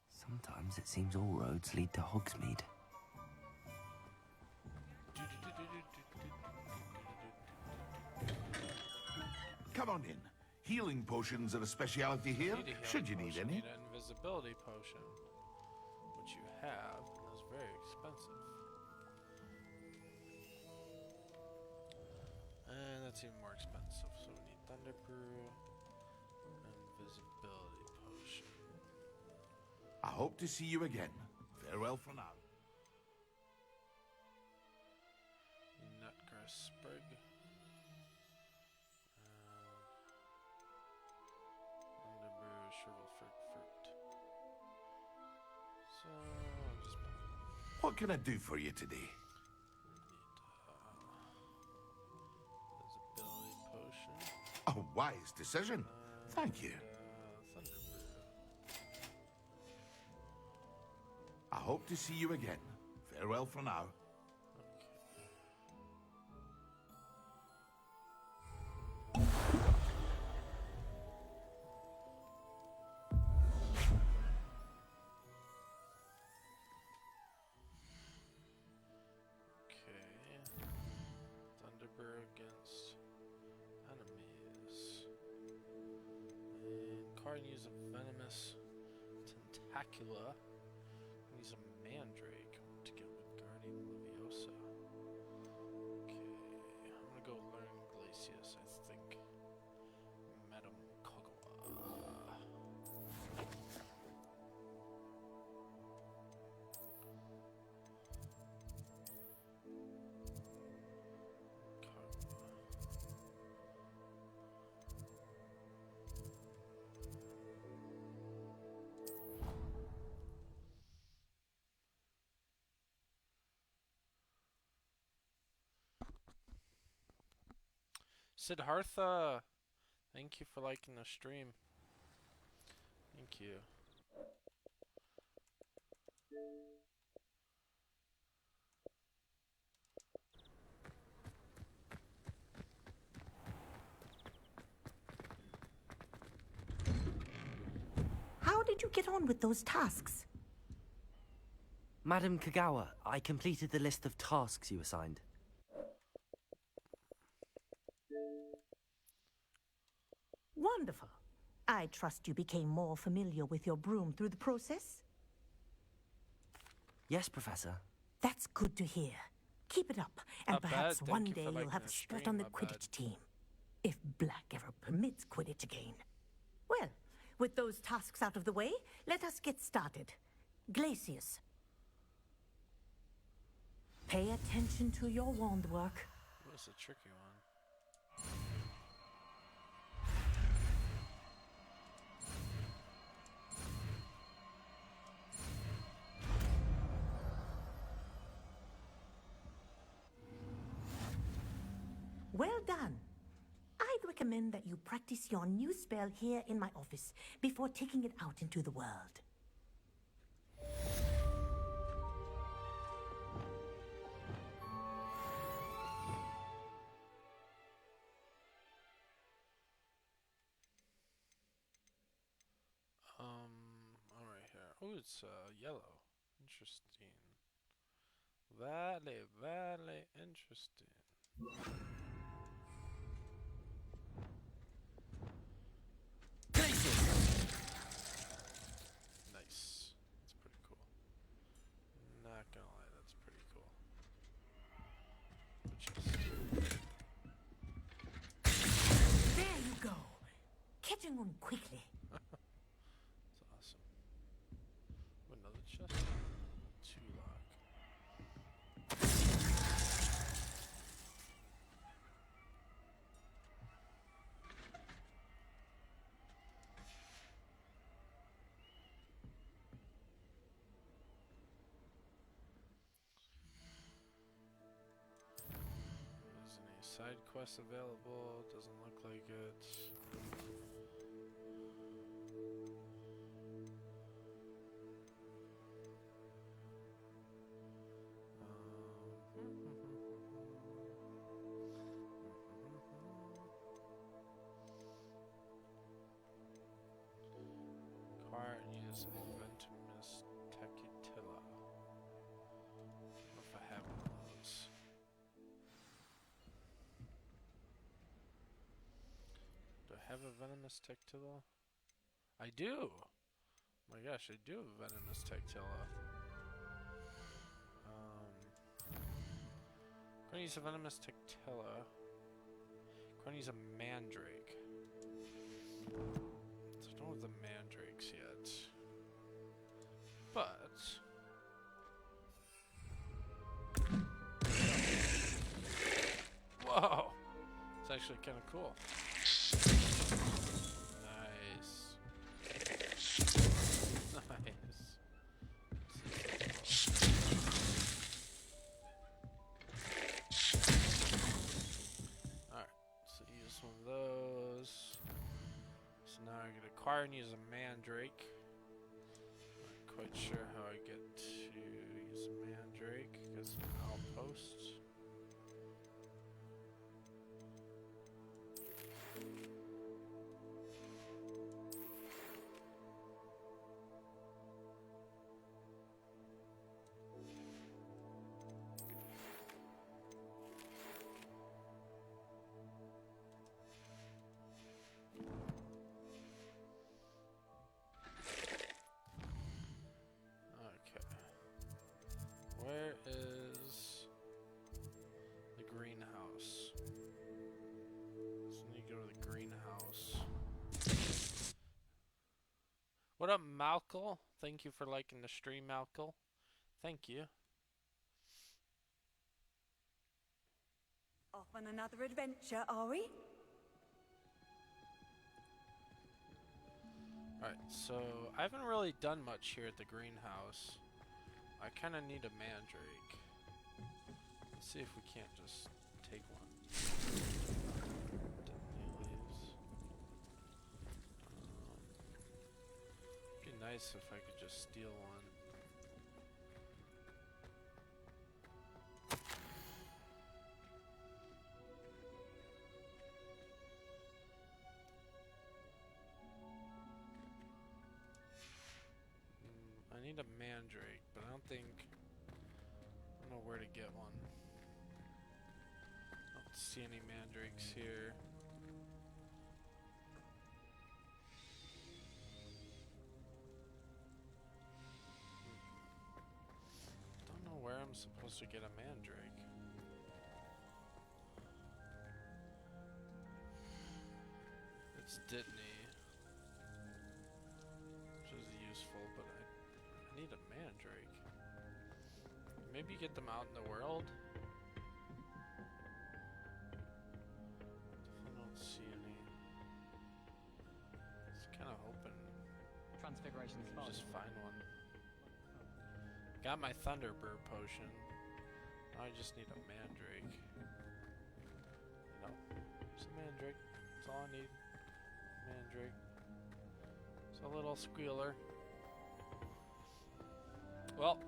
Sometimes it seems all roads lead to Hogsmeade. Come on in. Healing potions are a speciality here, should you need any. You need an invisibility potion, which you have, and is very expensive. And that's even more expensive, so we need Thunder Brew, invisibility potion. I hope to see you again. Farewell for now. Nutgrass Sprig. Thunder Brew, Shriveled Fruit. So, I'll just What can I do for you today? need invisibility potion. A wise decision. Thank you. Thunder Brew. I hope to see you again. Farewell for now. Thunderbird against enemies. And card use a venomous tentacula. Use a mandrake to get with Guardian Leviosa. Okay, I'm gonna go learn Glacius, I think. Madam Kogwa. Siddhartha, thank you for liking the stream. Thank you. How did you get on with those tasks? Madam Kagawa, I completed the list of tasks you assigned. Wonderful. I trust you became more familiar with your broom through the process? Yes, Professor. That's good to hear. Keep it up, and Not bad. perhaps Thank one you day for you'll liking have a the spot stream. on the Not bad. Quidditch team. If Black ever permits Quidditch again. Well, with those tasks out of the way, let us get started. Glacius. Pay attention to your wand work. That was a tricky one. Well done. I'd recommend that you practice your new spell here in my office before taking it out into the world. Alright here. Oh, it's yellow. Interesting. Valley, interesting. Nice. That's pretty cool. Not gonna lie, that's pretty cool. There you go. Catching on quickly. That's awesome. Ooh, another chest. 2 lock. Isn't any side quests available? Doesn't look like it. Acquire and use Ventimus Tacutilla. I don't know if I have one of those. Do I have a Venomous Tactilla? I do! Oh my gosh, I do have a Venomous Tactilla. I'm gonna use a Venomous Tactilla. I'm gonna use a Mandrake. So I don't have the Mandrakes yet. But... Whoa! It's actually kind of cool. Nice. Nice. Alright, so use one of those. So now I can acquire and use a Mandrake. Not quite sure how I get to use a Mandrake. Guess an outpost. Okay. Where is the greenhouse? So I need to go to the greenhouse. What up, Malkle? Thank you for liking the stream, Malkle. Thank you. Off on another adventure, are we? Alright, so I haven't really done much here at the greenhouse. I kind of need a Mandrake. Let's see if we can't just take one. Definitely leaves. It'd be nice if I could just steal one. I need a Mandrake, but I don't know where to get one. I don't see any Mandrakes here. Don't know where I'm supposed to get a Mandrake. It's Dittany, which is useful, but I need a Mandrake. maybe get them out in the world? I don't see any. It's kind of hoping. Transfiguration is Maybe just find one. Got my Thunderbird potion. Now I just need a Mandrake. No, just a Mandrake. That's all I need. Mandrake. It's a little squealer. Well,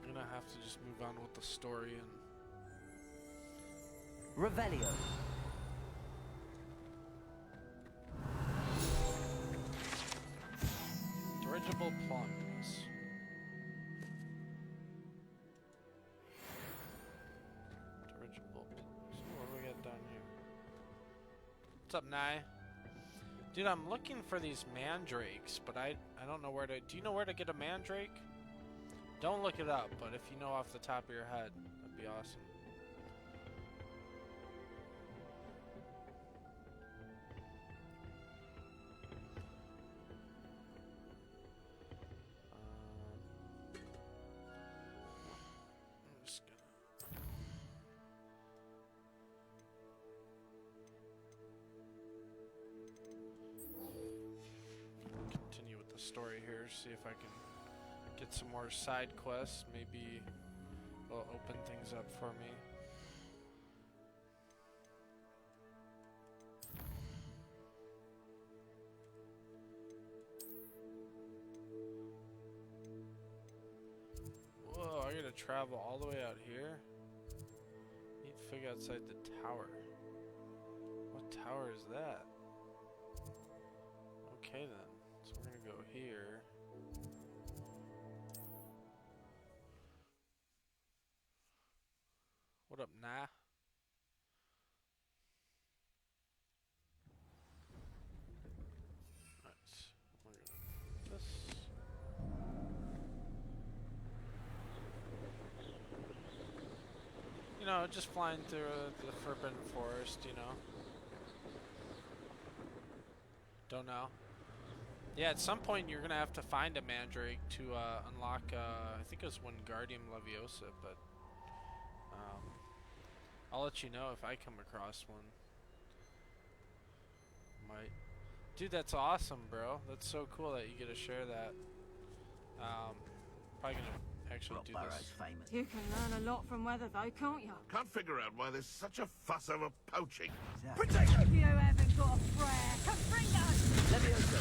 I'm gonna have to just move on with the story and. Revelio. Dirigible plunge. Dirigible plunge. What do we got down here? What's up, Nye? Dude, I'm looking for these mandrakes, but I don't know where to. Do you know where to get a mandrake? Don't look it up, but if you know off the top of your head, that'd be awesome. I'm just gonna. Continue with the story here, see if I can get some more side quests. Maybe it'll open things up for me. Whoa, I gotta travel all the way out here? Need to figure outside the tower. What tower is that? Okay then. So we're gonna go here. What up, nah? Right. We're gonna do this. You know, just flying through the Forbidden Forest, you know. Don't know. Yeah, at some point you're gonna have to find a Mandrake to unlock, I think it was Wingardium Leviosa, but I'll let you know if I come across one. Might. Dude, that's awesome, bro. That's so cool that you get to share that. Probably gonna actually do this. famous. You can learn a lot from weather, though, can't you? Can't figure out why there's such a fuss over poaching. If you haven't got a prayer, come bring us! Leviosa.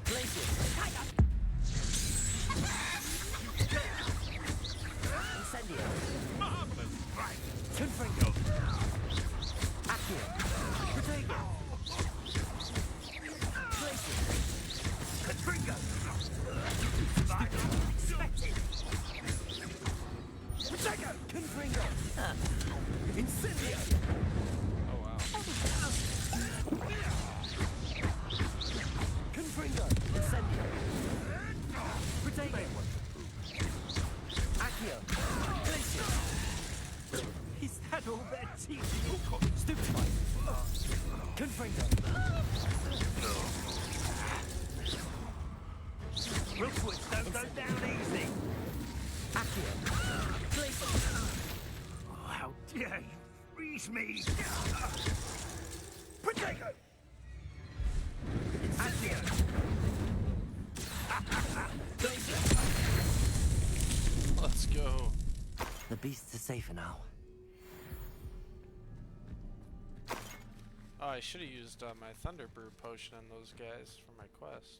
Glacius. Incendio. Marvelous, right? Confringo. Accio. Protego. Glacius. Confringo. Expected. Protego. Confringo. Incendio. Oh wow. Confringo. Incendio. Protego. Accio. Glacius. Is that all they're teaching you? Stupefy. Confringo. Rookwoods don't go down easy. Accio. Glacius. Oh, how dare you freeze me! Protego. Accio. Glacius. Let's go. The beasts are safer now. Oh, I should have used my Thunderbird potion on those guys for my quest.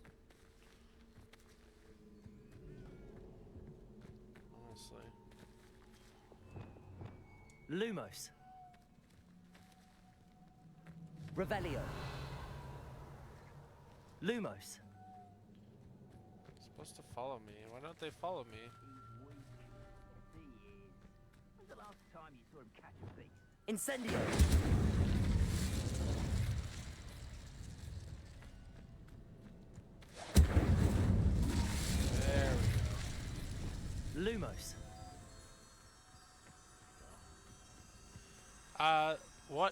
Honestly. Lumos. Revelio. Lumos. Supposed to follow me. Why don't they follow me? When's the last time you saw him catch a beast? Incendio. There we Lumos. go.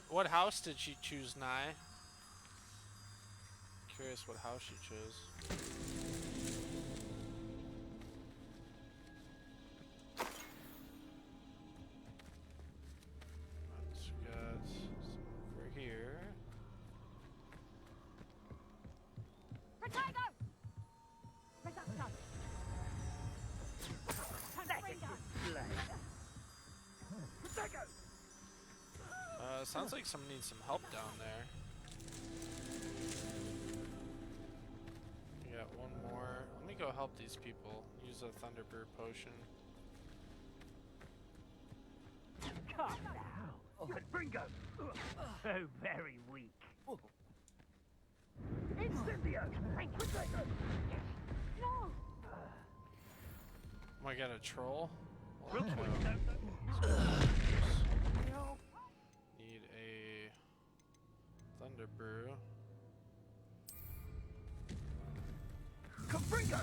What house did she choose, Nye? Curious what house she chose. sounds like someone needs some help down there. We got one more. Let me go help these people. Use a Thunderbird potion. Come now. Confringo. So very weak. Incendio. Potato. No. Oh, I got a troll. Real Holy quick. cow. Need a Thunderbrew. Confringo.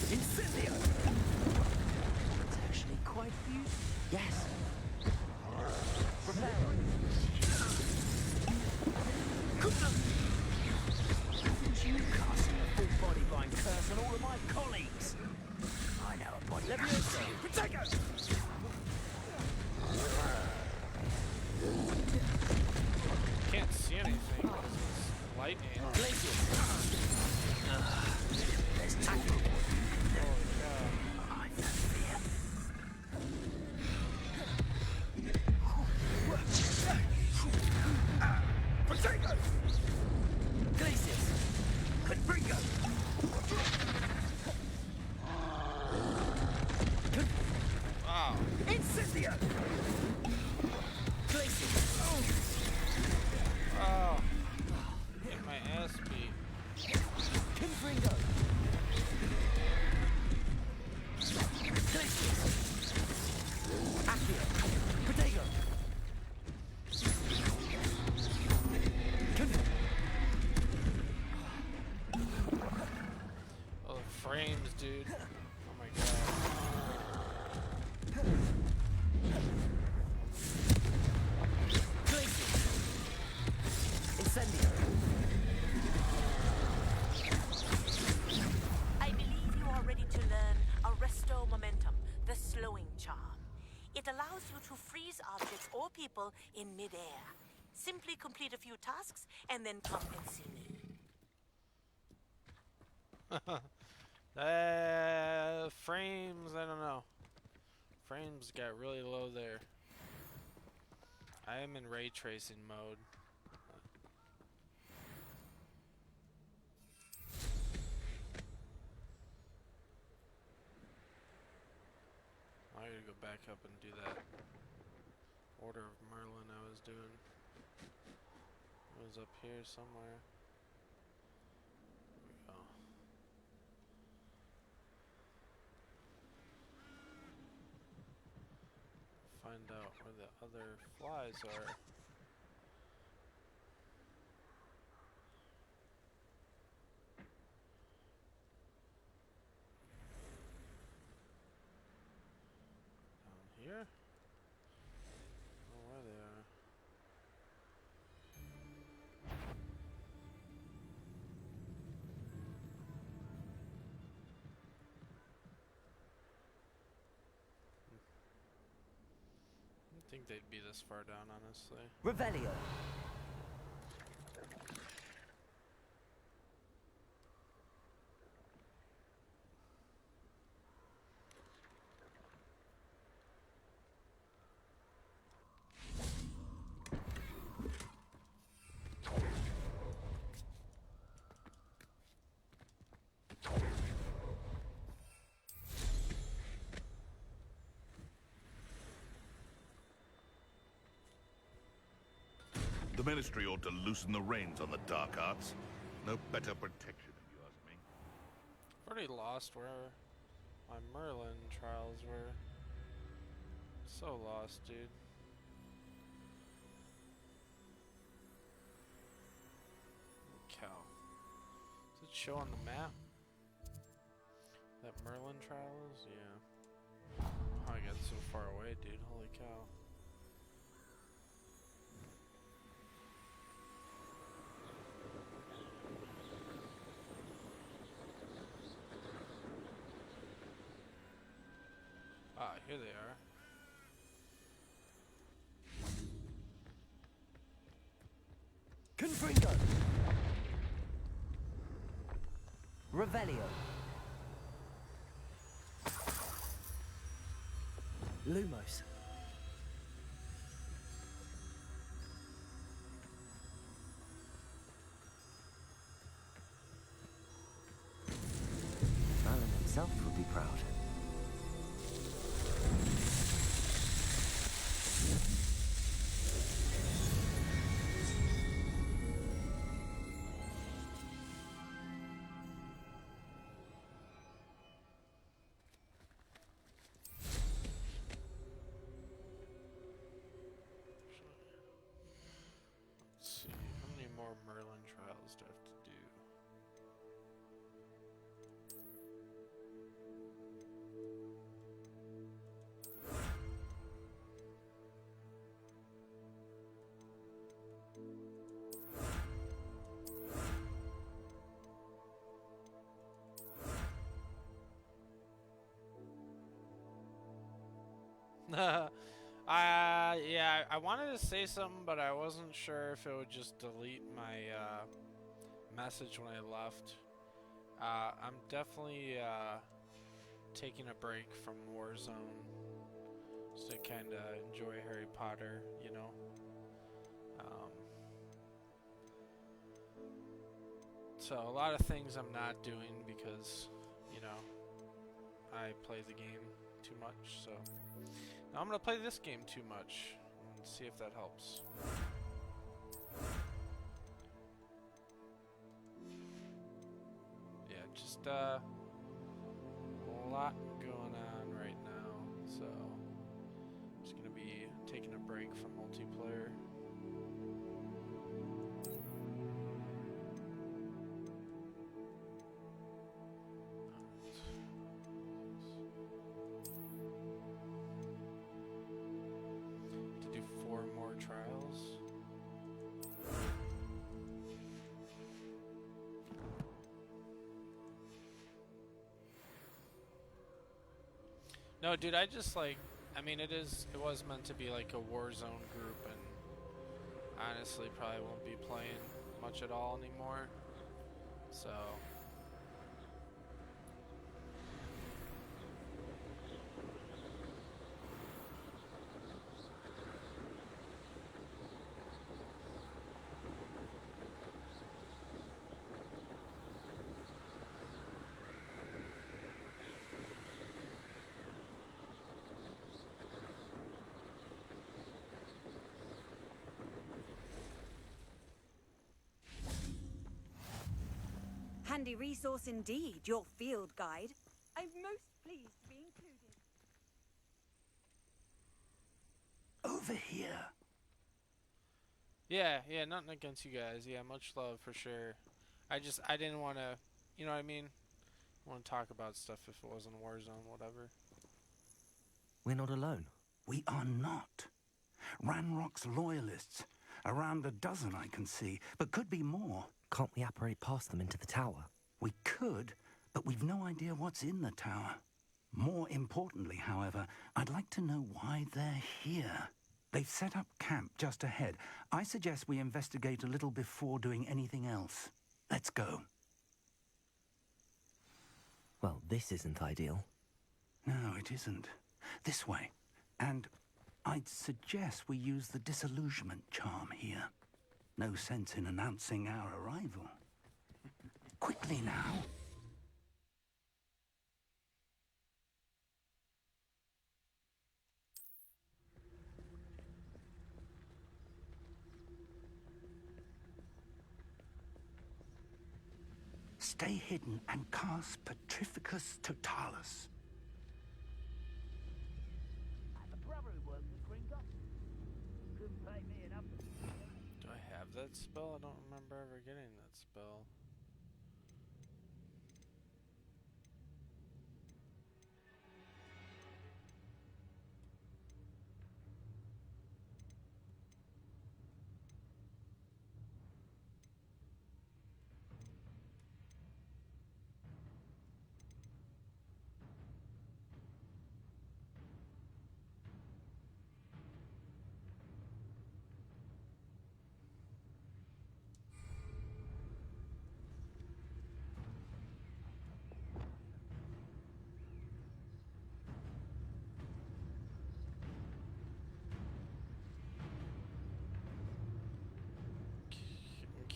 Incendio. It's actually quite useful. Yes. Prepare. You casting a full body blind curse on all of my colleagues. I know a body. Levioso. Protego. Can't see anything because it's lightning. There's two. Holy cow. I feel fear. Protego. Glacius. Confringo. Wow. Incendio. Glacius. Oh. Get my ass beat. Confringo. Glacius. Accio. Protego. Oh, the frames, dude. Oh my god. Incendio. I believe you are ready to learn Arresto Momentum, the slowing charm. It allows you to freeze objects or people in midair. Simply complete a few tasks and then come and see me. Frames, I don't know. Frames got really low there. I am in ray tracing mode. I gotta go back up and do that Order of Merlin I was doing. It was up here somewhere. Here we go. Find out where the other flies are. Down here? Oh, where they are. I think they'd be this far down, honestly. Revelio. The Ministry ought to loosen the reins on the dark arts. No better protection, if you ask me. I've already lost where my Merlin trials were. So lost, dude. Holy cow. Does it show on the map? That Merlin trial is? Yeah. Oh, I got so far away, dude. Holy cow. Ah, here they are. Confringo. Revelio. Lumos. Merlin himself would be proud. Let's see, how many more Merlin trials do I have to do? Yeah, I wanted to say something, but I wasn't sure if it would just delete my message when I left. I'm definitely taking a break from Warzone just to kind of enjoy Harry Potter, you know. So a lot of things I'm not doing because, you know, I play the game too much, so now I'm gonna play this game too much and see if that helps. Yeah, just a lot going on right now, so I'm just gonna be taking a break from multiplayer. To do 4 more trials. No, dude, I just like, I mean, it was meant to be like a Warzone group, and honestly probably won't be playing much at all anymore, so. Handy resource indeed, your field guide. I'm most pleased to be included. Over here. Yeah, nothing against you guys. Yeah, much love for sure. I didn't want to, you know what I mean? I want to talk about stuff if it wasn't Warzone, whatever. We're not alone. We are not. Ranrock's loyalists. Around a dozen I can see, but could be more. Can't we apparate past them into the tower? We could, but we've no idea what's in the tower. More importantly, however, I'd like to know why they're here. They've set up camp just ahead. I suggest we investigate a little before doing anything else. Let's go. Well, this isn't ideal. No, it isn't. This way. And I'd suggest we use the disillusionment charm here. No sense in announcing our arrival. Quickly now. Stay hidden and cast Petrificus Totalis. I have a brother who works with Gringotts. Couldn't pay me enough. Do I have that spell? I don't remember ever getting that spell.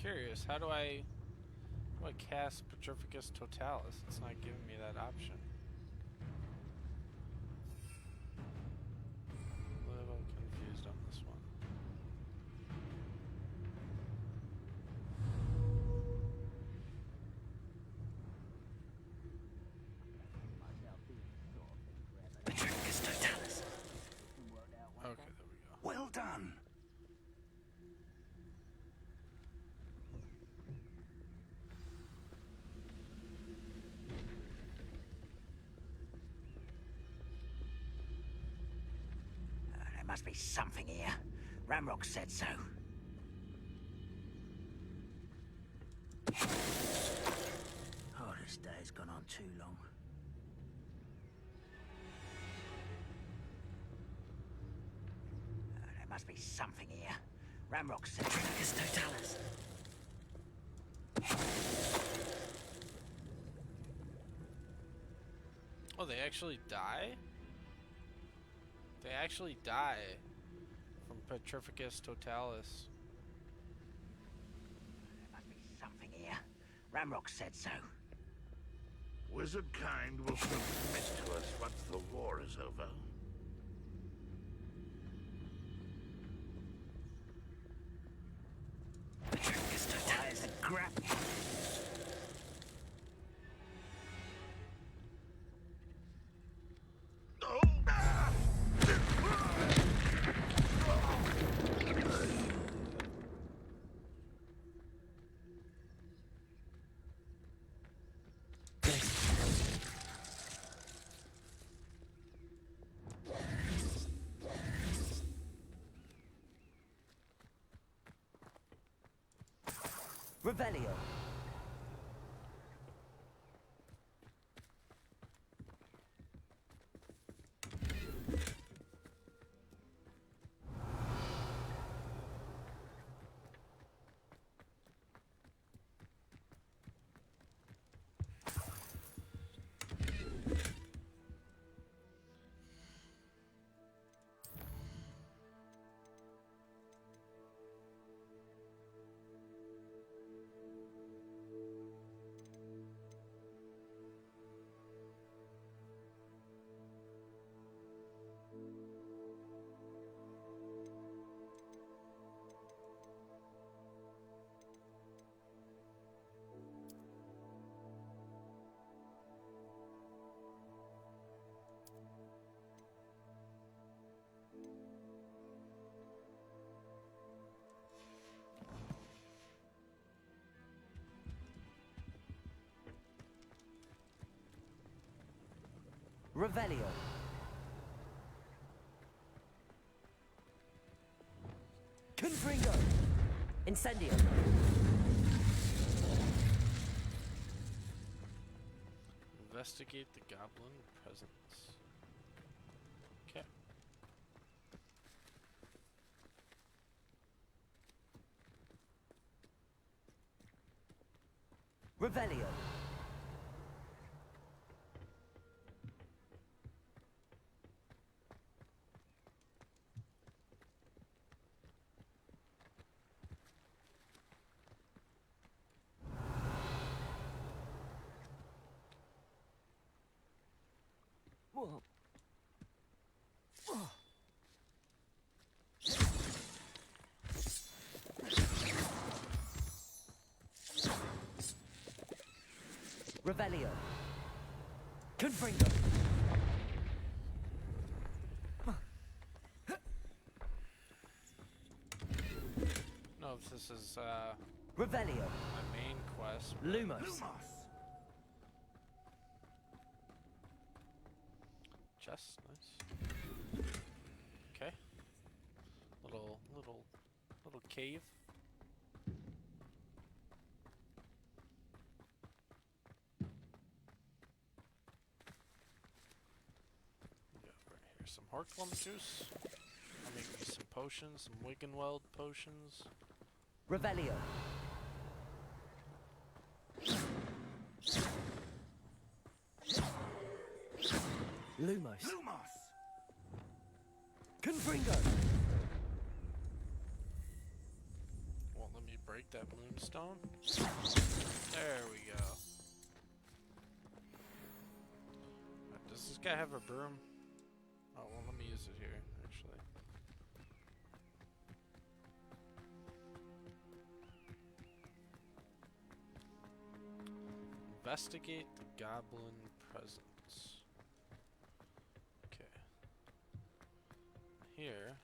curious. How do I cast Petrificus Totalis? It's not giving me that option. A little confused on this one. Petrificus Totalis. Okay, there we go. Well done. There must be something here. Ramrock said so. Oh, this day's gone on too long. There must be something here. Ramrock said Petrificus Totalis. Oh, they actually die? They actually die from Petrificus Totalis. There must be something here. Ramrock said so. Wizard kind will submit to us once the war is over. Petrificus Totalis and grab. Revelio. Revelio. Confringo. Incendio. Investigate the goblin presence. Okay. Revelio. Revelio. Confringo. No, if this is Revelio. my main quest. Lumos. Chest, nice. Okay. Little cave. Yeah, right here, some Horklum juice. I'll make me some potions, some Wiggenweld potions. Revelio. Lumos. Confringo. Won't let me break that moonstone? There we go. Does this guy have a broom? Oh, well, let me use it here, actually. Investigate the goblin presence. Okay. Here.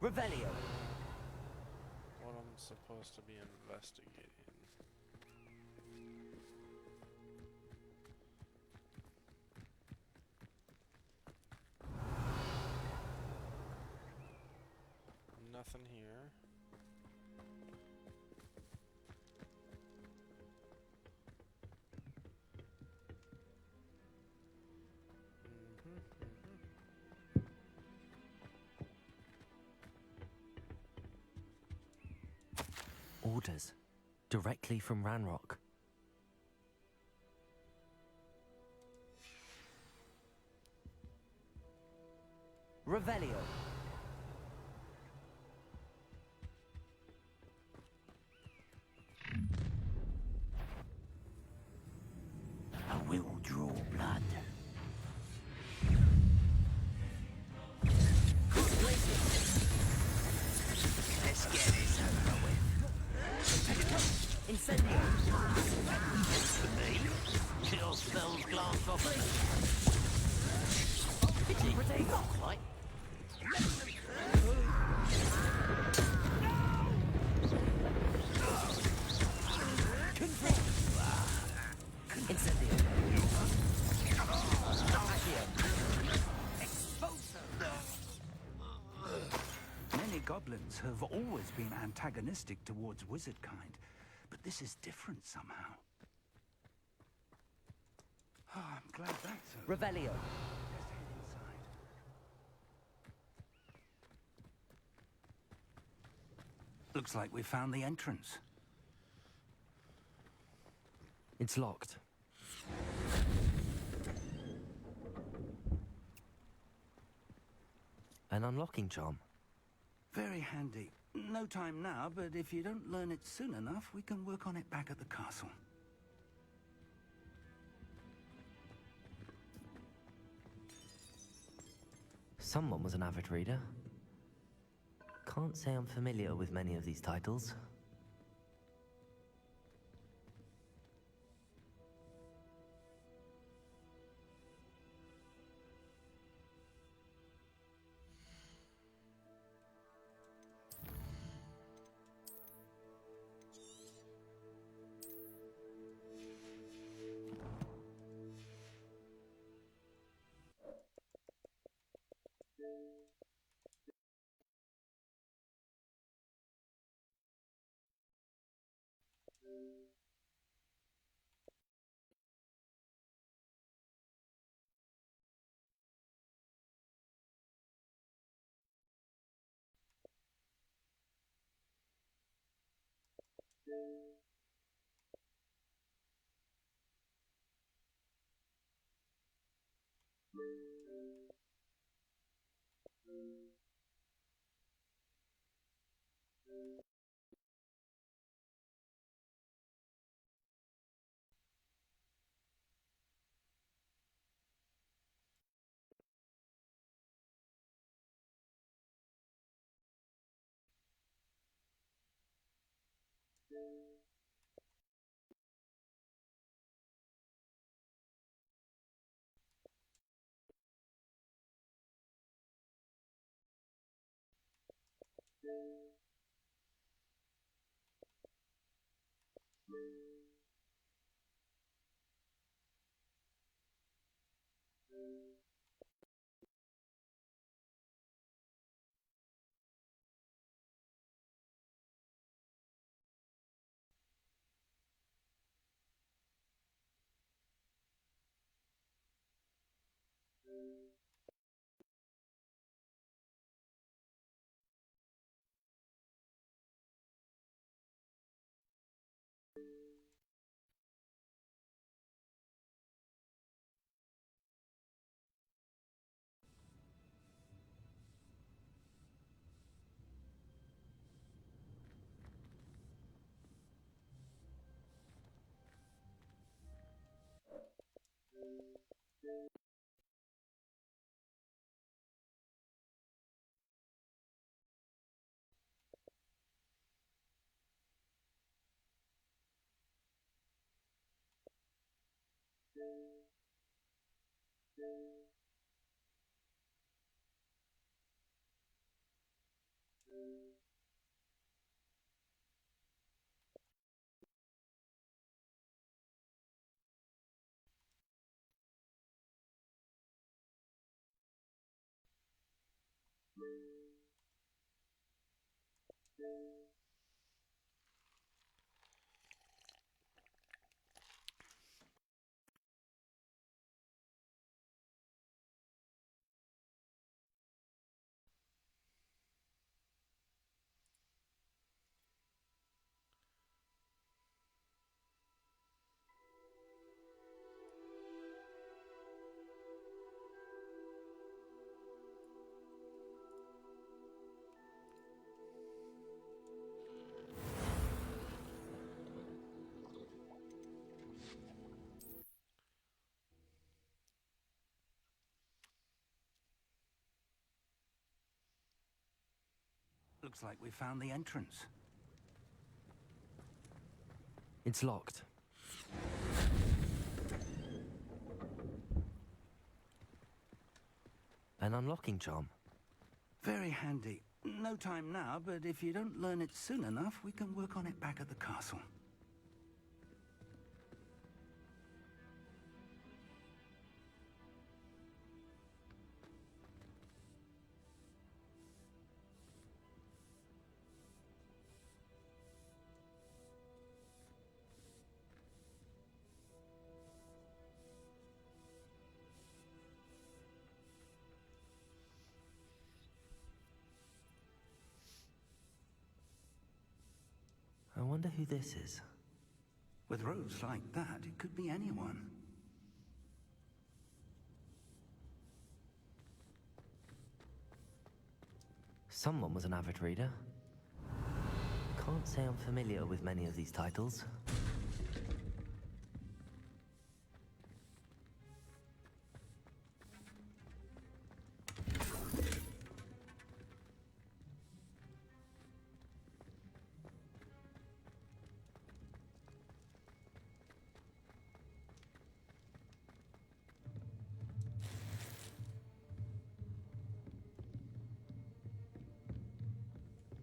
Revelio. What I'm supposed to be investigating. Nothing here. Orders. Directly from Ranrock. Revelio. I will draw blood. Let's get this over with. Incendio. Kill spells glass off. Kitchen potato. Right. Incendio. Many goblins have always been antagonistic towards wizard kind, but this is different somehow. Oh, I'm glad that's over. Revelio. Let's head inside. Looks like we found the entrance. It's locked. An unlocking charm. Very handy. No time now, but if you don't learn it soon enough, we can work on it back at the castle. Someone was an avid reader. Can't say I'm familiar with many of these titles. Looks like we found the entrance. It's locked. An unlocking charm. Very handy. No time now, but if you don't learn it soon enough, we can work on it back at the castle. I wonder who this is. With roads like that, it could be anyone. Someone was an avid reader. Can't say I'm familiar with many of these titles.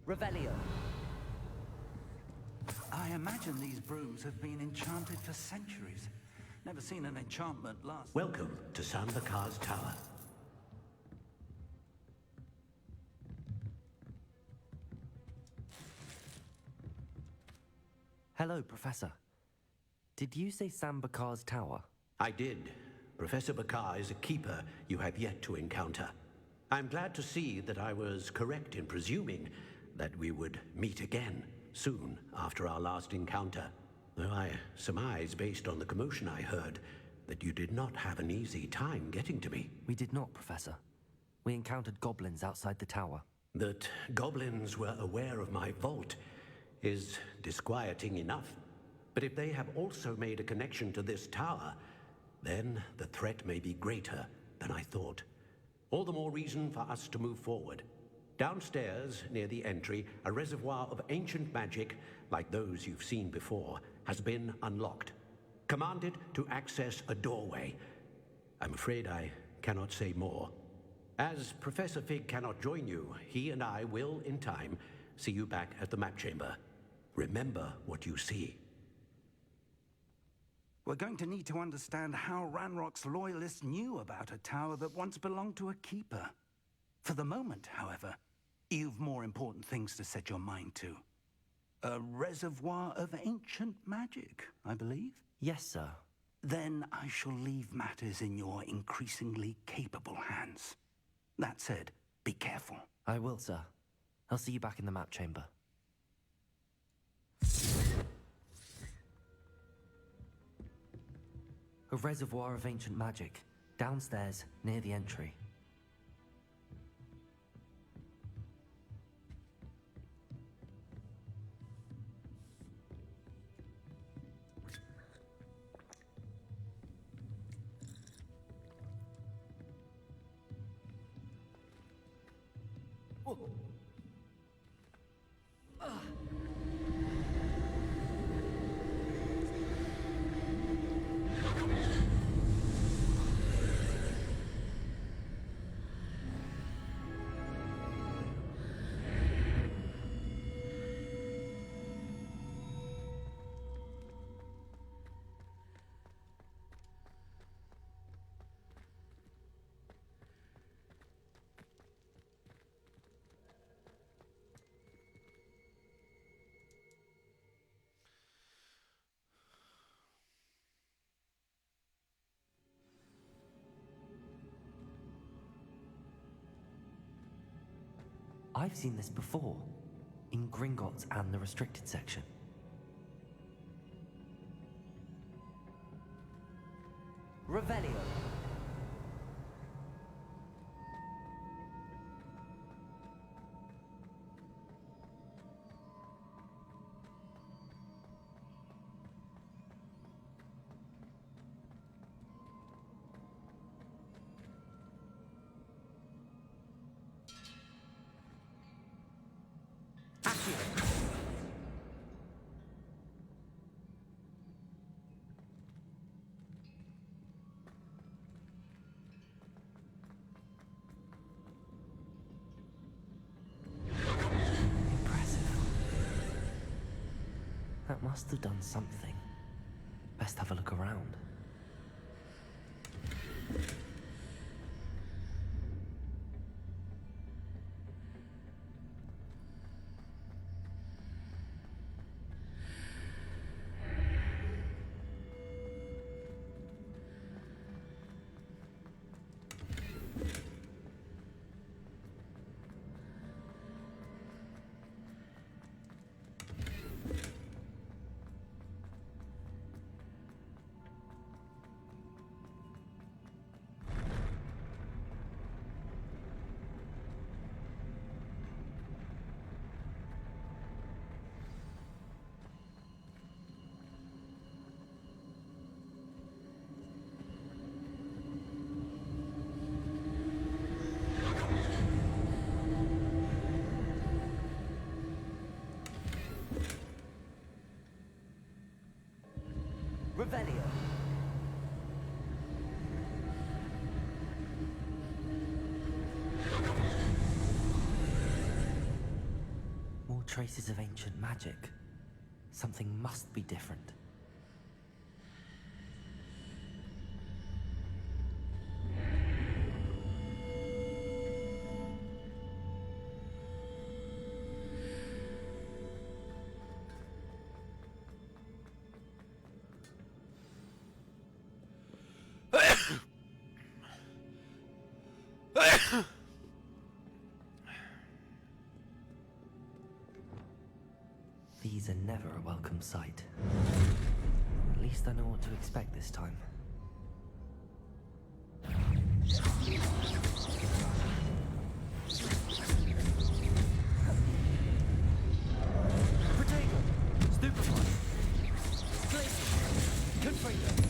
Revelio. I imagine these brooms have been enchanted for centuries. Never seen an enchantment last... Welcome to Sambakar's Tower. Hello, Professor. Did you say Sambakar's Tower? I did. Professor Bakar is a keeper you have yet to encounter. I'm glad to see that I was correct in presuming that we would meet again soon after our last encounter. Though I surmise, based on the commotion I heard, that you did not have an easy time getting to me. We did not, Professor. We encountered goblins outside the tower. That goblins were aware of my vault is disquieting enough. But if they have also made a connection to this tower, then the threat may be greater than I thought. All the more reason for us to move forward. Downstairs, near the entry, a reservoir of ancient magic, like those you've seen before, has been unlocked. Commanded to access a doorway. I'm afraid I cannot say more. As Professor Fig cannot join you, he and I will, in time, see you back at the map chamber. Remember what you see. We're going to need to understand how Ranrock's loyalists knew about a tower that once belonged to a keeper. For the moment, however, you've more important things to set your mind to. A reservoir of ancient magic, I believe? Yes, sir. Then I shall leave matters in your increasingly capable hands. That said, be careful. I will, sir. I'll see you back in the map chamber. A reservoir of ancient magic, downstairs near the entry. I've seen this before, in Gringotts and the restricted section. Revelio. That must have done something. Best have a look around. Revelio. More traces of ancient magic. Something must be different. These are never a welcome sight. At least I know what to expect this time. Potato! Stupefy! Glacier! Confringo!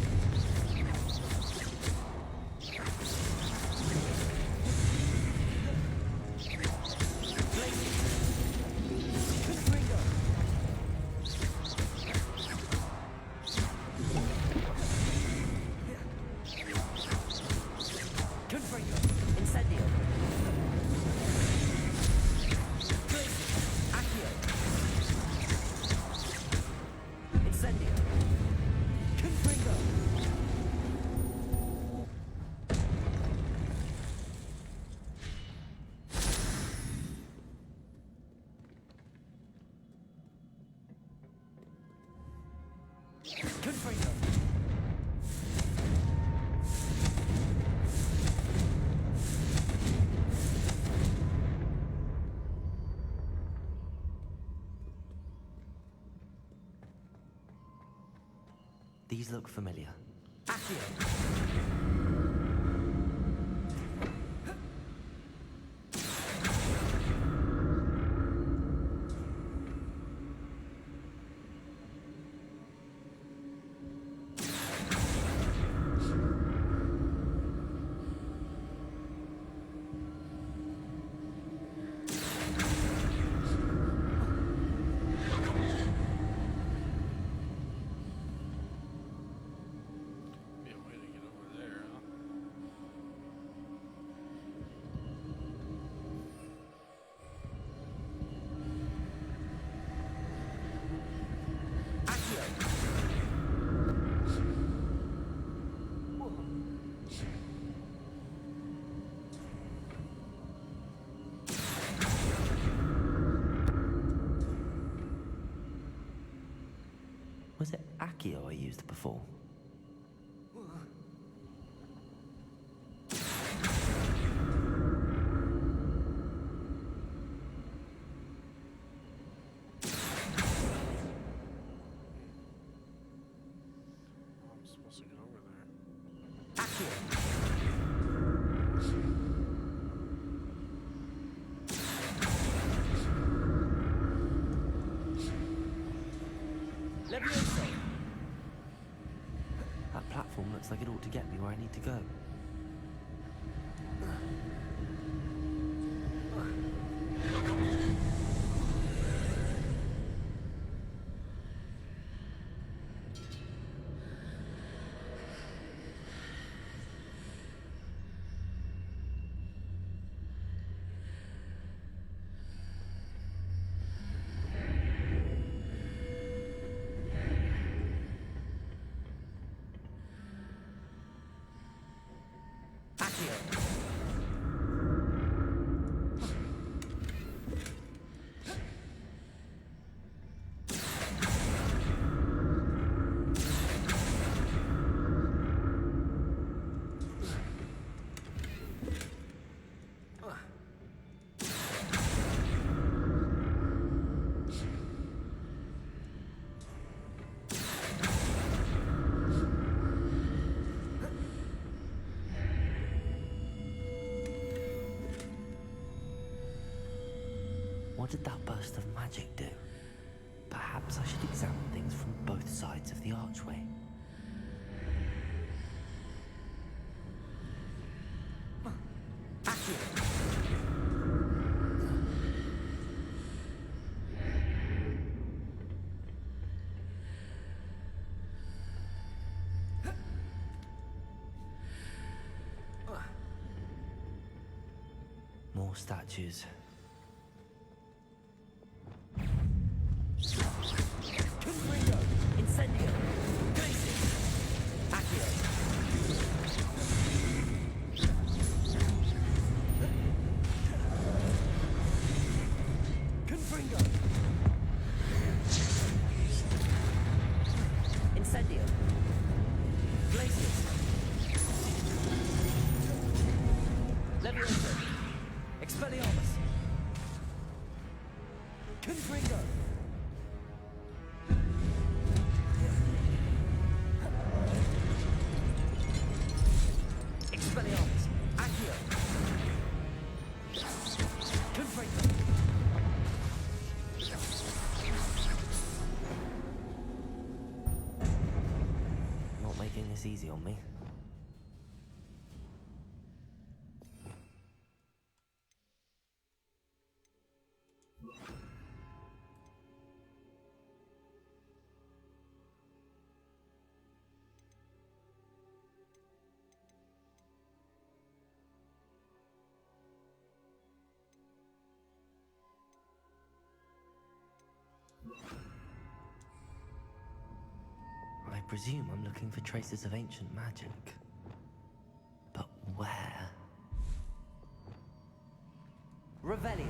These look familiar. Accio! Was it Accio I used before? platform looks like it ought to get me where I need to go. What did that burst of magic do? Perhaps I should examine things from both sides of the archway. More statues. Confringo! Incendio! Glacius! Accio! Confringo! Incendio! Glacius! Levioso! Expelliarmus! Confringo! Expelliarmus! Accio! Confringo! Not making this easy on me. I presume I'm looking for traces of ancient magic. But where? Revelio!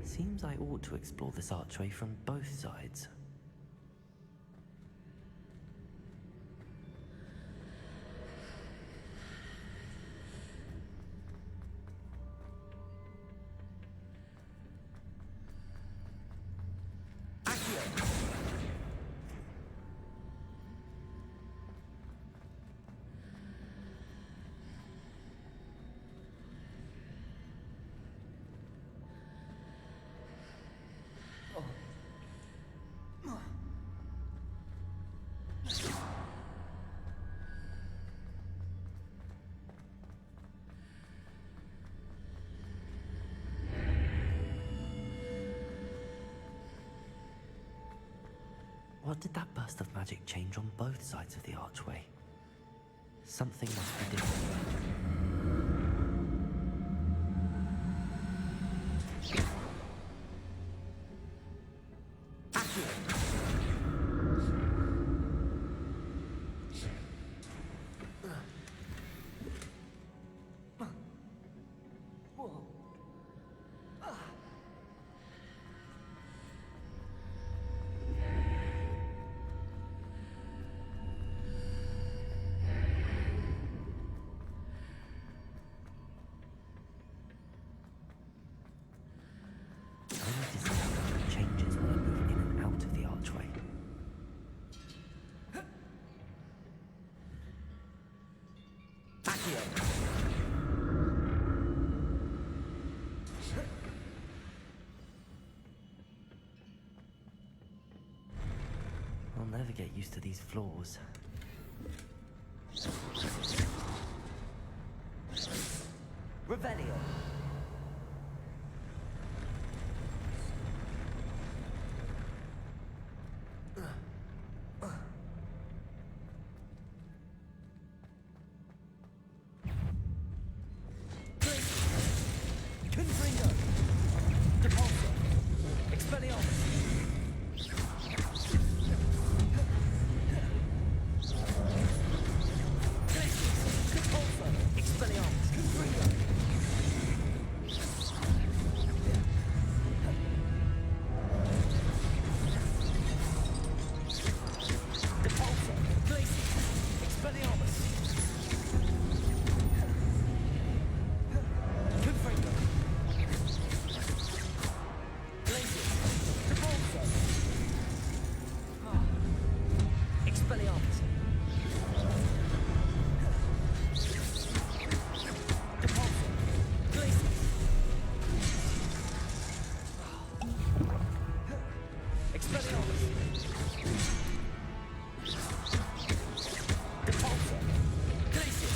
Seems I ought to explore this archway from both sides. What did that burst of magic change on both sides of the archway? Something must be different. Accio. I'll never get used to these floors. Revelio. Confringo. Depulso. Expelliarmus. Depulso. Expelliarmus. Confringo. Depulso. Glacius. Expelliarmus. Confringo. Glacius. Depulso. Expelliarmus. Depulso. Glacius. Expelliarmus. Depulso. Glacius.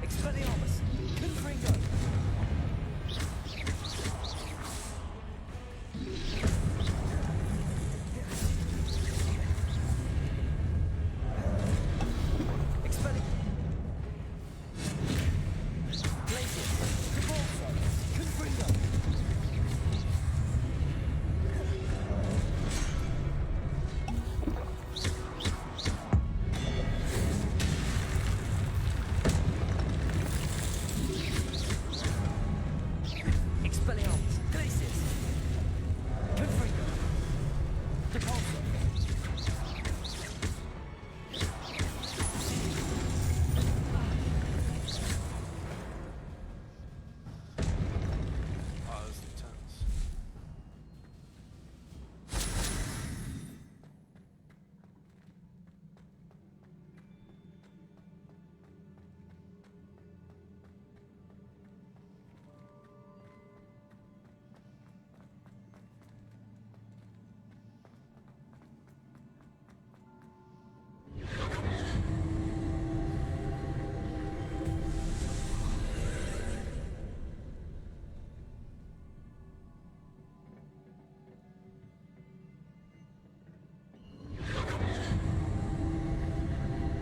Expelliarmus. Confringo. Glacius. Depulso. Confringo. Expelliarmus. Glacius. Confringo. Depulso. Oh, this is intense.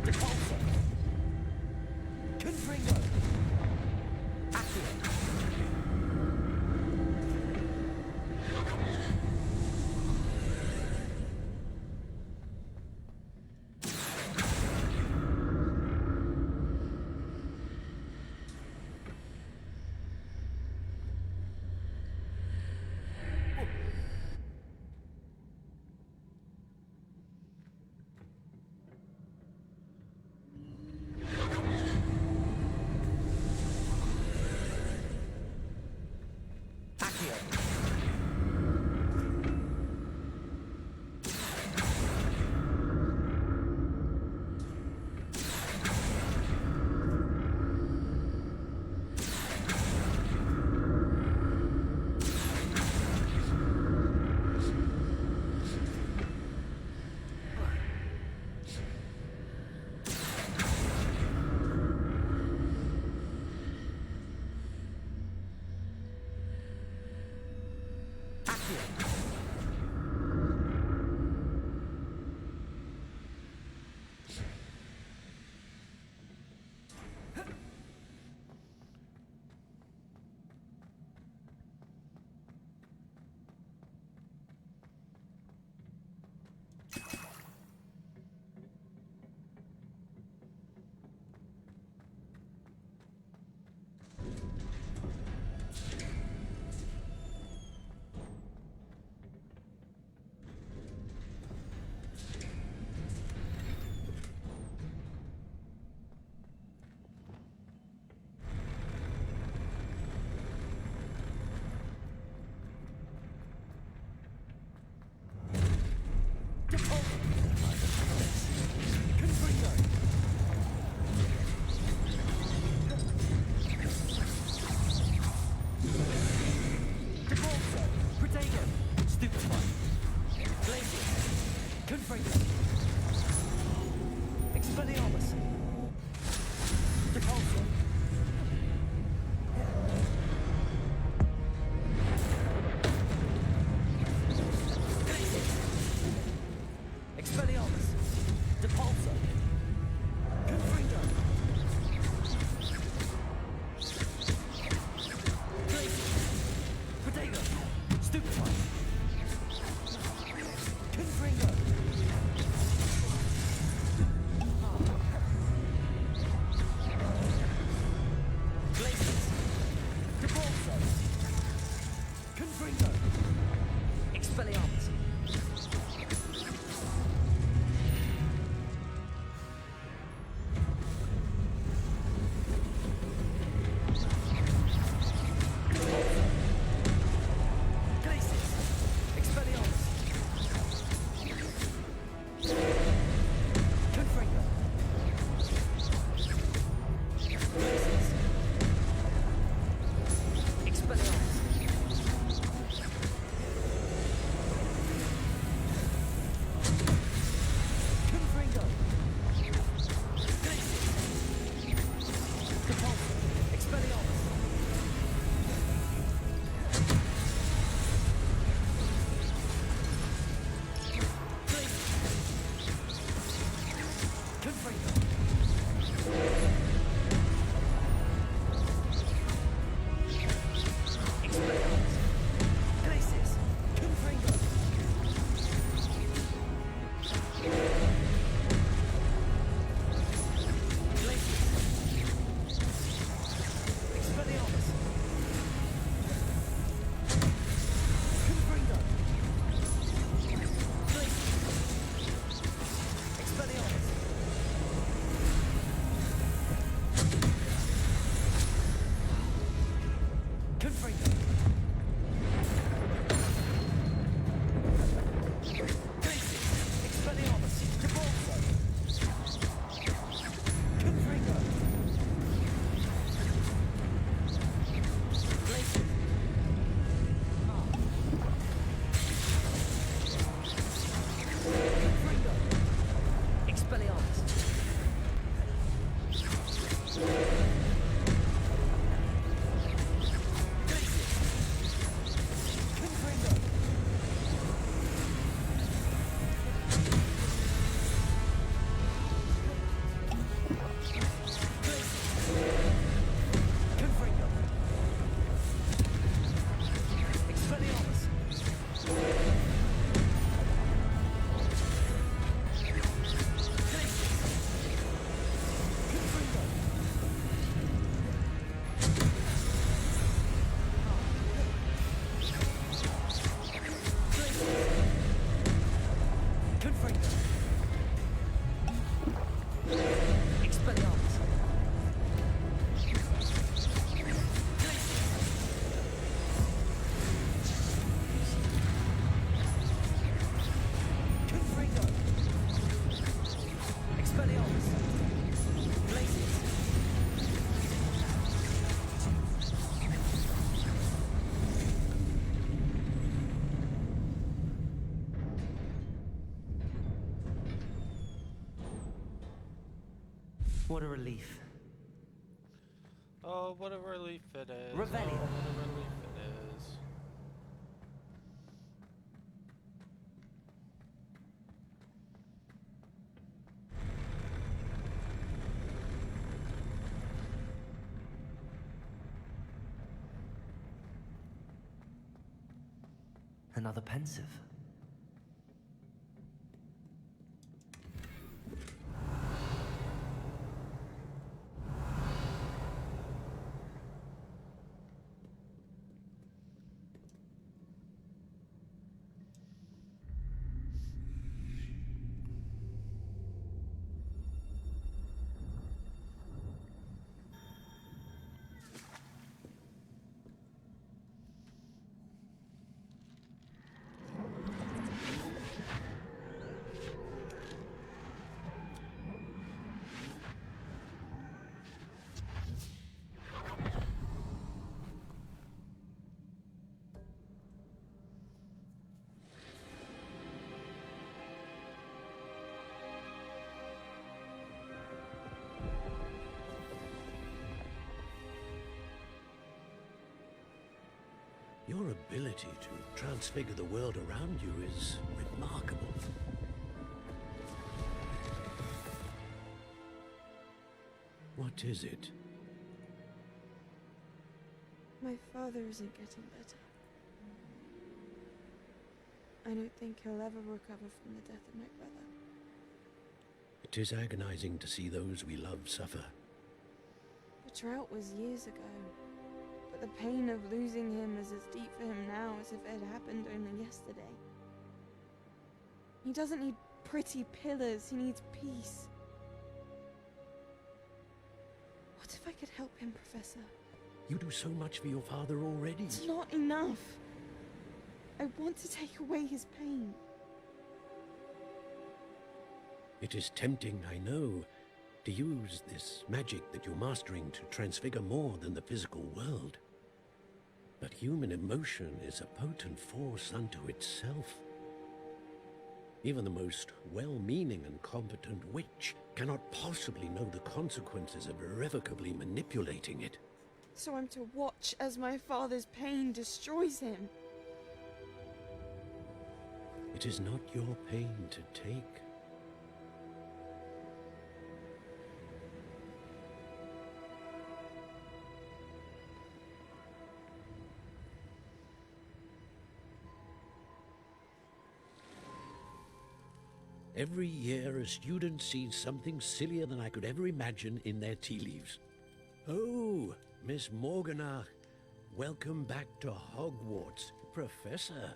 Depulso. Confringo. Accio. What a relief. Oh, what a relief it is. Revelio. Oh, what a relief it is. Another pensive. Your ability to transfigure the world around you is remarkable. What is it? My father isn't getting better. I don't think he'll ever recover from the death of my brother. It is agonizing to see those we love suffer. The drought was years ago, but the pain of losing him is as deep for him now as if it had happened only yesterday. He doesn't need pretty pillars, he needs peace. What if I could help him, Professor? You do so much for your father already. It's not enough. I want to take away his pain. It is tempting, I know, to use this magic that you're mastering to transfigure more than the physical world. But human emotion is a potent force unto itself. Even the most well-meaning and competent witch cannot possibly know the consequences of irrevocably manipulating it. So I'm to watch as my father's pain destroys him. It is not your pain to take. Every year, a student sees something sillier than I could ever imagine in their tea leaves. Oh, Miss Morganach, welcome back to Hogwarts, Professor.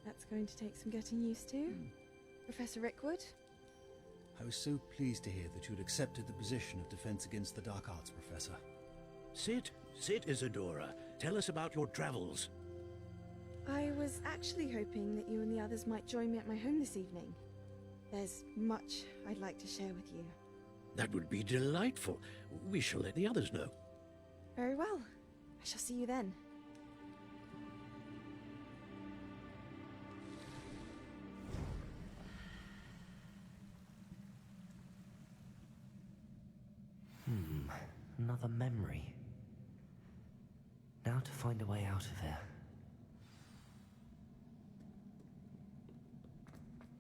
That's going to take some getting used to. Professor Rickwood? I was so pleased to hear that you'd accepted the position of Defense Against the Dark Arts, Professor. Sit, Isadora. Tell us about your travels. I was actually hoping that you and the others might join me at my home this evening. There's much I'd like to share with you. That would be delightful. We shall let the others know. Very well. I shall see you then. Another memory. Now to find a way out of here.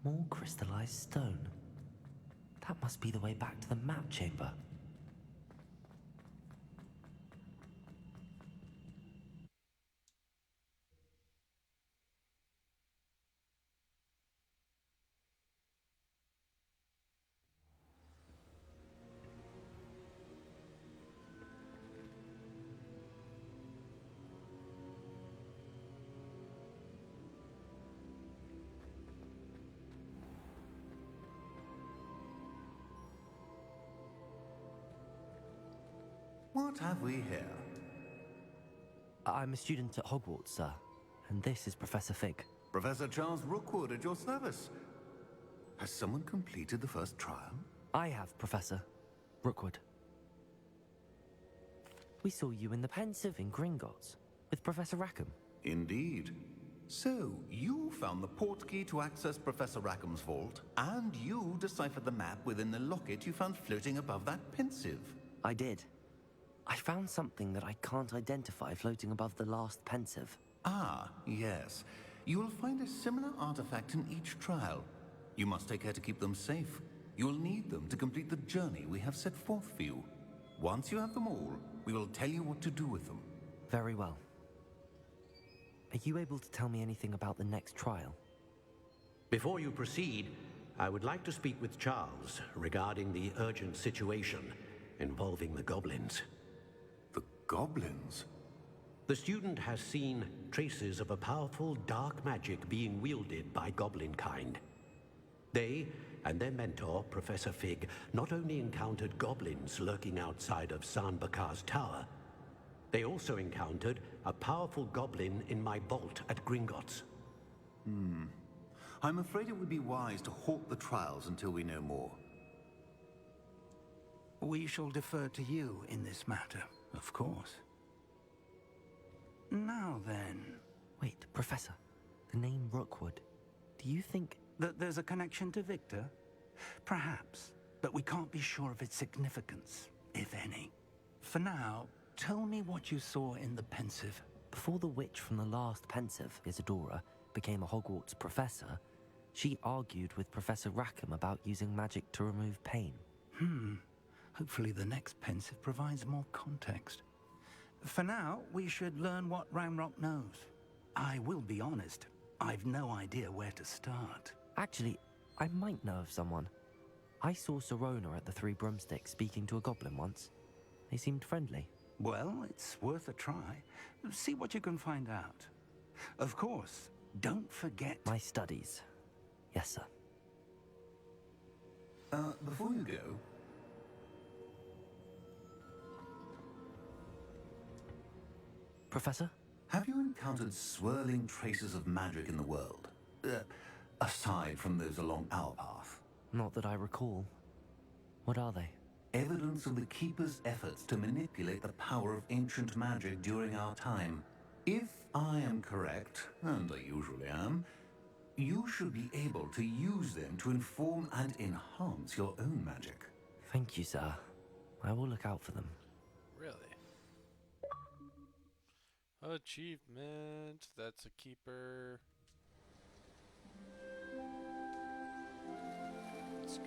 More crystallized stone. That must be the way back to the map chamber. What have we here? I'm a student at Hogwarts, sir. And this is Professor Fig. Professor Charles Rookwood at your service. Has someone completed the first trial? I have, Professor Rookwood. We saw you in the Pensive in Gringotts with Professor Rackham. Indeed. So, you found the port key to access Professor Rackham's vault, and you deciphered the map within the locket you found floating above that pensive. I did. I found something that I can't identify floating above the last pensive. Ah, yes. You will find a similar artifact in each trial. You must take care to keep them safe. You will need them to complete the journey we have set forth for you. Once you have them all, we will tell you what to do with them. Very well. Are you able to tell me anything about the next trial? Before you proceed, I would like to speak with Charles regarding the urgent situation involving the goblins. The goblins? The student has seen traces of a powerful dark magic being wielded by goblin kind. They and their mentor, Professor Fig, not only encountered goblins lurking outside of San Bakar's tower, they also encountered a powerful goblin in my vault at Gringotts. I'm afraid it would be wise to halt the trials until we know more. We shall defer to you in this matter, of course. Now then... Wait, Professor. The name Rookwood. Do you think... that there's a connection to Victor? Perhaps, but we can't be sure of its significance, if any. For now, tell me what you saw in the pensive. Before the witch from the last pensive, Isadora, became a Hogwarts professor, she argued with Professor Rackham about using magic to remove pain. Hopefully the next pensive provides more context. For now, we should learn what Ramrock knows. I will be honest, I've no idea where to start. Actually, I might know of someone. I saw Sirona at the Three Broomsticks speaking to a goblin once. They seemed friendly. Well, it's worth a try. See what you can find out. Of course, don't forget... My studies. Yes, sir. Before you go... Professor? Have you encountered swirling traces of magic in the world? Aside from those along our path? Not that I recall. What are they? Evidence of the Keeper's efforts to manipulate the power of ancient magic during our time. If I am correct, and I usually am, you should be able to use them to inform and enhance your own magic. Thank you, sir. I will look out for them. Really? Achievement. That's a keeper. Let's go.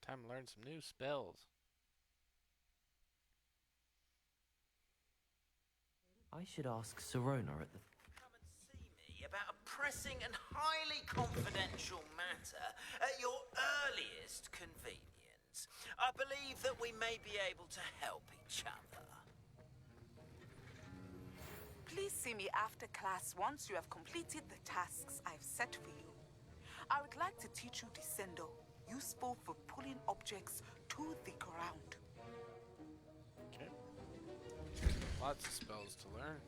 Time to learn some new spells. I should ask Sirona at the... Come and see me about a pressing and highly confidential matter at your earliest convenience. I believe that we may be able to help each other. Please see me after class once you have completed the tasks I've set for you. I would like to teach you Descendo. useful for pulling objects to the ground. Okay. Lots of spells to learn.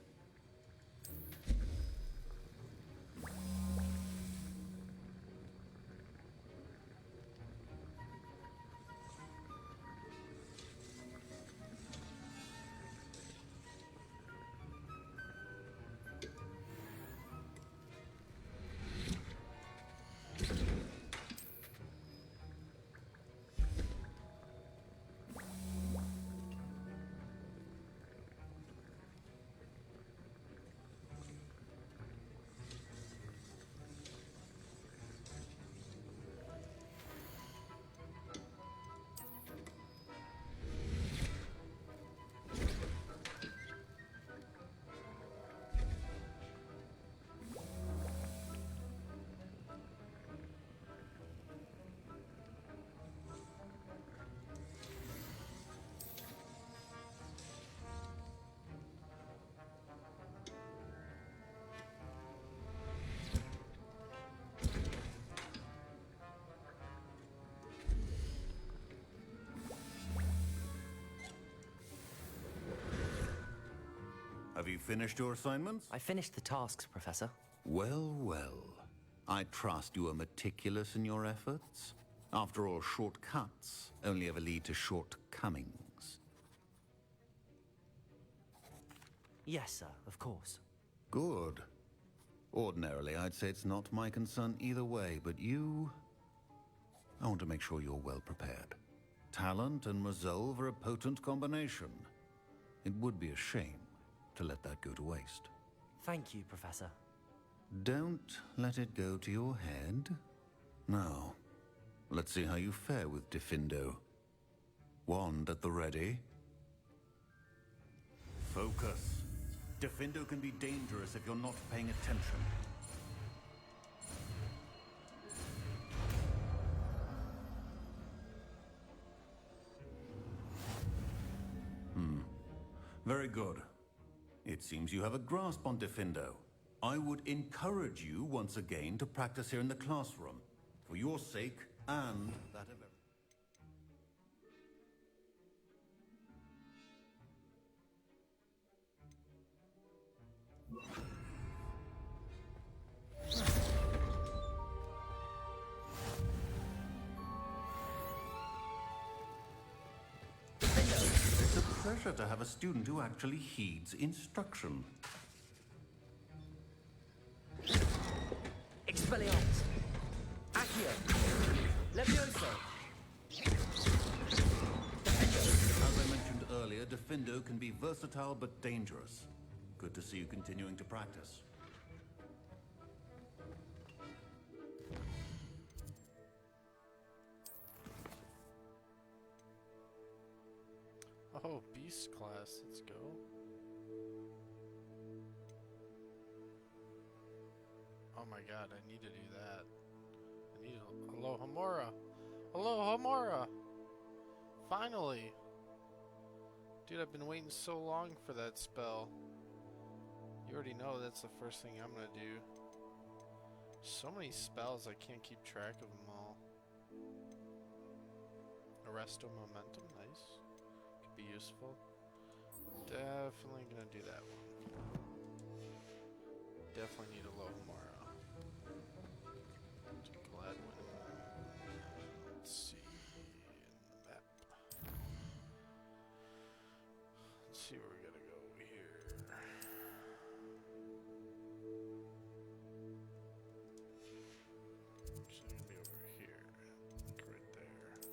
Have you finished your assignments? I finished the tasks, Professor. Well, well. I trust you are meticulous in your efforts. After all, shortcuts only ever lead to shortcomings. Yes, sir, of course. Good. Ordinarily, I'd say it's not my concern either way, but you... I want to make sure you're well prepared. Talent and resolve are a potent combination. It would be a shame to let that go to waste. Thank you, Professor. Don't let it go to your head. Now, let's see how you fare with Diffindo. Wand at the ready. Focus. Diffindo can be dangerous if you're not paying attention. Very good. It seems you have a grasp on Diffindo. I would encourage you once again to practice here in the classroom, for your sake and that of everyone. It's a pleasure to have a student who actually heeds instruction. Expelliarmus! Accio! Levioso! As I mentioned earlier, Diffindo can be versatile but dangerous. Good to see you continuing to practice. Oh, Beast class, let's go. Oh my god, I need to do that. I need a... Hello, Hamura! Hello, Hamura! Finally! Dude, I've been waiting so long for that spell. You already know that's the first thing I'm gonna do. So many spells, I can't keep track of them all. Arresto Momentum, nice. Could be useful. Definitely gonna do that one. Definitely need a low Hamura. Let's see in the map. Let's see where we gotta go here. It's gonna be over here, like right there.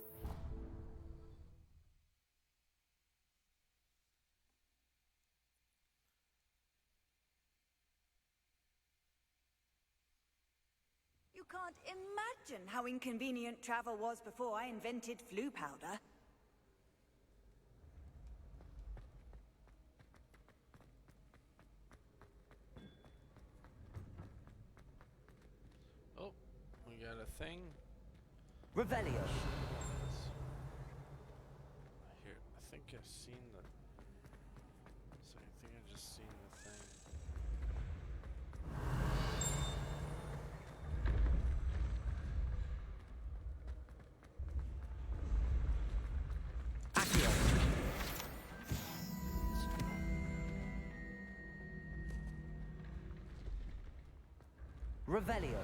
You can't imagine how inconvenient travel was before I invented flu powder. Oh, we got a thing. Revelio! Here, I think I've seen the... So I think I just seen the thing. Revelio.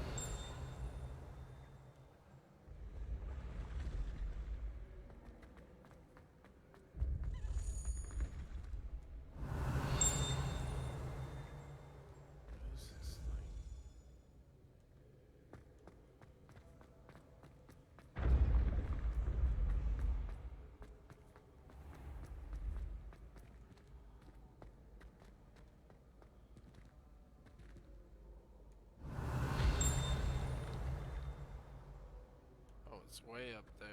It's way up there.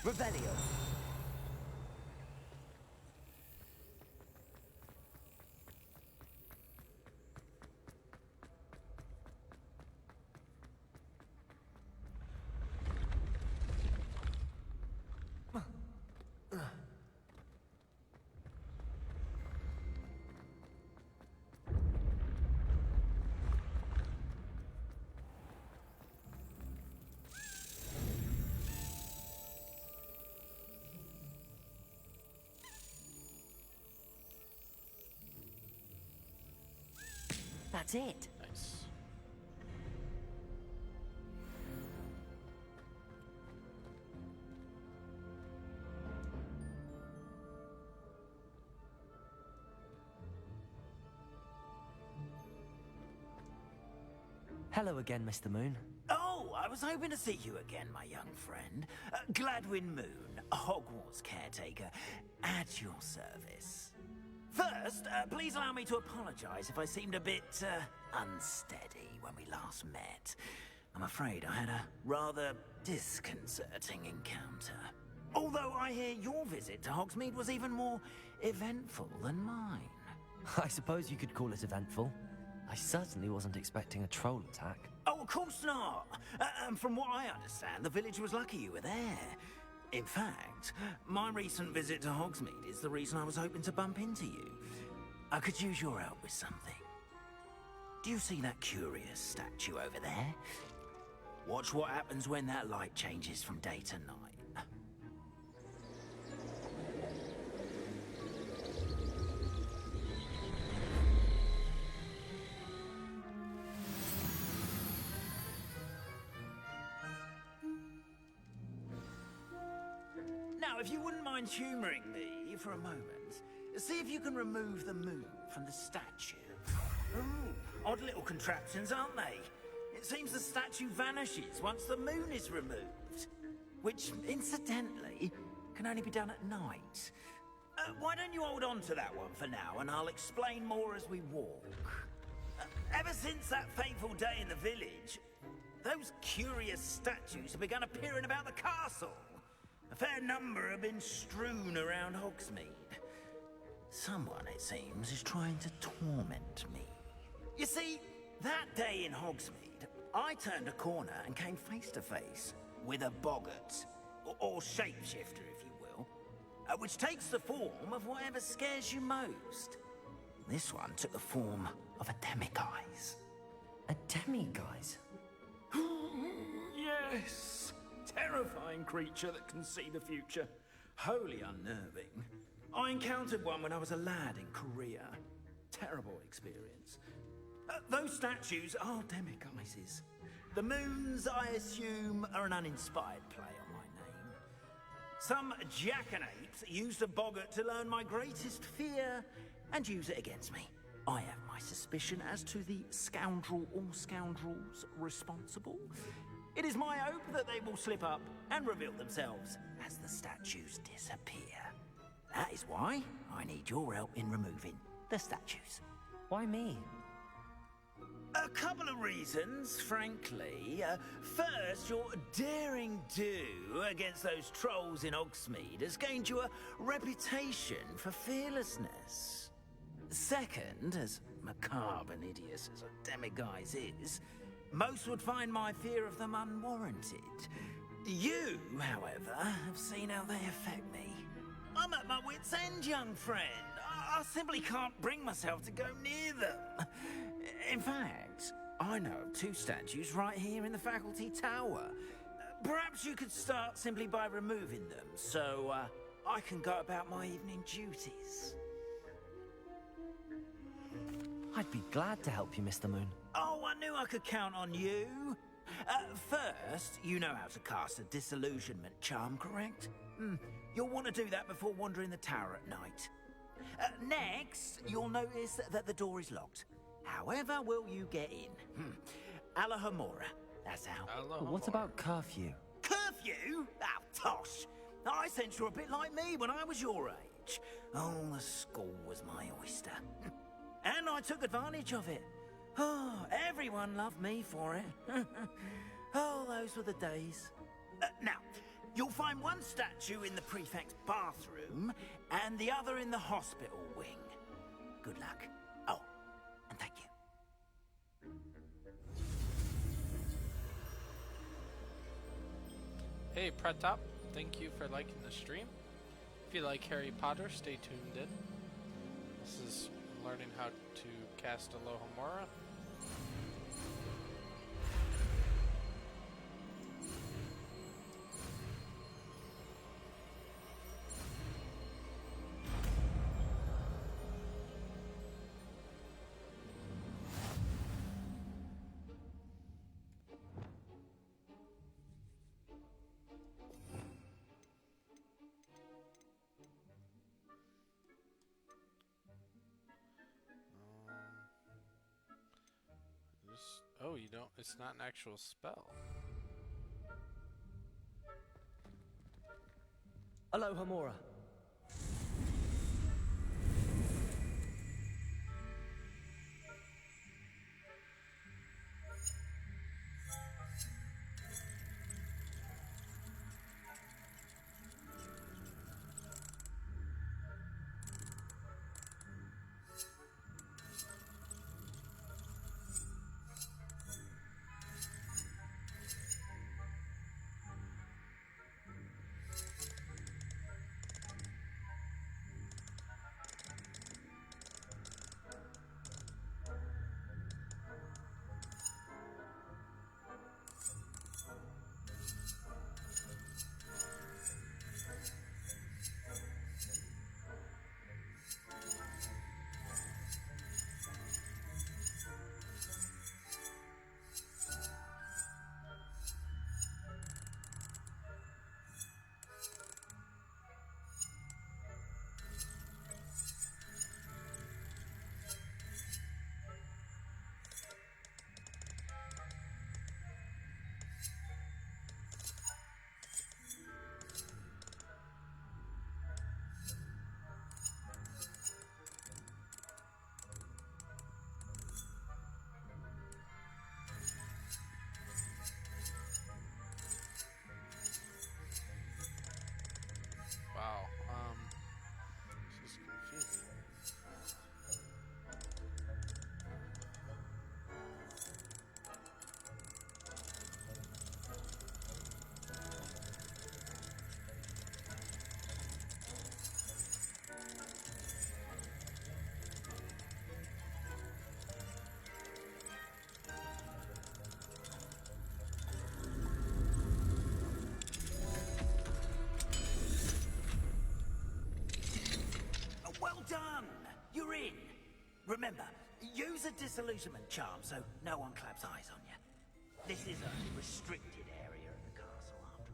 Revelio. That's it. Nice. Hello again, Mr. Moon. Oh, I was hoping to see you again, my young friend. Gladwin Moon, Hogwarts caretaker, at your service. First, please allow me to apologize if I seemed a bit unsteady when we last met. I'm afraid I had a rather disconcerting encounter. Although I hear your visit to Hogsmeade was even more eventful than mine. I suppose you could call it eventful. I certainly wasn't expecting a troll attack. Oh, of course not. And from what I understand, the village was lucky you were there. In fact, my recent visit to Hogsmeade is the reason I was hoping to bump into you. I could use your help with something. Do you see that curious statue over there? Watch what happens when that light changes from day to night. Now, if you wouldn't mind humouring me for a moment, see if you can remove the moon from the statue. Ooh, odd little contraptions, aren't they? It seems the statue vanishes once the moon is removed. Which, incidentally, can only be done at night. Why don't you hold on to that one for now, and I'll explain more as we walk. Ever since that fateful day in the village, those curious statues have begun appearing about the castle. A fair number have been strewn around Hogsmeade. Someone, it seems, is trying to torment me. You see, that day in Hogsmeade, I turned a corner and came face to face with a boggart, or shapeshifter, if you will, which takes the form of whatever scares you most. This one took the form of a demiguise. A demiguise? Yes! Terrifying creature that can see the future. Wholly unnerving. I encountered one when I was a lad in Korea. Terrible experience. Those statues are demiguises. The moons, I assume, are an uninspired play on my name. Some jackanapes used a boggart to learn my greatest fear and use it against me. I have my suspicion as to the scoundrel or scoundrels responsible. It is my hope that they will slip up and reveal themselves as the statues disappear. That is why I need your help in removing the statues. Why me? A couple of reasons, frankly. First, your daring do against those trolls in Hogsmeade has gained you a reputation for fearlessness. Second, as macabre and hideous as a demiguise is, most would find my fear of them unwarranted. You, however, have seen how they affect me. I'm at my wit's end, young friend. I simply can't bring myself to go near them. In fact, I know of 2 statues right here in the faculty tower. Perhaps you could start simply by removing them, so I can go about my evening duties. I'd be glad to help you, Mr. Moon. Oh, I knew I could count on you. First, you know how to cast a disillusionment charm, correct? You'll want to do that before wandering the tower at night. Next, you'll notice that the door is locked. However will you get in? Alohomora, that's how. What about curfew? Curfew? Oh, tosh. I sense you're a bit like me when I was your age. Oh, the school was my oyster. And I took advantage of it. Oh, everyone loved me for it. Oh, those were the days. Now, you'll find one statue in the prefect's bathroom and the other in the hospital wing. Good luck. Oh, and thank you. Hey, Pratap, thank you for liking the stream. If you like Harry Potter, stay tuned in. This is learning how to cast Alohomora. Oh, you don't. It's not an actual spell. Alohomora. Wow, this is confusing. Well done! You're in. Remember, use a disillusionment charm so no one claps eyes on you. This is a restricted area of the castle, after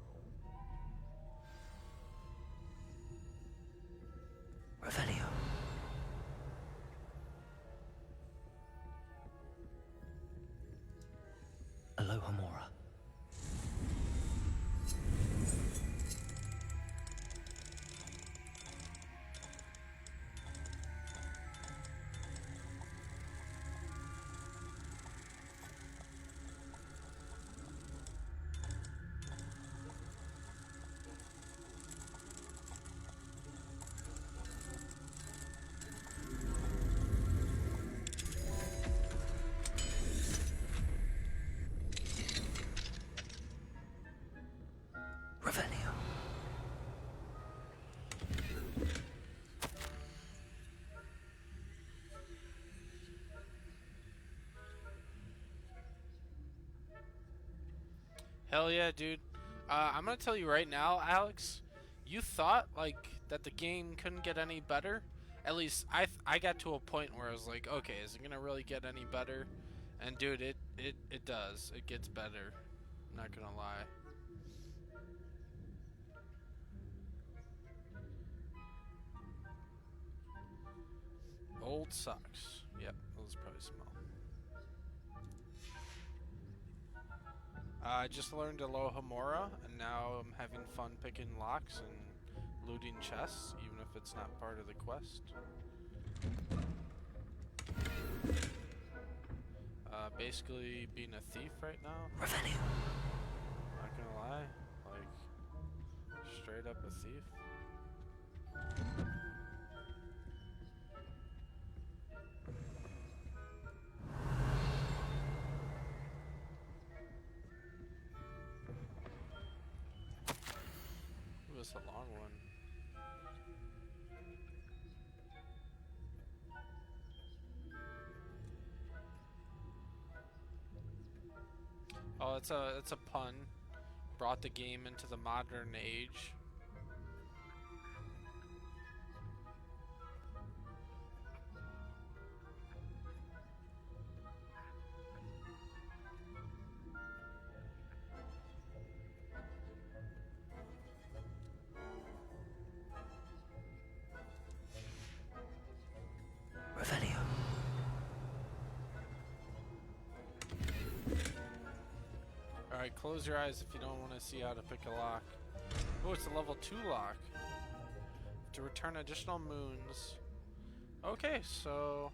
all. Revelio. Alohomora. Hell yeah, dude. I'm gonna tell you right now, Alex. You thought like that the game couldn't get any better. At least I got to a point where I was like, okay, is it gonna really get any better? And dude, it does. It gets better. I'm not gonna lie. Old socks. Yep, those probably smell. I just learned Alohomora, and now I'm having fun picking locks and looting chests, even if it's not part of the quest. Basically being a thief right now. Revenue. Not gonna lie, like straight up a thief. Ooh, that's a long one. Oh, it's a pun. Brought the game into the modern age. Revenue. Alright, close your eyes if you don't want to see how to pick a lock. Oh, it's a level 2 lock. To return additional moons. Okay, so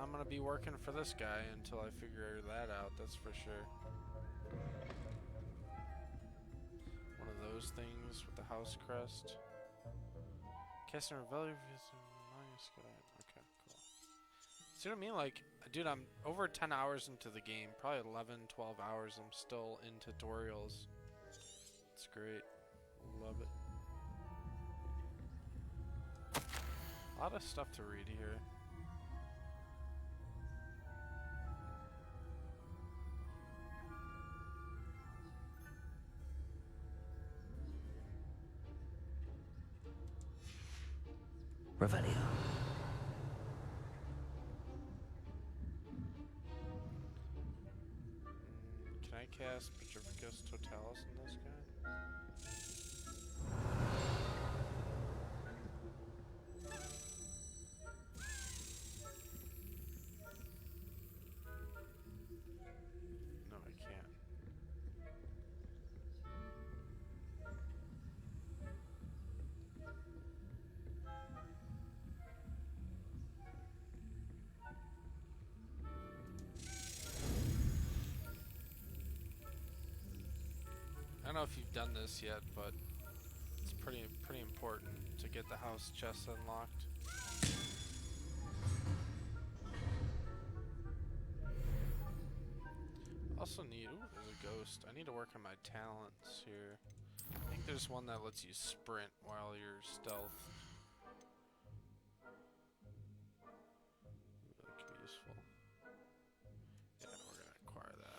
I'm gonna be working for this guy until I figure that out, that's for sure. One of those things with the house crest. Casting Rebellion. Okay, cool. See what I mean? Like, dude, I'm over 10 hours into the game. Probably 11, 12 hours. I'm still in tutorials. It's great. Love it. A lot of stuff to read here. Revenue. Can I cast Petrificus Totalis on this guy? No, I can't. I don't know if you've done this yet, but it's pretty important to get the house chest unlocked. Also need, ooh, there's a ghost. I need to work on my talents here. I think there's one that lets you sprint while you're stealth. Ooh, that could be useful. Yeah, we're gonna acquire that.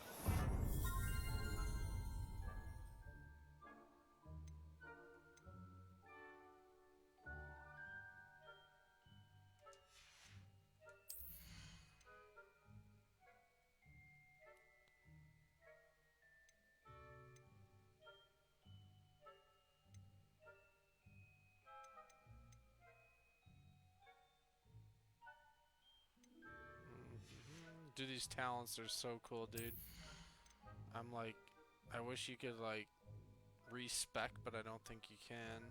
Dude, these talents are so cool, dude. I'm like, I wish you could like respec, but I don't think you can.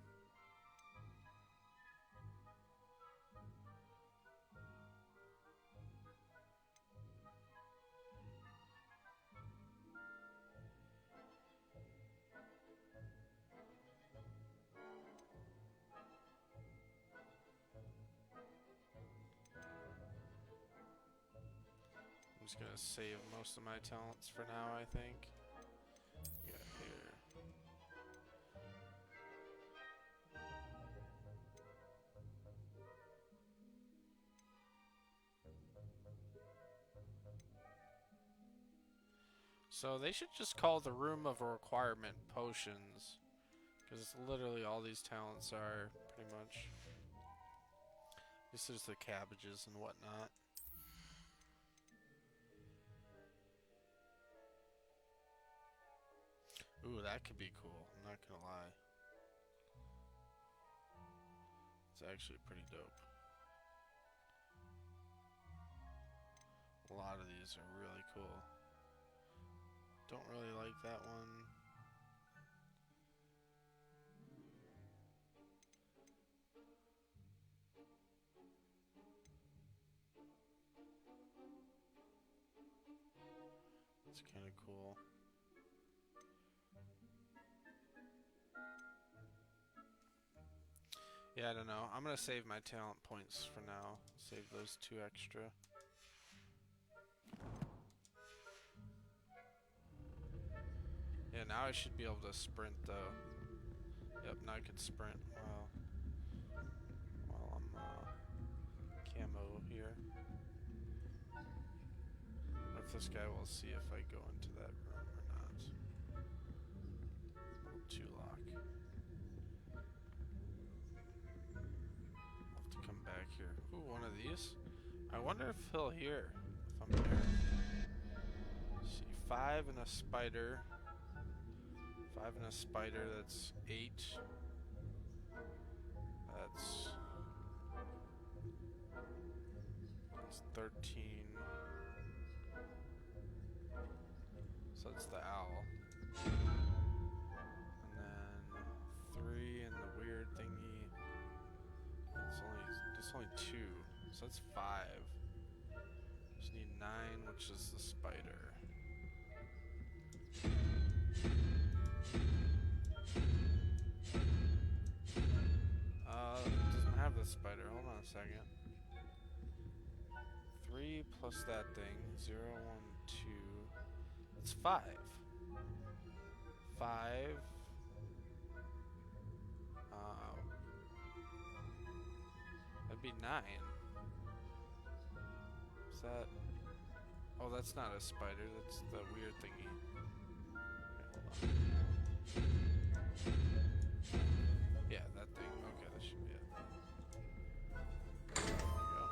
I'm just gonna save most of my talents for now, I think. Yeah, here. So they should just call the room of requirement potions. Because it's literally all these talents are, pretty much. This is the cabbages and whatnot. Ooh, that could be cool. I'm not gonna lie. It's actually pretty dope. A lot of these are really cool. Don't really like that one. It's kind of cool. Yeah, I don't know. I'm gonna save my talent points for now. Save those 2 extra. Yeah, now I should be able to sprint though. Yep, now I can sprint while I'm camo here. If this guy will see if I go into that room or not. A little too lock. I'll have to come back here. Ooh, one of these? I wonder if he'll hear if I'm here. See, 5 and a spider. 5 and a spider, that's 8. That's 13. So that's the owl. And then 3 and the weird thingy. It's only 2. So that's 5. Just need 9, which is the spider. It doesn't have the spider. Hold on a second. 3 plus that thing. 0, 1, 2. It's 5. 5. That'd be 9. Is that? Oh, that's not a spider. That's the weird thingy. Okay, hold on. Yeah, that thing. Okay, that should be it. There we go.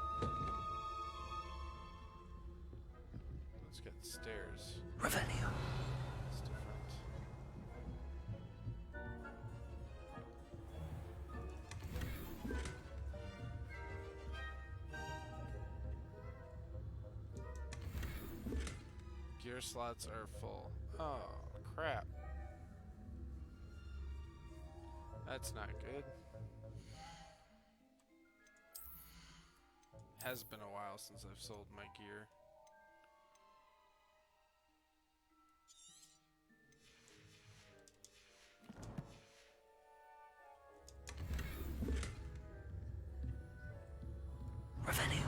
Let's get stairs. Revelio. It's different. Gear slots are full. Oh, crap. That's not good. Has been a while since I've sold my gear. Revelio.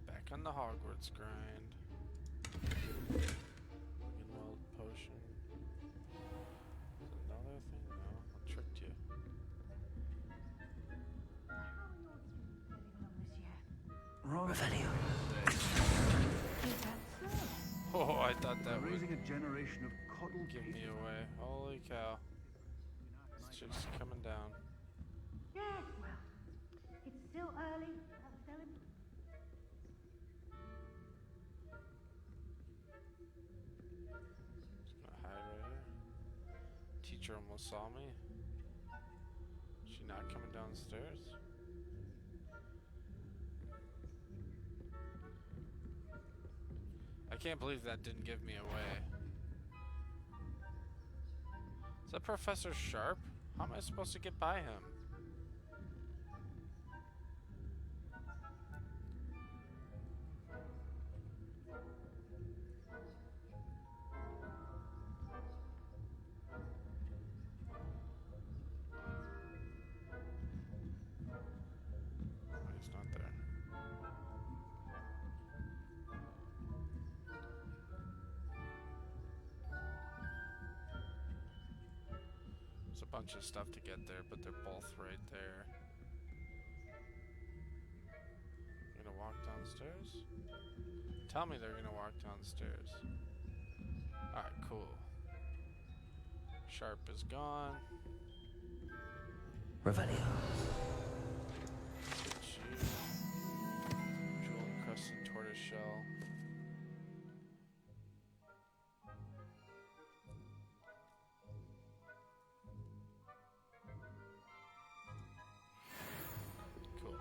Back on the Hogwarts grind. Weld potion. Is another thing? No, I tricked you. Revelio. Oh, I thought that would Raising a generation of coddled give me away. Holy cow. This chick's coming down. Yes, well, it's still early. I'll tell him. Just gonna hide right here. Teacher almost saw me. She not coming downstairs? I can't believe that didn't give me away. Is that Professor Sharp? How am I supposed to get by him? Oh, he's not there. bunch of stuff to get there, but they're both right there. They're gonna walk downstairs? Tell me they're gonna walk downstairs. Alright, cool. Sharp is gone. Revelio. Jewel encrusted tortoise shell. Cool.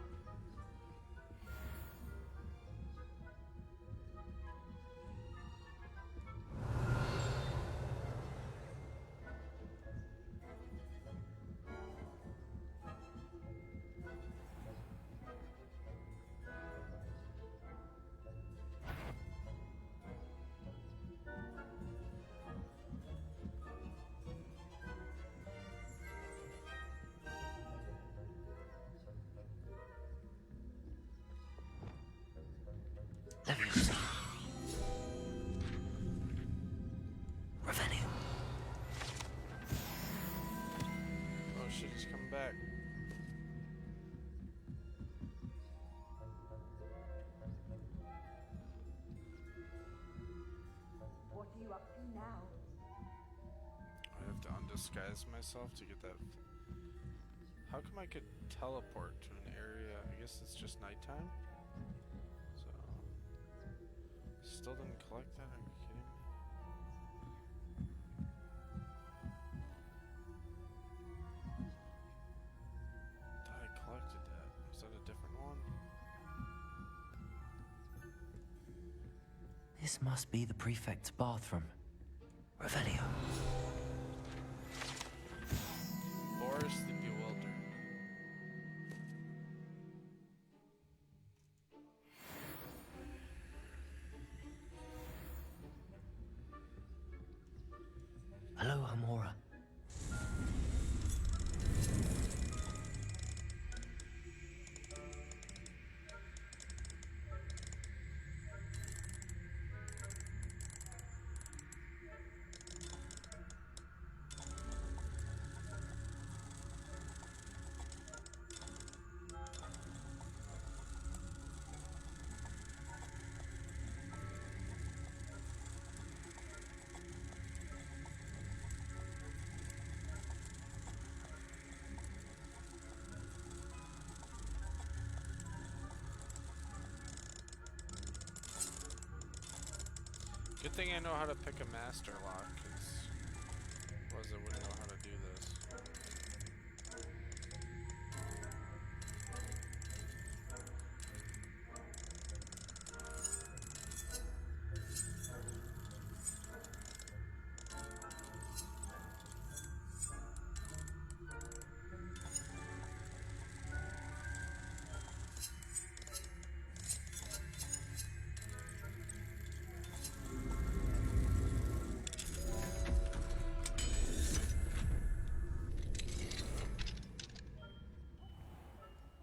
Leviosa. Revelio. Oh shit, he's coming back. What are you up to now? I have to undisguise myself to get that. How come I could teleport to an area? I guess it's just nighttime? So. Still didn't collect that? Are you kidding me? Thought I collected that. Was that a different one? This must be the prefect's bathroom. Revelio. Boris the Bewildered. Hello, Hamora. Good thing I know how to pick a master lock, because otherwise I wouldn't know how to do this.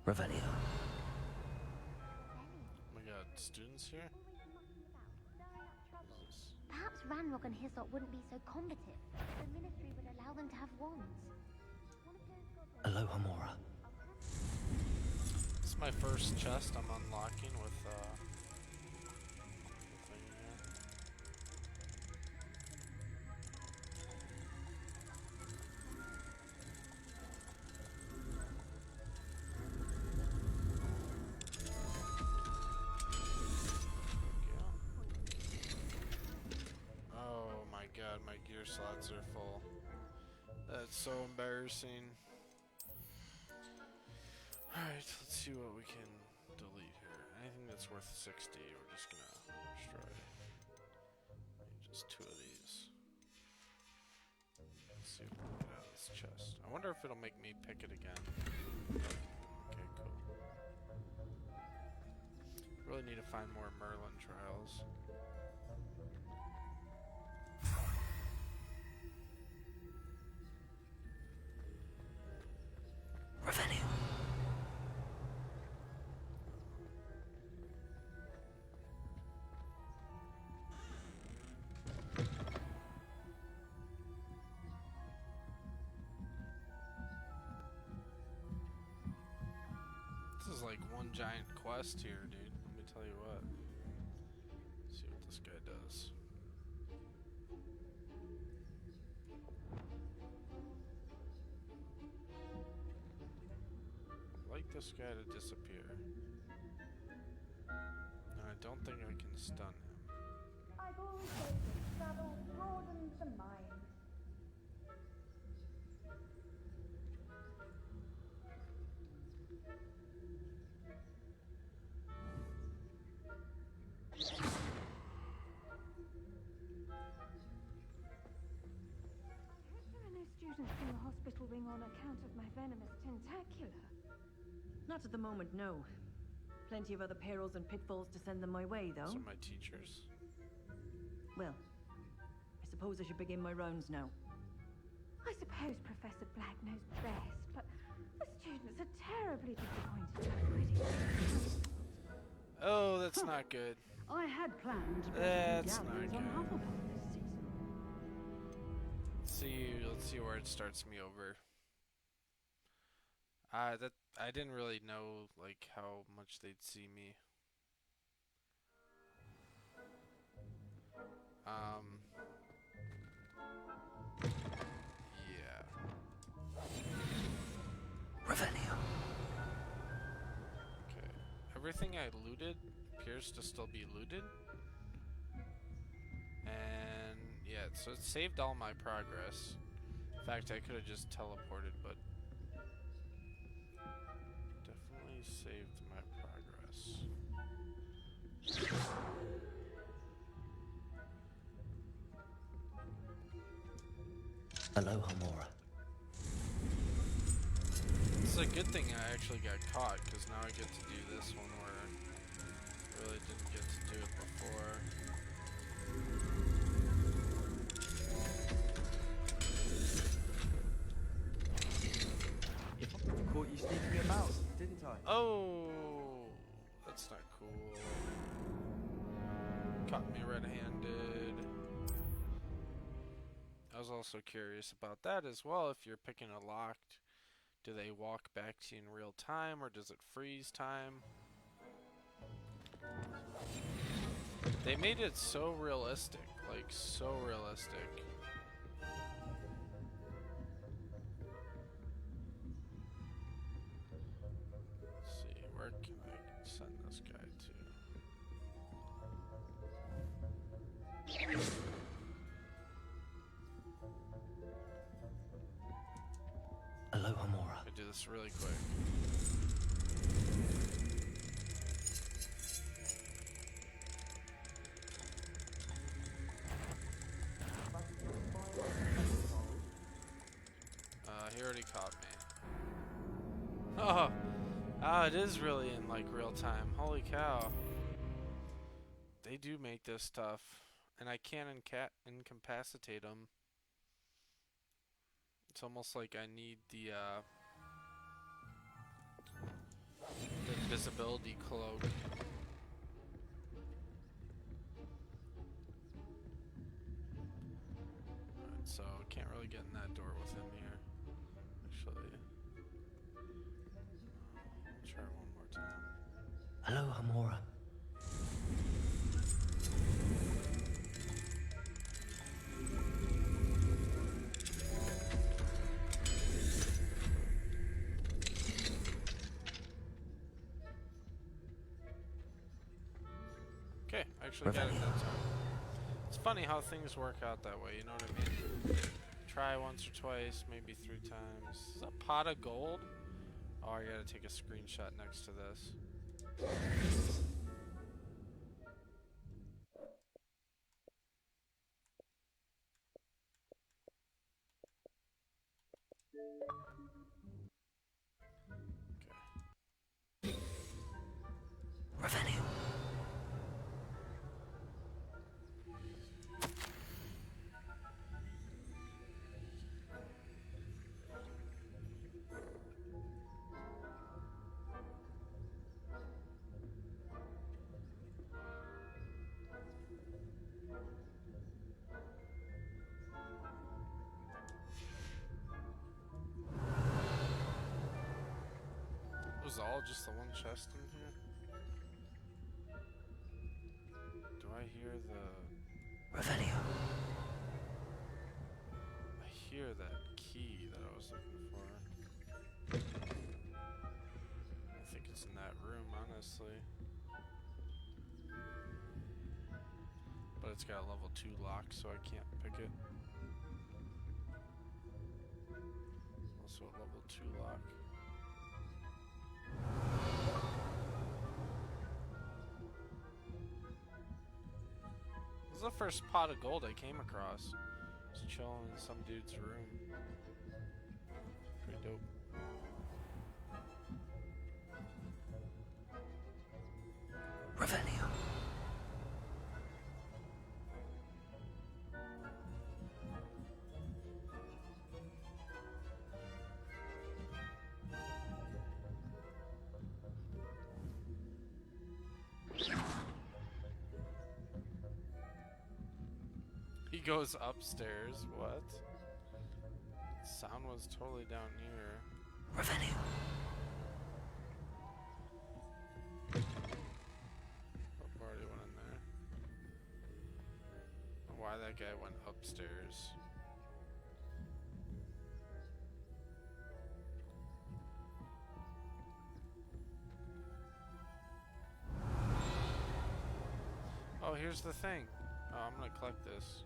Revelio. Oh my god, students here? Perhaps Ranrock and Hislop wouldn't be so combative. The Ministry would allow them to have wands. Hello, Hamora. This is my first chest I'm unlocking with the thing here. Oh my god, my gear slots are full. That's so embarrassing. Alright, let's see what we can delete here. Anything that's worth 60, we're just gonna destroy. Just 2 of these. Let's see what we can get out of this chest. I wonder if it'll make me pick it again. Okay, cool. Really need to find more Merlin trials. Revelio. like one giant quest here, dude. Let me tell you what. Let's see what this guy does. I'd like this guy to disappear. And I don't think I can stun him. I've always said that travel broadens the mind. Students in the hospital wing on account of my venomous tentacular. Not at the moment, no. Plenty of other perils and pitfalls to send them my way, though. Some of my teachers. Well, I suppose I should begin my rounds now. I suppose Professor Black knows best, but the students are terribly disappointed already. Oh, that's not good. I had planned to That's not galleries on good. Hufflepuff this season. Let's see where it starts me over. I didn't really know like how much they'd see me. Yeah. Revelio. Okay. Everything I looted appears to still be looted. And yeah, so it saved all my progress. In fact, I could have just teleported, but definitely saved my progress. Aloha Mora. This is a good thing I actually got caught, because now I get to do this one where I really didn't get to do it before. Caught you sneaking about, didn't I? Oh, that's not cool. Caught me red-handed. I was also curious about that as well. If you're picking a locked, do they walk back to you in real time, or does it freeze time? They made it so realistic, like so realistic. Let's see, where can I send this guy to? Aloha Mora. I do this really quick. He already caught me. Oh, it is really in like real time. Holy cow. They do make this tough. And I can't incapacitate them. It's almost like I need the invisibility cloak. Alright, so can't really get in that door with him here. Actually, I'll try one more time. Aloha Mora. Okay, I actually got it that time. It's funny how things work out that way, you know what I mean? Try once or twice, maybe 3 times. Is that a pot of gold? Oh, I gotta take a screenshot next to this. Revelio. all just the one chest in here? Do I hear the... Revelio. I hear that key that I was looking for. I think it's in that room, honestly. But it's got a level 2 lock, so I can't pick it. Also a level 2 lock. This is the first pot of gold I came across. Just chilling in some dude's room. Pretty dope. Revelio. He goes upstairs. What? Sound was totally down here. Revelio. Already went in there. Why that guy went upstairs? Oh, here's the thing. Oh, I'm gonna collect this.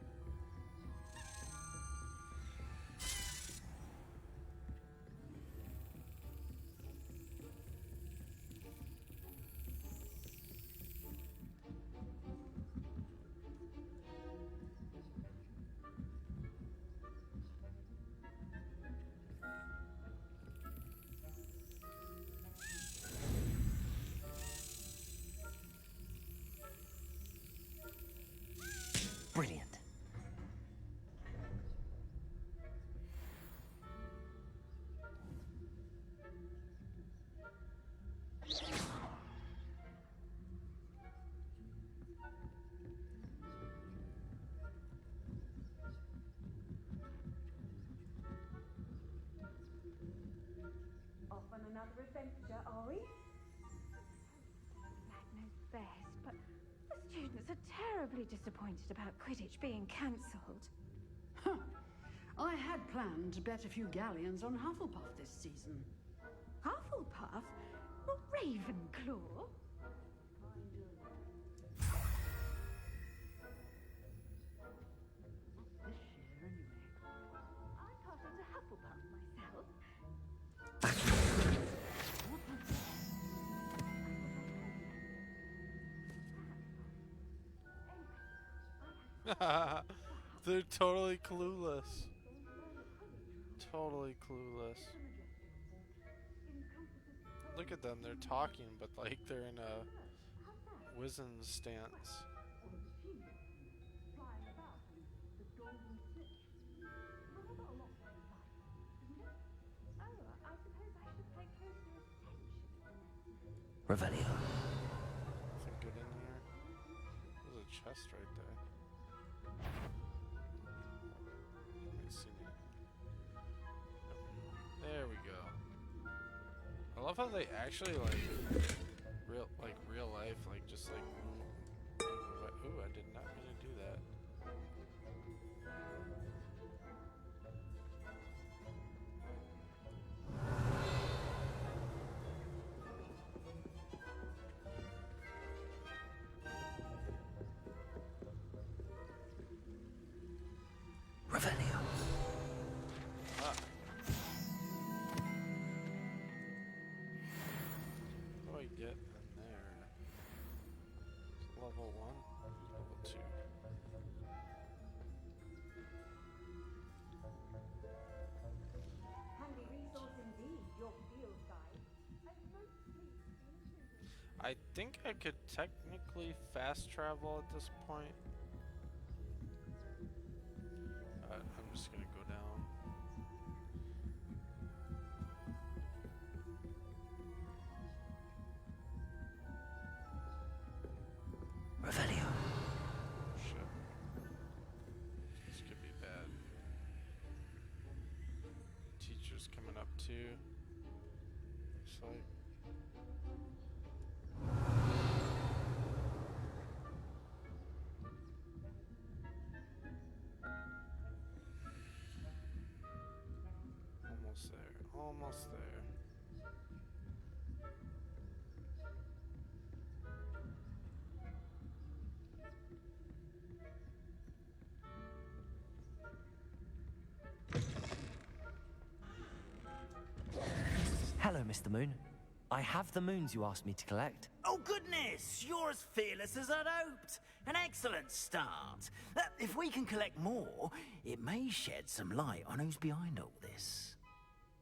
Brilliant. Off on another adventure, are we? Black knows best, but the students are terribly disappointed about Quidditch being cancelled. Huh. I had planned to bet a few galleons on Hufflepuff this season. Hufflepuff? Well, Ravenclaw? This year, anyway. I thought it was a Hufflepuff myself. They're totally clueless. Totally clueless. Look at them, they're talking, but like they're in a wizened stance. Revelio. Nothing good in here. There's a chest right there. Let me see. There we go. I love how they actually real life, like just like ooh, I did not mean to do that. Revelio. Ah. What do I get in there? Level 1, level 2. Handy resource indeed, your field guide. I think I could technically fast travel at this point. I'm just gonna go down. Revelio. Shit. This could be bad. Teacher's coming up too. Looks like. Almost there. Hello, Mr. Moon. I have the moons you asked me to collect. Oh, goodness! You're as fearless as I'd hoped. An excellent start. If we can collect more, it may shed some light on who's behind all this.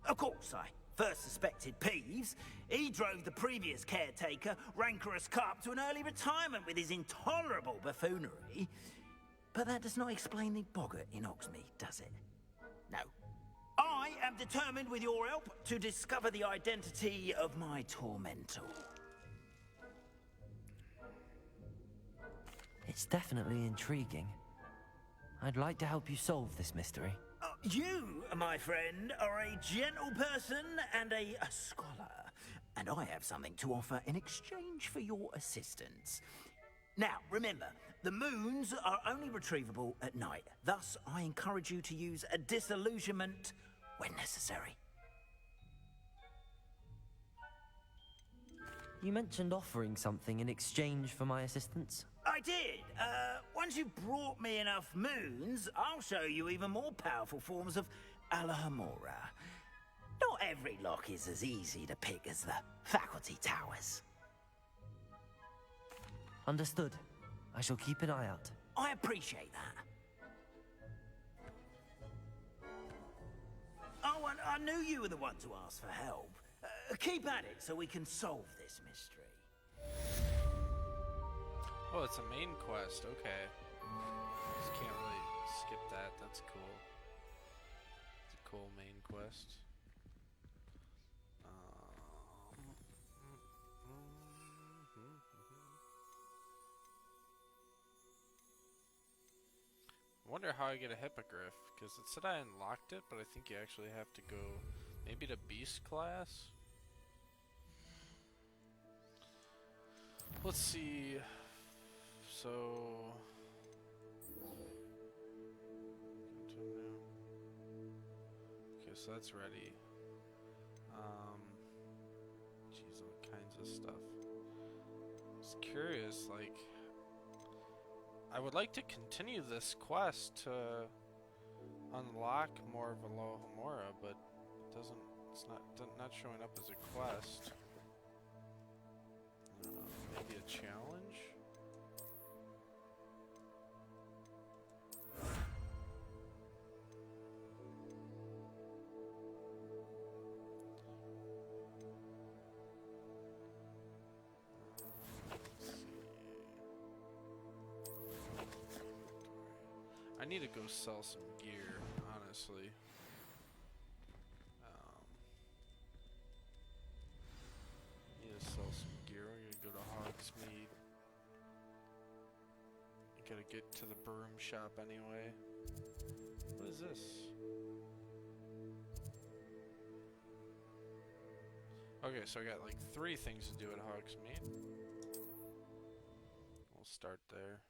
Of course, I first suspected Peeves. He drove the previous caretaker, Rancorous Carp, to an early retirement with his intolerable buffoonery. But that does not explain the boggart in Hogsmeade, does it? No. I am determined, with your help, to discover the identity of my tormentor. It's definitely intriguing. I'd like to help you solve this mystery. You, my friend, are a gentle person and a scholar, and I have something to offer in exchange for your assistance. Now, remember, the moons are only retrievable at night. Thus, I encourage you to use a disillusionment when necessary. You mentioned offering something in exchange for my assistance. I did. Once you've brought me enough moons, I'll show you even more powerful forms of Alahomora. Not every lock is as easy to pick as the faculty towers. Understood. I shall keep an eye out. I appreciate that. Oh, and I knew you were the one to ask for help. Keep at it so we can solve this mystery. Oh, it's a main quest. Okay. Just can't really skip that. That's cool. It's a cool main quest. I wonder how I get a hippogriff, because it said I unlocked it, but I think you actually have to go maybe to beast class. Let's see. So okay, so that's ready. Jeez, all kinds of stuff. I was curious, like, I would like to continue this quest to unlock more of Alahomora, but it doesn't. It's not showing up as a quest. Maybe a challenge. I need to go sell some gear, honestly. Need to sell some gear. We're gonna go to Hogsmeade. I gotta get to the broom shop anyway. What is this? Okay, so I got like 3 things to do at Hogsmeade. We'll start there.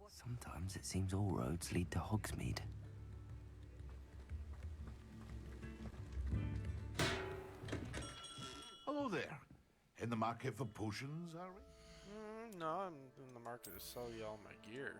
Sometimes it seems all roads lead to Hogsmeade. Hello there. In the market for potions, are we? No, I'm in the market to sell you all my gear.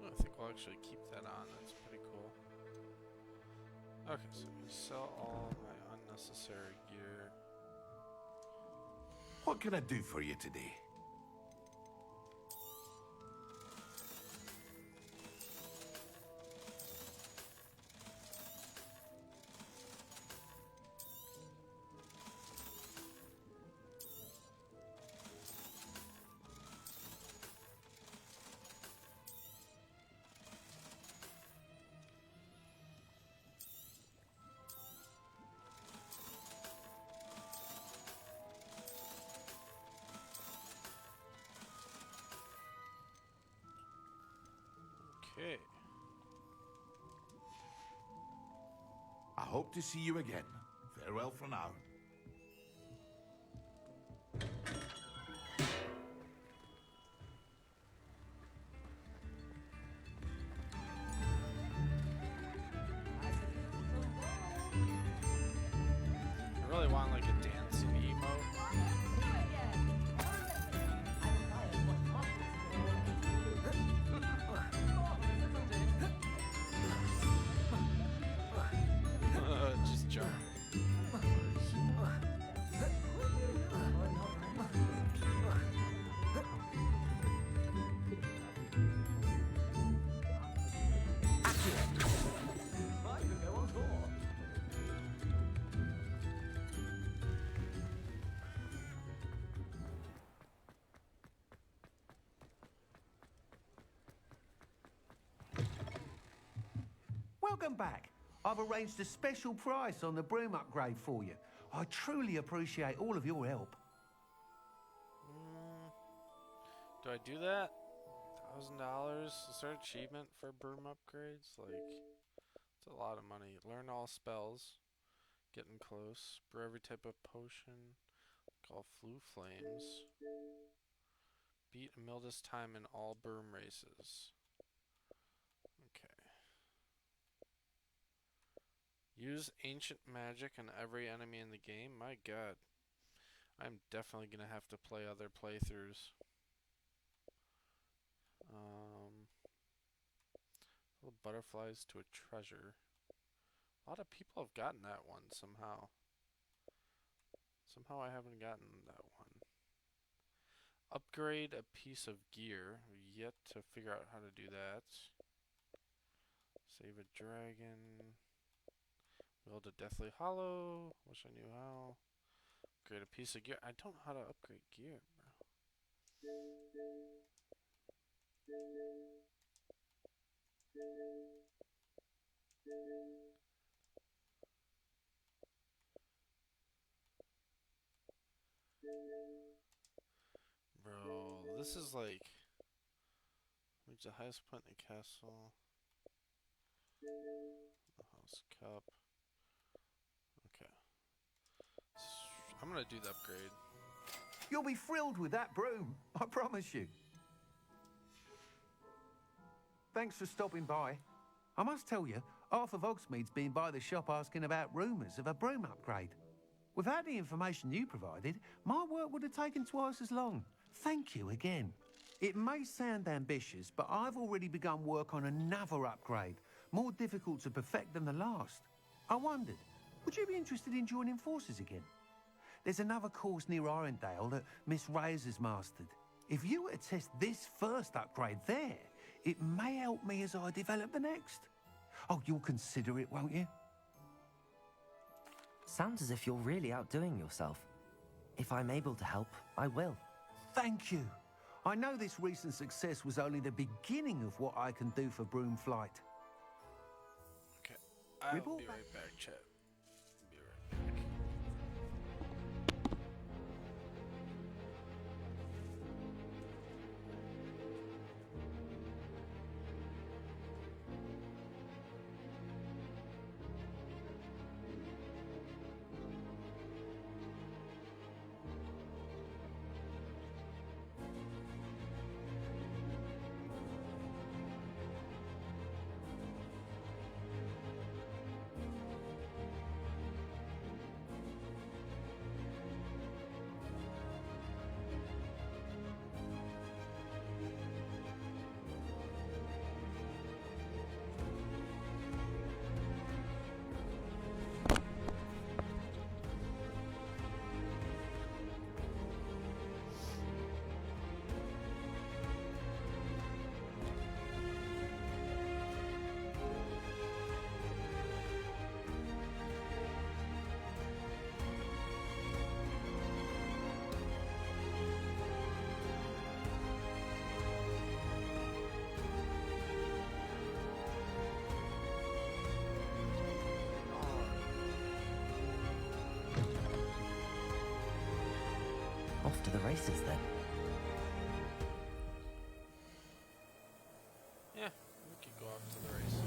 I think we'll actually keep that on. That's pretty cool. Okay, so I'm gonna sell all my unnecessary gear. What can I do for you today? Okay. I hope to see you again. Farewell for now. I really want like a dancing emote. Just jump. Welcome back. I've arranged a special price on the broom upgrade for you. I truly appreciate all of your help. Do I do that? $1,000? Is there an achievement for broom upgrades? Like, it's a lot of money. Learn all spells. Getting close. Brew every type of potion. Call flu flames. Beat Amilda's time in all broom races. Okay. Use ancient magic on every enemy in the game. My god. I'm definitely gonna have to play other playthroughs. Little butterflies to a treasure. A lot of people have gotten that one somehow. Somehow I haven't gotten that one. Upgrade a piece of gear. Yet to figure out how to do that. Save a dragon. Wield a deathly hollow. Wish I knew how. Upgrade a piece of gear. I don't know how to upgrade gear, bro. Bro, this is like... Reach the highest point in the castle. The house cup. Okay. I'm gonna do the upgrade. You'll be thrilled with that broom, I promise you. Thanks for stopping by. I must tell you, half of Hogsmeade's been by the shop asking about rumours of a broom upgrade. Without the information you provided, my work would have taken twice as long. Thank you again. It may sound ambitious, but I've already begun work on another upgrade, more difficult to perfect than the last. I wondered, would you be interested in joining forces again? There's another course near Arendelle that Miss Reyes has mastered. If you were to test this first upgrade there, it may help me as I develop the next. Oh, you'll consider it, won't you? Sounds as if you're really outdoing yourself. If I'm able to help, I will. Thank you. I know this recent success was only the beginning of what I can do for broom flight. Okay, I'll be right back, chat. Be right back. the races then. Yeah, we could go off to the races.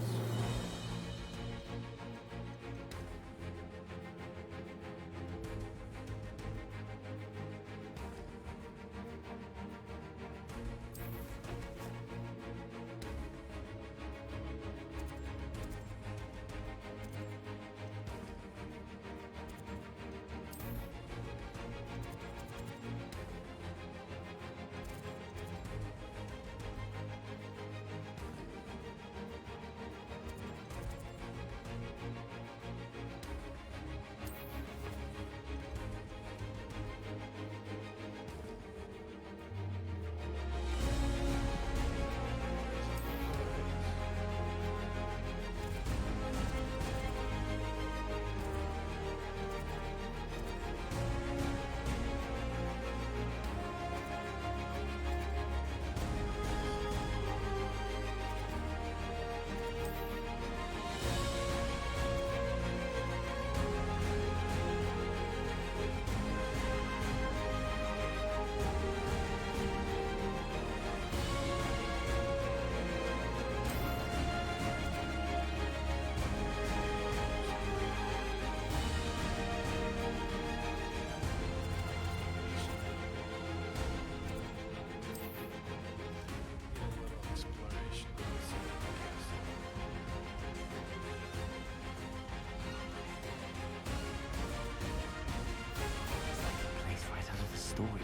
Storybook.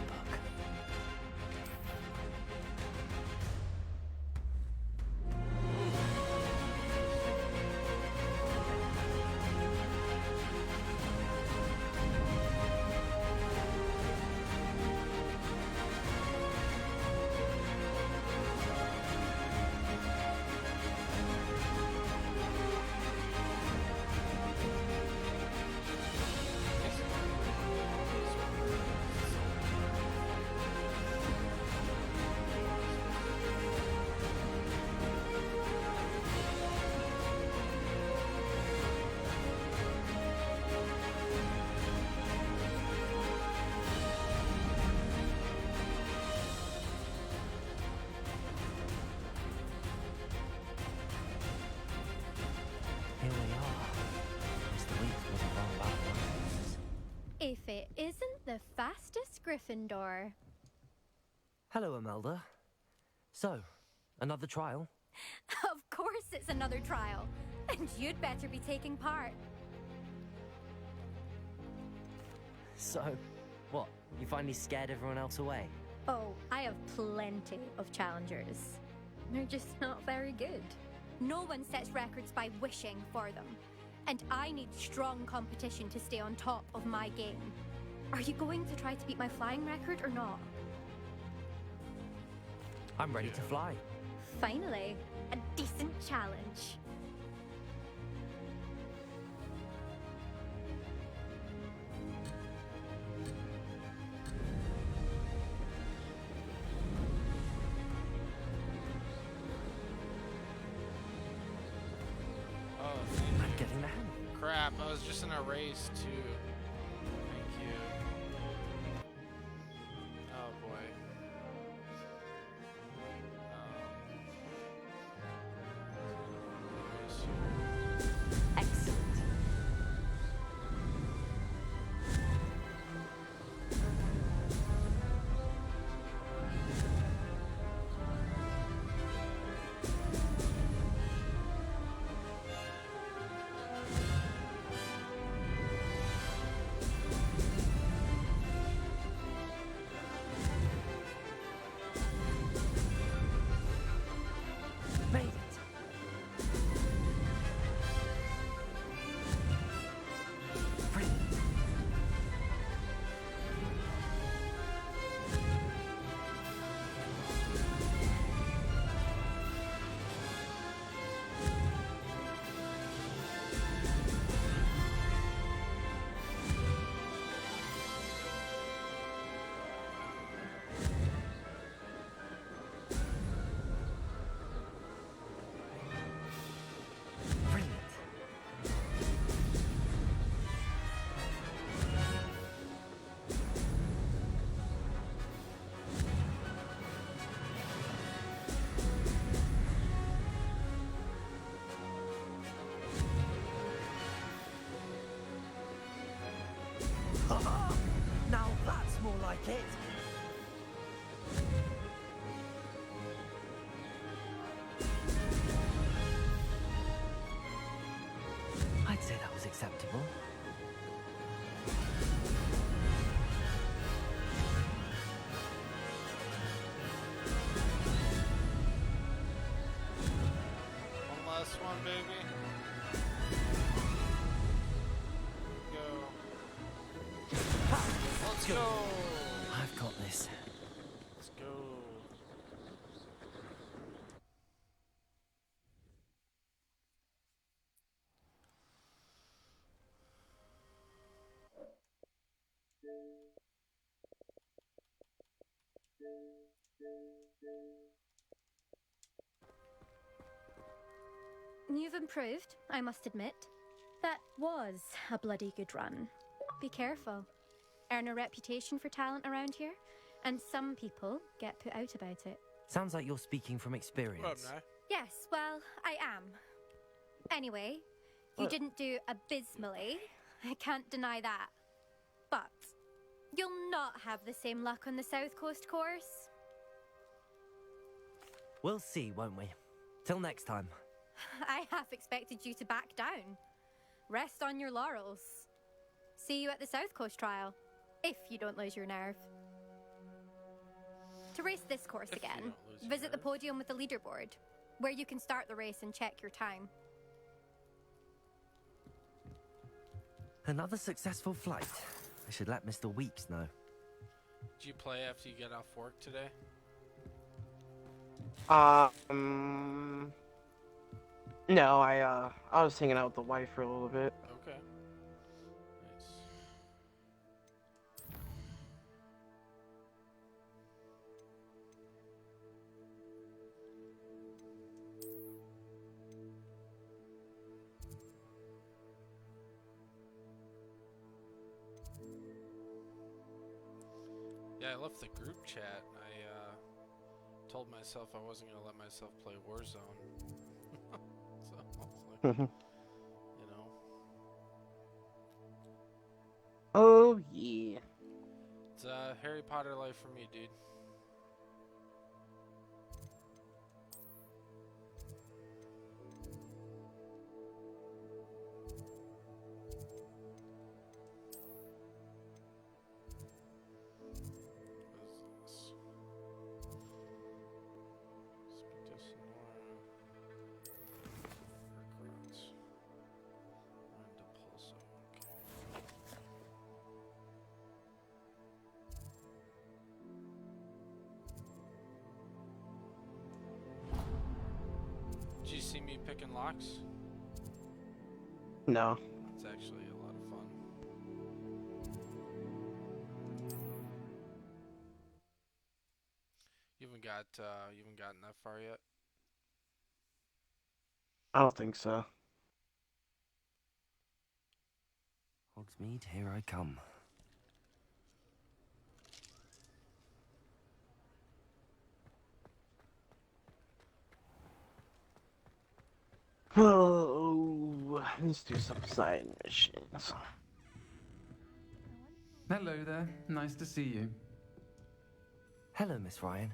Here we are. Mr. Weeks wasn't wrong about that. If it isn't the fastest Gryffindor. Hello, Imelda. So, another trial? Of course it's another trial. And you'd better be taking part. So, what? You finally scared everyone else away? Oh, I have plenty of challengers. They're just not very good. No one sets records by wishing for them. And I need strong competition to stay on top of my game. Are you going to try to beat my flying record or not? I'm ready to fly. Finally, a decent challenge. Oh, I'm getting the hang. crap, I was just in a race too. Thank you. Oh boy. Excellent. it! I'd say that was acceptable. One last one, baby. Go. Let's go. I've got this. Let's go. You've improved, I must admit. That was a bloody good run. Be careful. Earn a reputation for talent around here, and some people get put out about it. Sounds like you're speaking from experience. Yes, well, I am. Anyway, you didn't do abysmally. I can't deny that. But you'll not have the same luck on the South Coast course. We'll see, won't we? Till next time. I half expected you to back down. Rest on your laurels. See you at the South Coast trial, if you don't lose your nerve. To race this course again, visit the podium with the leaderboard, where you can start the race and check your time. Another successful flight. I should let Mr. Weeps know. Did you play after you get off work today? No, I was hanging out with the wife for a little bit. Okay. Nice. Yeah, I left the group chat. I told myself I wasn't gonna let myself play Warzone. So I was like, you know. Oh yeah. It's Harry Potter life for me, dude. Did you see me picking locks? No. It's actually a lot of fun. You haven't gotten that far yet? I don't think so. Hogsmeade, here I come. Oh, let's do some side missions. Hello there. Nice to see you. Hello, Miss Ryan.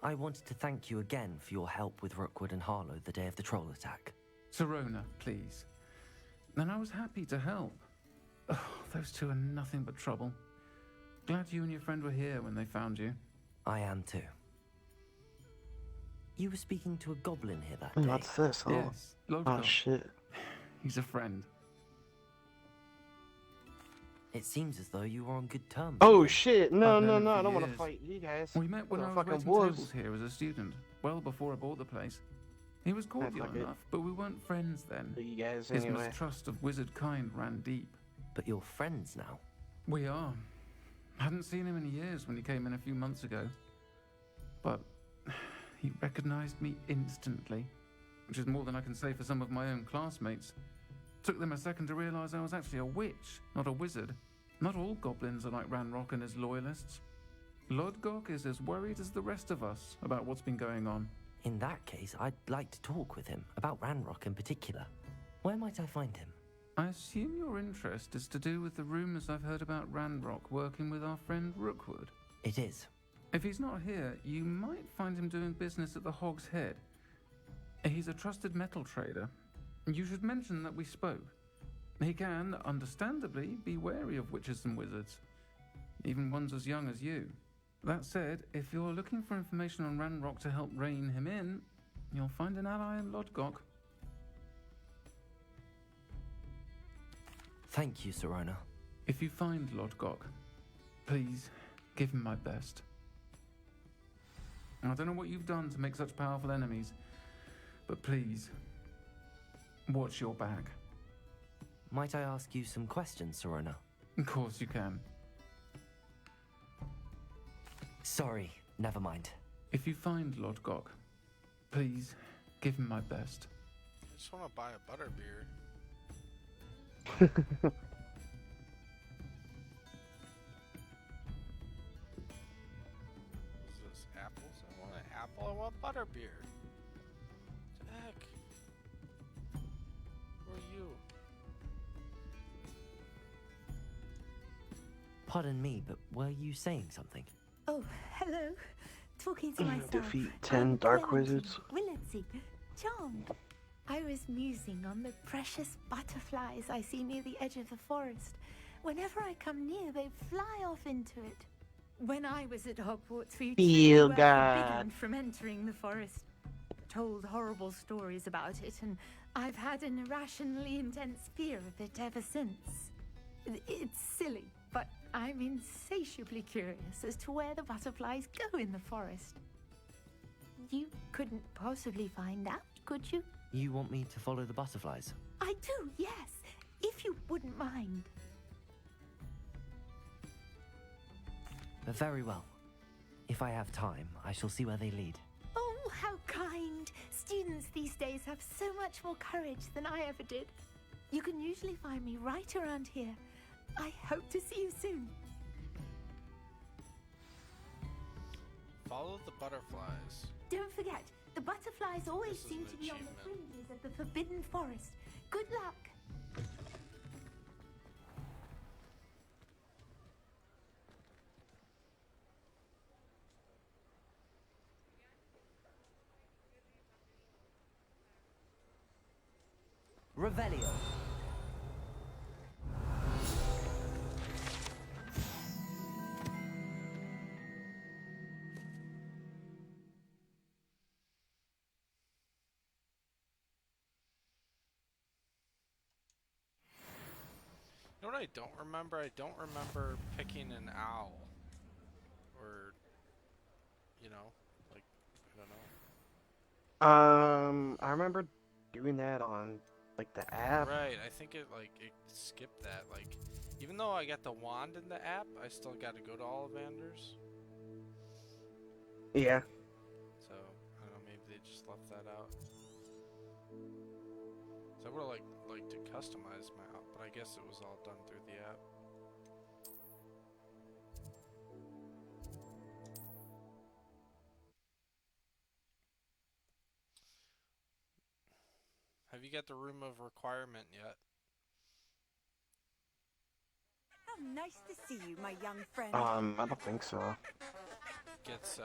I wanted to thank you again for your help with Rookwood and Harlow the day of the troll attack. Serona, please. And I was happy to help. Oh, those two are nothing but trouble. Glad you and your friend were here when they found you. I am too. You were speaking to a goblin here that day. What's this? Oh, Yes, oh Lodgok. shit. He's a friend. It seems as though you were on good terms. Oh shit! No, I've no, known him no! for I don't want to years. fight you guys. We met when I was fucking waiting tables here as a student, well before I bought the place. He was cordial fuck it. enough, but we weren't friends then. You guys His anyway. mistrust of wizard kind ran deep. But you're friends now. We are. Hadn't seen him in years when he came in a few months ago. But he recognized me instantly, which is more than I can say for some of my own classmates. Took them a second to realize I was actually a witch, not a wizard. Not all goblins are like Ranrock and his loyalists. Lodgok is as worried as the rest of us about what's been going on. In that case, I'd like to talk with him, about Ranrock in particular. Where might I find him? I assume your interest is to do with the rumours I've heard about Ranrock working with our friend Rookwood. It is. If he's not here, you might find him doing business at the Hog's Head. He's a trusted metal trader. You should mention that we spoke. He can, understandably, be wary of witches and wizards, even ones as young as you. That said, if you're looking for information on Ranrock to help rein him in, you'll find an ally in Lodgok. Thank you, Serona. If you find Lodgok, please give him my best. I don't know what you've done to make such powerful enemies, but please, watch your back. Might I ask you some questions, Serona? Of course you can. Sorry, never mind. If you find Lodgok, please give him my best. I just want to buy a butterbeer. Is this apples? I want an apple. I want butterbeer. What the heck? Who are you? Pardon me, but were you saying something? Oh, hello. Talking to myself. Defeat 10 dark wizards. Willetsy. Charmed. I was musing on the precious butterflies I see near the edge of the forest. Whenever I come near, they fly off into it. When I was at Hogwarts, we Feel were God. forbidden from entering the forest. Told horrible stories about it, and I've had an irrationally intense fear of it ever since. It's silly, but I'm insatiably curious as to where the butterflies go in the forest. You couldn't possibly find out, could you? You want me to follow the butterflies? I do, yes, if you wouldn't mind. Very well. If I have time, I shall see where they lead. Oh, how kind. Students these days have so much more courage than I ever did. You can usually find me right around here. I hope to see you soon. Follow the butterflies. Don't forget, the butterflies always This is seem an to be on the achievement. fringes of the Forbidden Forest. Good luck. Revelio. You know what I don't remember? I don't remember picking an owl. Or, you know, like, I don't know. I remember doing that on, like, the app. Right, I think it skipped that. Like, even though I got the wand in the app, I still got to go to Ollivanders. Yeah. So, I don't know, maybe they just left that out. So I would have liked to customize my app, but I guess it was all done through the app. Have you got the Room of Requirement yet? How nice to see you, my young friend. I don't think so. Gets,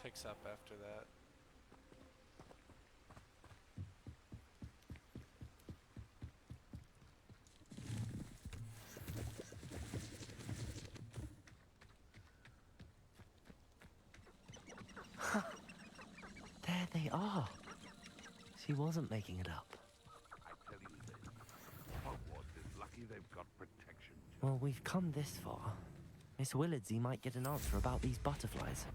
picks up after that. There they are. She wasn't making it up. I tell you this, Hogwarts is lucky they've got protection. Well, we've come this far. Miss Willardsy might get an answer about these butterflies.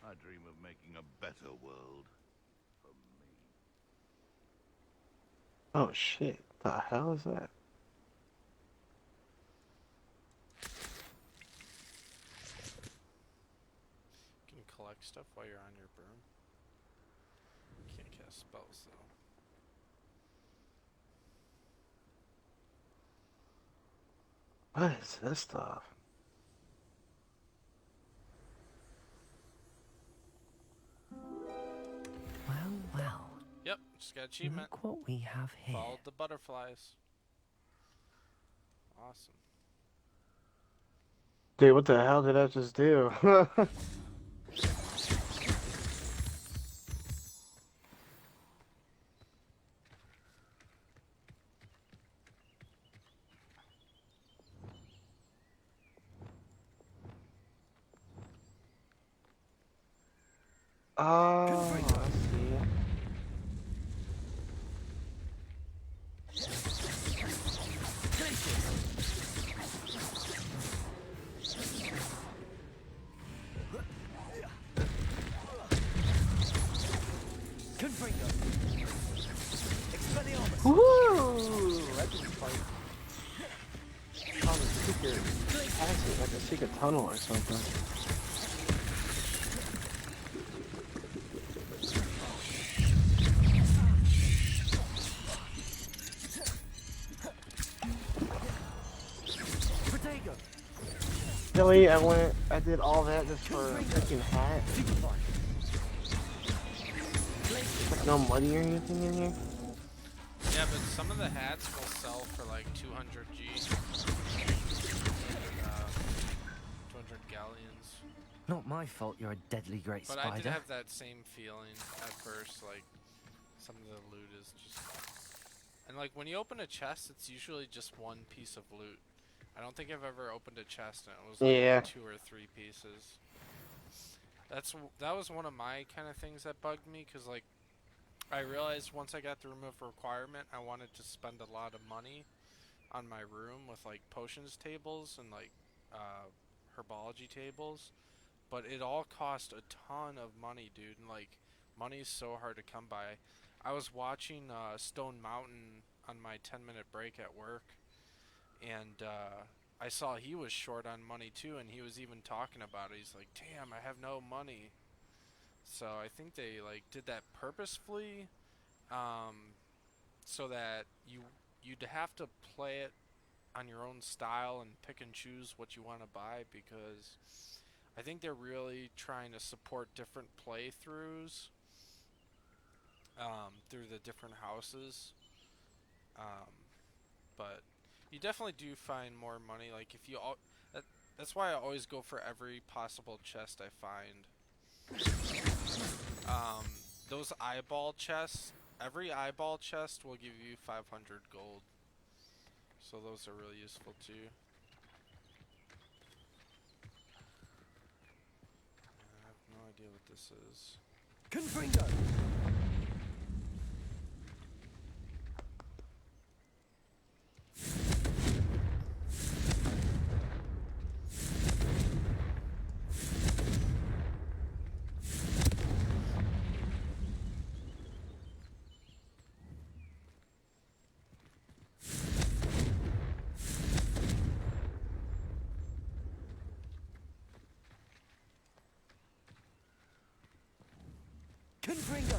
I dream of making a better world for me. Oh shit, the hell is that? You can collect stuff while you're on your broom. You can't cast spells though. What is this stuff? Just got achievement. Look what we have here. Followed the butterflies. Awesome. Dude, what the hell did I just do? Oh, I see. Woo! That just like found a secret passage, like a secret tunnel or something. Really? I did all that just for a freaking hat? Like no money or anything in here? Yeah, but some of the hats will sell for like 200 G. 200 galleons. Not my fault you're a deadly great But spider. I did have that same feeling at first, like, some of the loot is just... And like, when you open a chest, it's usually just one piece of loot. I don't think I've ever opened a chest and it was like 2 or 3 pieces. That was one of my kind of things that bugged me, because like, I realized once I got the room of requirement, I wanted to spend a lot of money on my room with like potions tables and like herbology tables, but it all cost a ton of money, dude, and like, money's so hard to come by. I was watching Stone Mountain on my 10-minute break at work, and I saw he was short on money too, and he was even talking about it. He's like, damn, I have no money. So I think they like did that purposefully, so that you'd have to play it on your own style and pick and choose what you want to buy, because I think they're really trying to support different playthroughs through the different houses. But you definitely do find more money. Like, if you that's why I always go for every possible chest I find. Those eyeball chests, every eyeball chest will give you 500 gold. So those are really useful too. I have no idea what this is. Confringo! Confringo!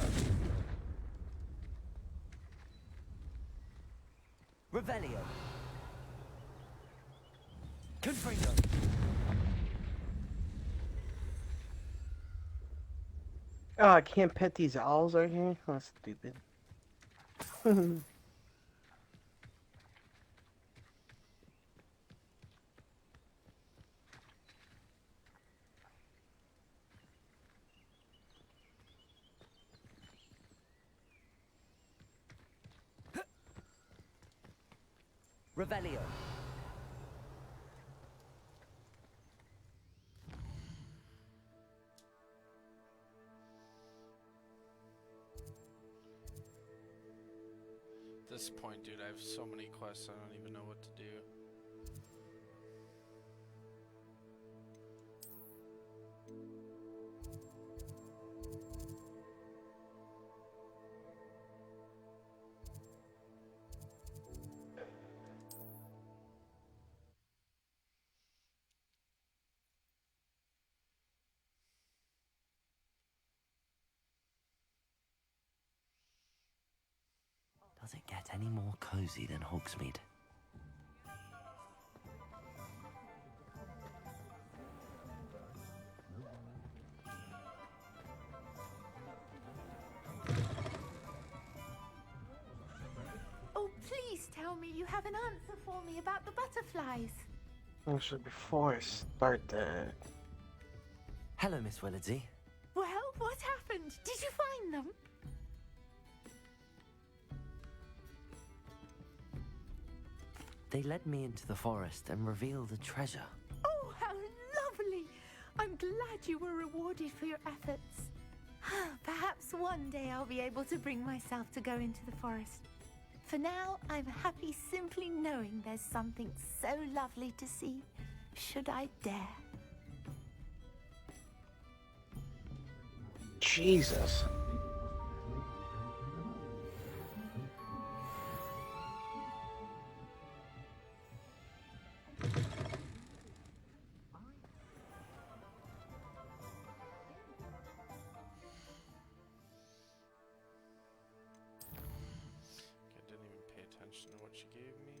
Revelio! Confringo! Oh, I can't pet these owls right here? Oh, that's stupid. Revelio! At this point, dude, I have so many quests I don't even know what to do. Does it get any more cozy than Hogsmeade? tell me you have an answer for me about the butterflies. Actually, before I start that... Hello, Miss Willardsy. Well, what happened? Did you find them? They led me into the forest and revealed a treasure. Oh, how lovely! I'm glad you were rewarded for your efforts. Perhaps one day I'll be able to bring myself to go into the forest. For now, I'm happy simply knowing there's something so lovely to see, should I dare. Jesus. I didn't even pay attention to what she gave me.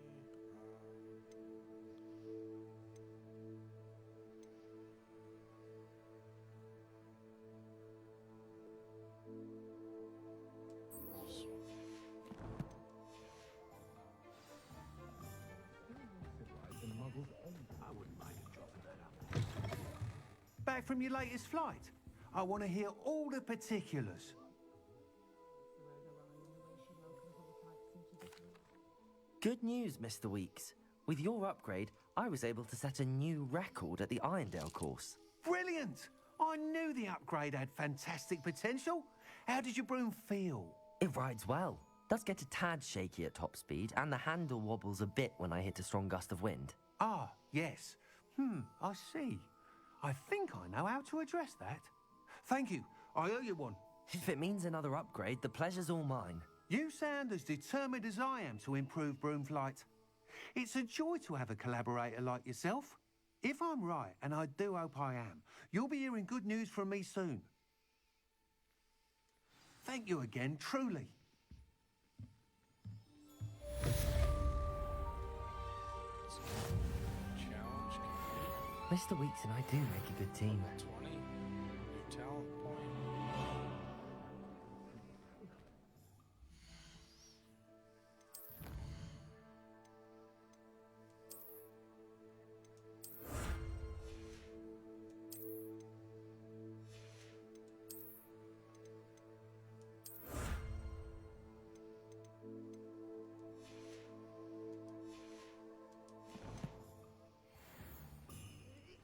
Back from your latest flight? I want to hear all the particulars. Good news, Mr. Weeks. With your upgrade, I was able to set a new record at the Irondale course. Brilliant! I knew the upgrade had fantastic potential. How did your broom feel? It rides well. Does get a tad shaky at top speed, and the handle wobbles a bit when I hit a strong gust of wind. Ah, yes. I see. I think I know how to address that. Thank you. I owe you one. If it means another upgrade, the pleasure's all mine. You sound as determined as I am to improve broom flight. It's a joy to have a collaborator like yourself. If I'm right, and I do hope I am, you'll be hearing good news from me soon. Thank you again, truly. Challenge complete. Mr. Weeks and I do make a good team. 20. New talent point.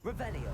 Revelio.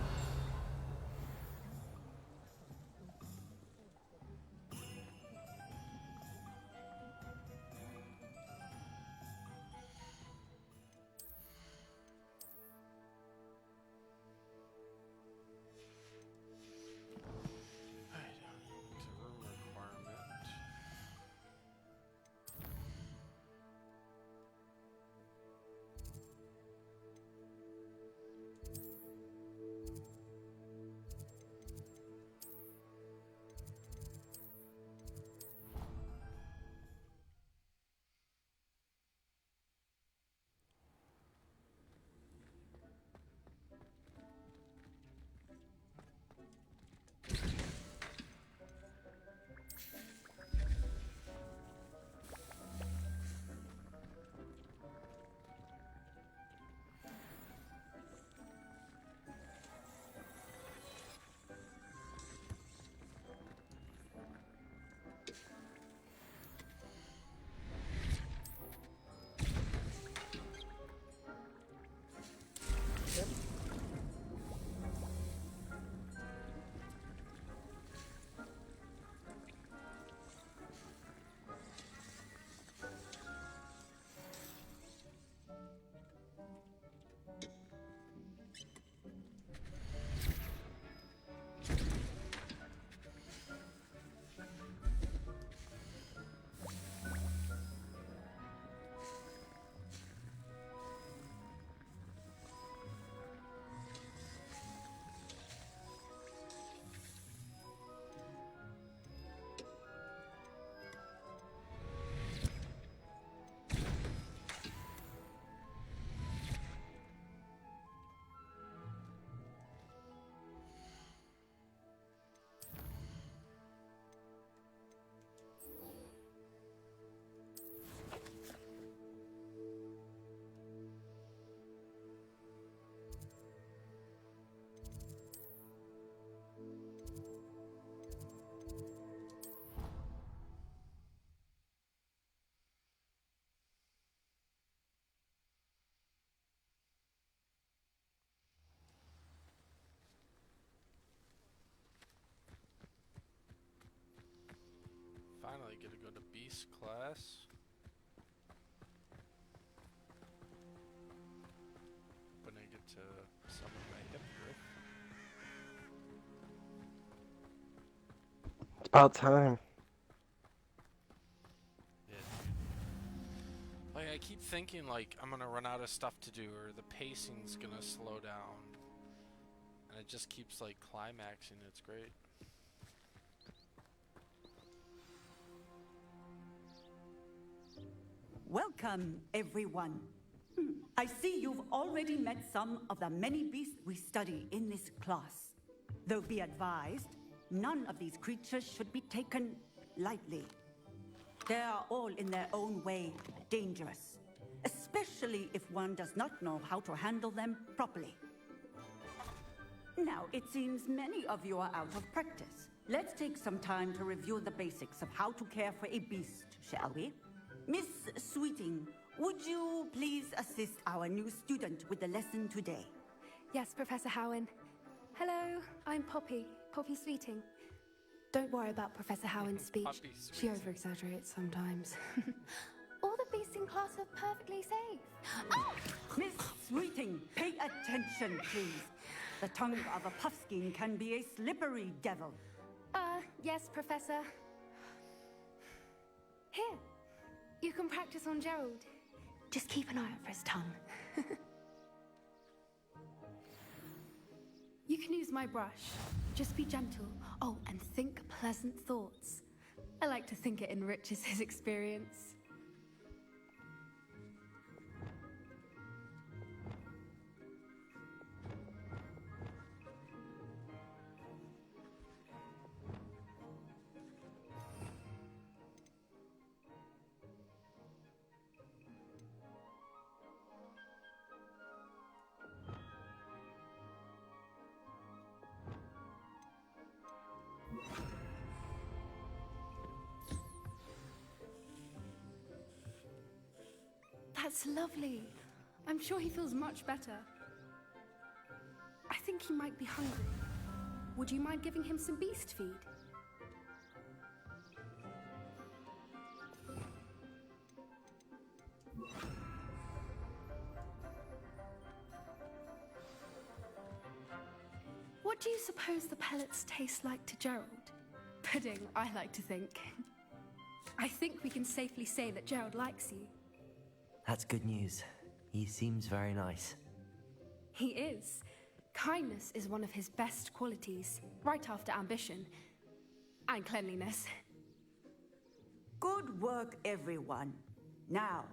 this class. When I get to summon my hippogriff. It's about time. Yeah. Like, I keep thinking, like, I'm gonna run out of stuff to do, or the pacing's gonna slow down. And it just keeps, like, climaxing. It's great. Welcome, everyone. I see you've already met some of the many beasts we study in this class. Though be advised, none of these creatures should be taken lightly. They are all in their own way dangerous, especially if one does not know how to handle them properly. Now, it seems many of you are out of practice. Let's take some time to review the basics of how to care for a beast, shall we? Miss Sweeting, would you please assist our new student with the lesson today? Yes, Professor Howen. Hello, I'm Poppy Sweeting. Don't worry about Professor Howen's speech. She over-exaggerates sometimes. All the beasts in class are perfectly safe. Oh! Miss Sweeting, pay attention, please. The tongue of a puffskein can be a slippery devil. Yes, Professor. Here, you can practice on Gerald. Just keep an eye out for his tongue. You can use my brush. Just be gentle. Oh, and think pleasant thoughts. I like to think it enriches his experience. That's lovely. I'm sure he feels much better. I think he might be hungry. Would you mind giving him some beast feed? What do you suppose the pellets taste like to Gerald? Pudding, I like to think. I think we can safely say that Gerald likes you. That's good news. He seems very nice. He is. Kindness is one of his best qualities, right after ambition. And cleanliness. Good work, everyone. Now,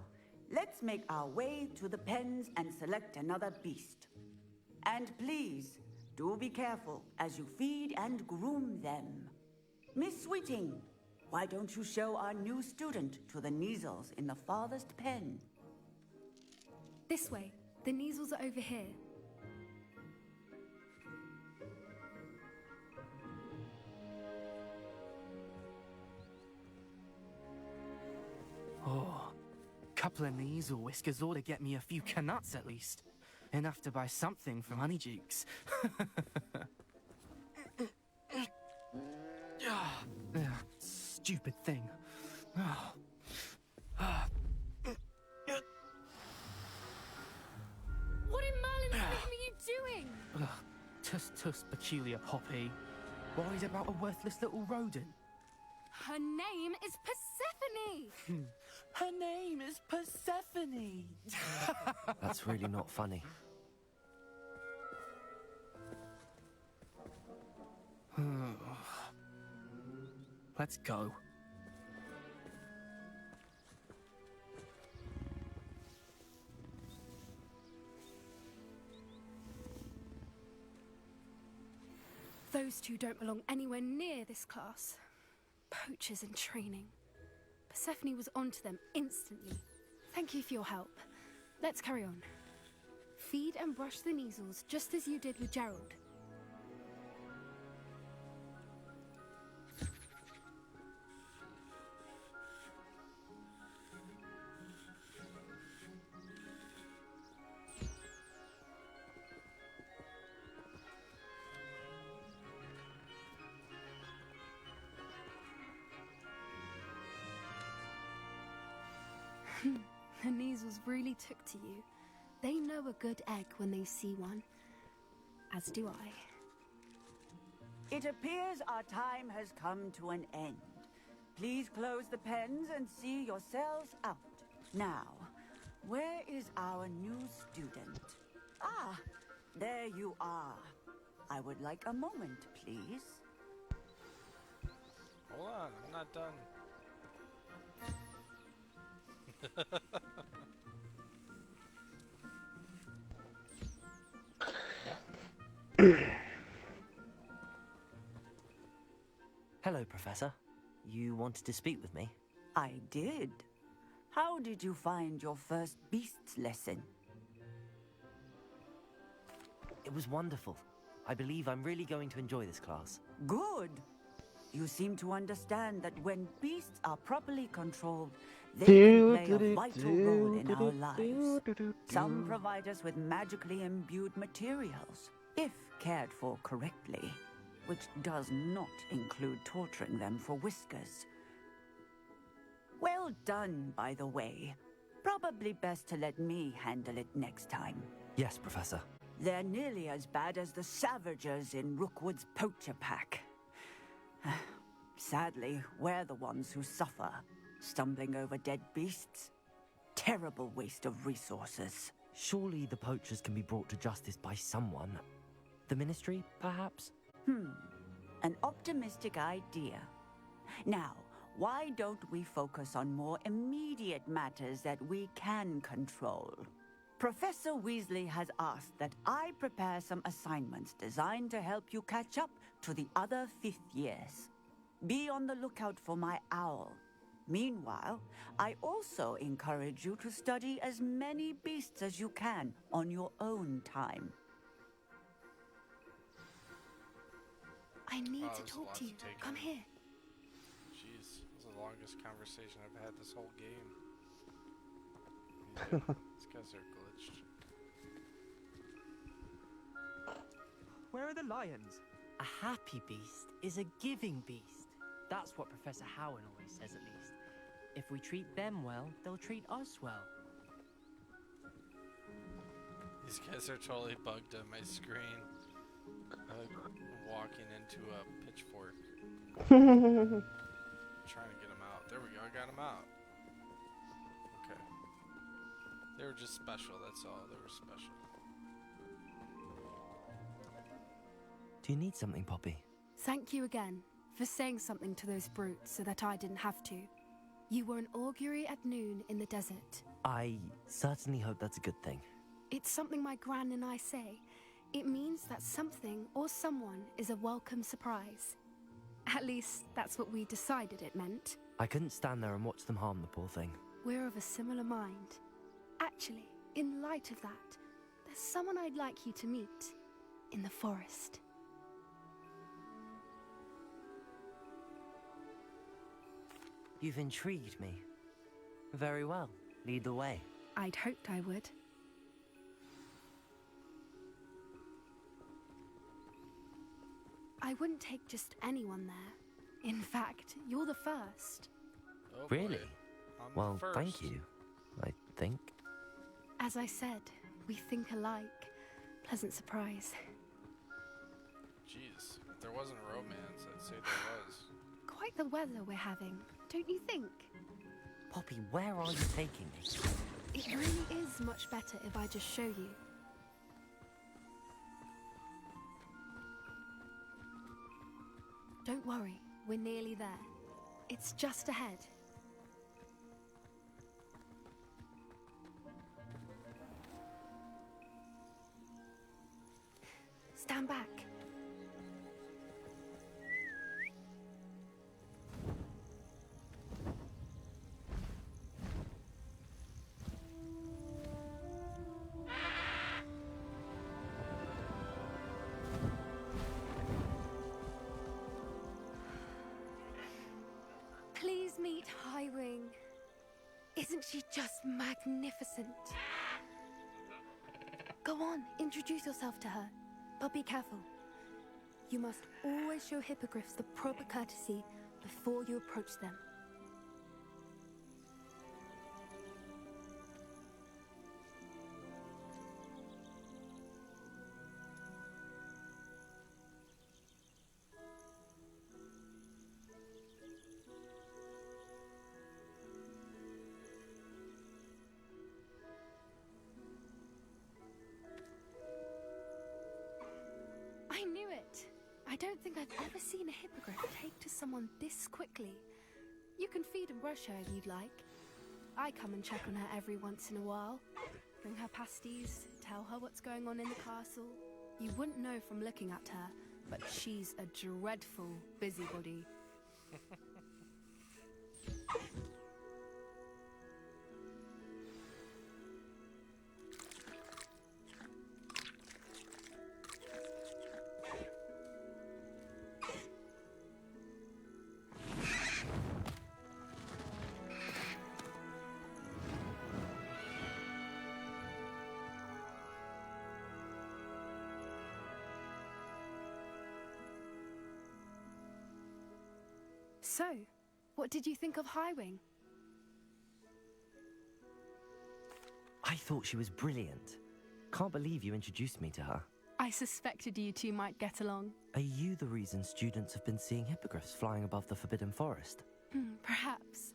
let's make our way to the pens and select another beast. And please, do be careful as you feed and groom them. Miss Sweeting, why don't you show our new student to the Neasels in the farthest pen? This way. The Neasels are over here. Oh, couple of Neasel whiskers ought to get me a few canuts at least. Enough to buy something from Honeydukes. Stupid thing. What in Merlin's name are you doing? Tuss, peculiar Poppy. Worried about a worthless little rodent? Her name is Persephone! Her name is Persephone! That's really not funny. Let's go. Those two don't belong anywhere near this class. Poachers in training. Persephone was onto them instantly. Thank you for your help. Let's carry on. Feed and brush the Neasels just as you did with Gerald. The Neasels really took to you. They know a good egg when they see one. As do I. It appears our time has come to an end. Please close the pens and see yourselves out. Now, where is our new student? Ah, there you are. I would like a moment, please. Hold on, I'm not done. Hello, Professor. You wanted to speak with me? I did. How did you find your first beasts lesson? It was wonderful. I believe I'm really going to enjoy this class. Good. You seem to understand that when beasts are properly controlled, they can play a vital role in our lives. Some provide us with magically imbued materials, if cared for correctly, which does not include torturing them for whiskers. Well done, by the way. Probably best to let me handle it next time. Yes, Professor. They're nearly as bad as the Savagers in Rookwood's poacher pack. Sadly, we're the ones who suffer, stumbling over dead beasts. Terrible waste of resources. Surely the poachers can be brought to justice by someone. The Ministry, perhaps? An optimistic idea. Now, why don't we focus on more immediate matters that we can control? Professor Weasley has asked that I prepare some assignments designed to help you catch up to the other 5th years. Be on the lookout for my owl. Meanwhile, I also encourage you to study as many beasts as you can on your own time. I need to talk to you. Come here. Jeez, this is the longest conversation I've had this whole game. These guys are glitched. Where are the lions? A happy beast is a giving beast. That's what Professor Howard always says, at least. If we treat them well, they'll treat us well. These guys are totally bugged on my screen. Walking into a pitchfork. Trying to get them out. There we go, I got them out. Okay. They were just special, that's all. They were special. Do you need something, Poppy? Thank you again for saying something to those brutes so that I didn't have to. You were an augury at noon in the desert. I certainly hope that's a good thing. It's something my gran and I say. It means that something or someone is a welcome surprise. At least, that's what we decided it meant. I couldn't stand there and watch them harm the poor thing. We're of a similar mind. Actually, in light of that, there's someone I'd like you to meet. In the forest. You've intrigued me. Very well. Lead the way. I'd hoped I would. I wouldn't take just anyone there. In fact, you're the first. Oh really? Well, first. thank you, I think. As I said, we think alike. Pleasant surprise. Jeez, if there wasn't a romance, I'd say there was. Quite the weather we're having, don't you think? Poppy, where are you taking me? It really is much better if I just show you. Don't worry, we're nearly there. It's just ahead. Stand back. Please meet Highwing. Isn't she just magnificent? Go on, introduce yourself to her. But be careful. You must always show hippogriffs the proper courtesy before you approach them. I don't think I've ever seen a hippogriff take to someone this quickly. You can feed and brush her if you'd like. I come and check on her every once in a while. Bring her pasties, tell her what's going on in the castle. You wouldn't know from looking at her, but she's a dreadful busybody. So, what did you think of Highwing? I thought she was brilliant. Can't believe you introduced me to her. I suspected you two might get along. Are you the reason students have been seeing hippogriffs flying above the Forbidden Forest? Perhaps.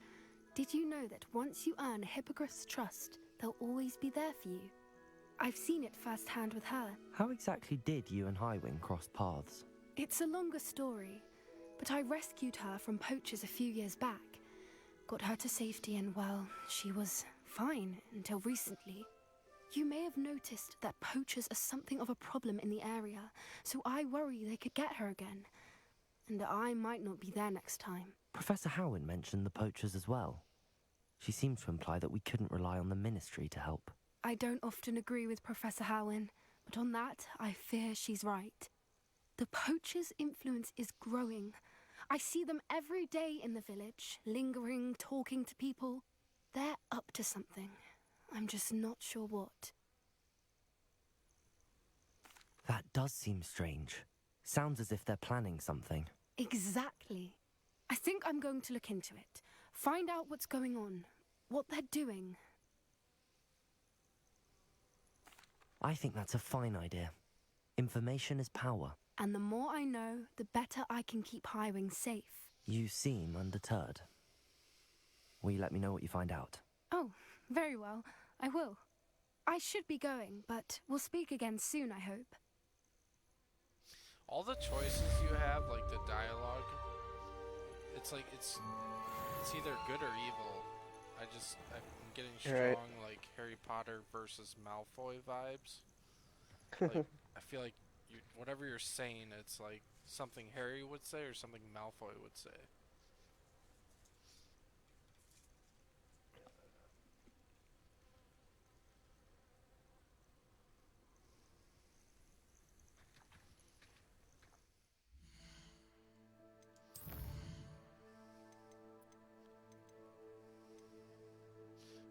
Did you know that once you earn a hippogriff's trust, they'll always be there for you? I've seen it firsthand with her. How exactly did you and Highwing cross paths? It's a longer story, but I rescued her from poachers a few years back. Got her to safety and, well, she was fine until recently. You may have noticed that poachers are something of a problem in the area, so I worry they could get her again. And I might not be there next time. Professor Howin mentioned the poachers as well. She seemed to imply that we couldn't rely on the Ministry to help. I don't often agree with Professor Howin, but on that, I fear she's right. The poachers' influence is growing. I see them every day in the village, lingering, talking to people. They're up to something. I'm just not sure what. That does seem strange. Sounds as if they're planning something. Exactly. I think I'm going to look into it. Find out what's going on, what they're doing. I think that's a fine idea. Information is power. And the more I know, the better I can keep Highwing safe. You seem undeterred. Will you let me know what you find out? Oh, very well. I will. I should be going, but we'll speak again soon, I hope. All the choices you have, like the dialogue, it's like it's either good or evil. I'm getting strong like Harry Potter versus Malfoy vibes. Like I feel like whatever you're saying, it's like something Harry would say or something Malfoy would say.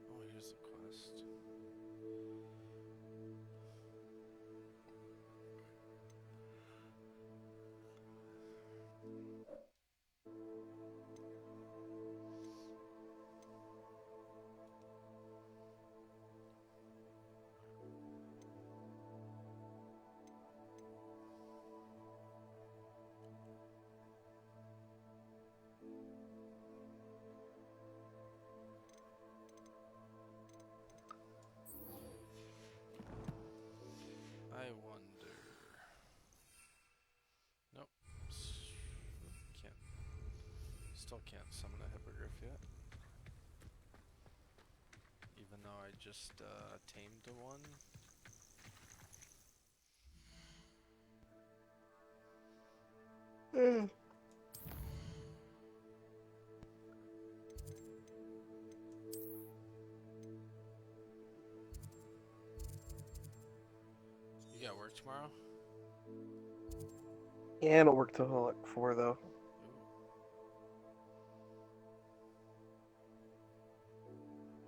Oh, here's the quest. I wonder. Nope. Still can't summon a hippogriff yet. Even though I just tamed one. You got work tomorrow? Yeah, I don't work till like 4 though.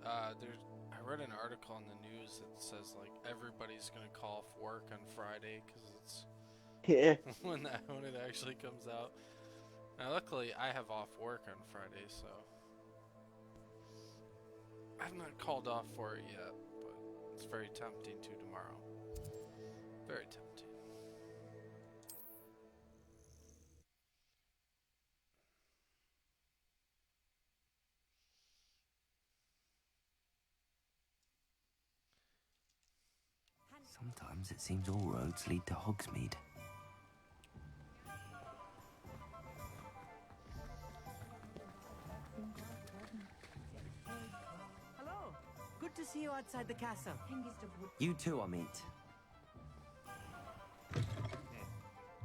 I read an article in the news that says like everybody's gonna call off work on Friday because it's when it actually comes out. Now, luckily, I have off work on Friday, so I've not called off for it yet, but it's very tempting to tomorrow. Very tempting. Sometimes it seems all roads lead to Hogsmeade. to see you outside the castle. You too, Amit.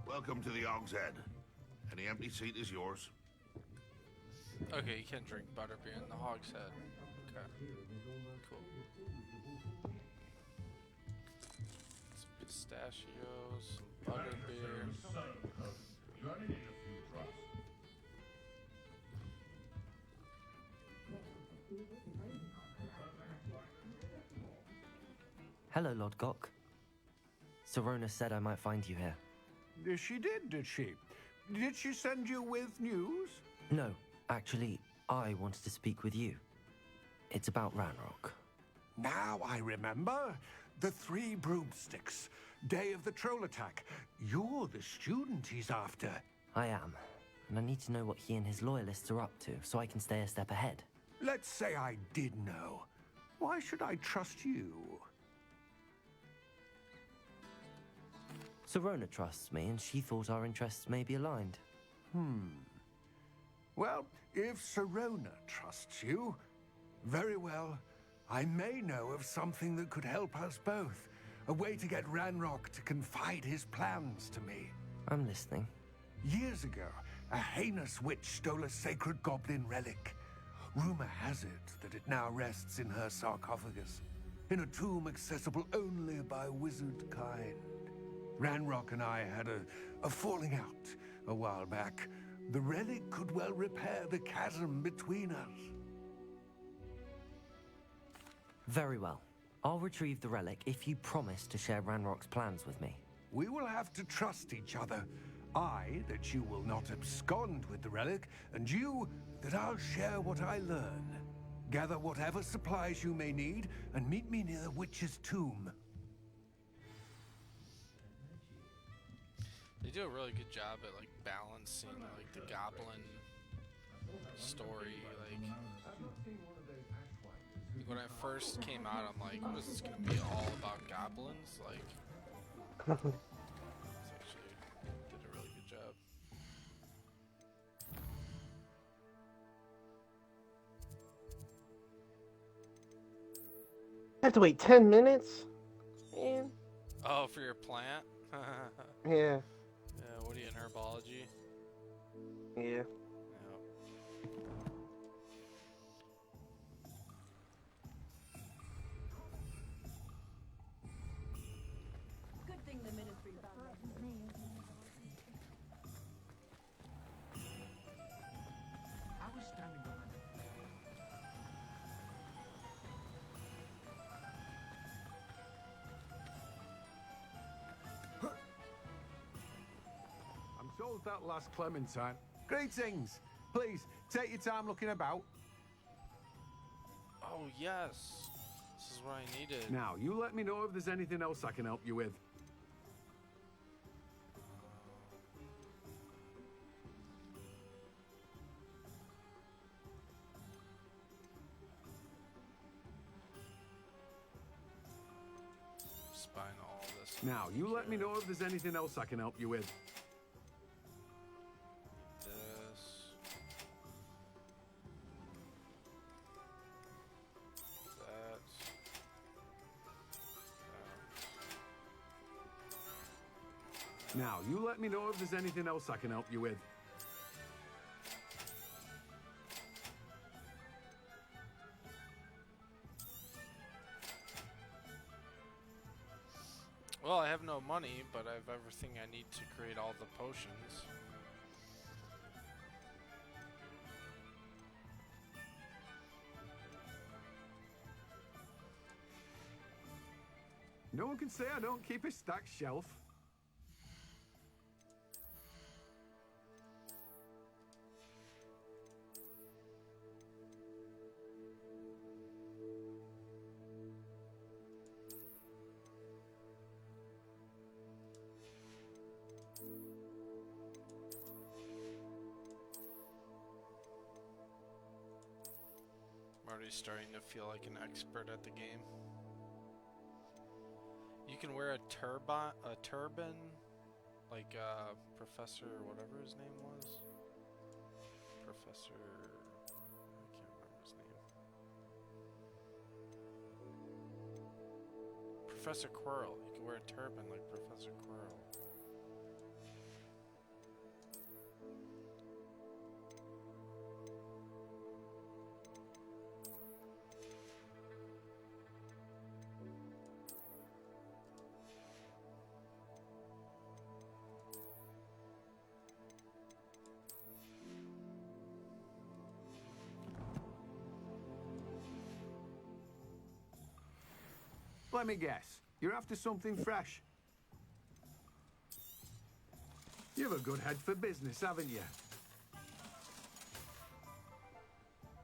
Welcome to the Og's Head. Any empty seat is yours. Okay, you can drink butterbeer in the Hog's Head. Okay. Cool. Some pistachios, some butterbeer. Hello, Lodgok. Serona said I might find you here. She did she? Did she send you with news? No, actually, I wanted to speak with you. It's about Ranrock. Now I remember. The 3 broomsticks. Day of the troll attack. You're the student he's after. I am, and I need to know what he and his loyalists are up to so I can stay a step ahead. Let's say I did know. Why should I trust you? Serona trusts me, and she thought our interests may be aligned. Well, if Serona trusts you, very well. I may know of something that could help us both. A way to get Ranrock to confide his plans to me. I'm listening. Years ago, a heinous witch stole a sacred goblin relic. Rumor has it that it now rests in her sarcophagus, in a tomb accessible only by wizard kind. Ranrock and I had a falling out a while back. The relic could well repair the chasm between us. Very well. I'll retrieve the relic if you promise to share Ranrock's plans with me. We will have to trust each other. I, that you will not abscond with the relic, and you, that I'll share what I learn. Gather whatever supplies you may need, and meet me near the witch's tomb. They do a really good job at like balancing like the goblin story. Like when it first came out, I'm like, what is this gonna be all about goblins? Like, it's actually did a really good job. I have to wait 10 minutes? Man. Oh, for your plant? Yeah. Yeah, what are you in herbology? Yeah. Good thing the ministry found I was standing behind I'm sold that last Clementine. Greetings. Please, take your time looking about. Oh yes, this is what I needed. Now, you let me know if there's anything else I can help you with. Spine all this. Now, you let me know if there's anything else I can help you with. This. That. Now, you let me know if there's anything else I can help you with. Well, I have no money, but I have everything I need to create all the potions. No one can say I don't keep a stacked shelf. I'm already starting to feel like an expert at the game. You can wear a turban, like Professor, whatever his name was. Professor, I can't remember his name. Professor Quirrell. You can wear a turban like Professor Quirrell. Let me guess. You're after something fresh. You've a good head for business, haven't you?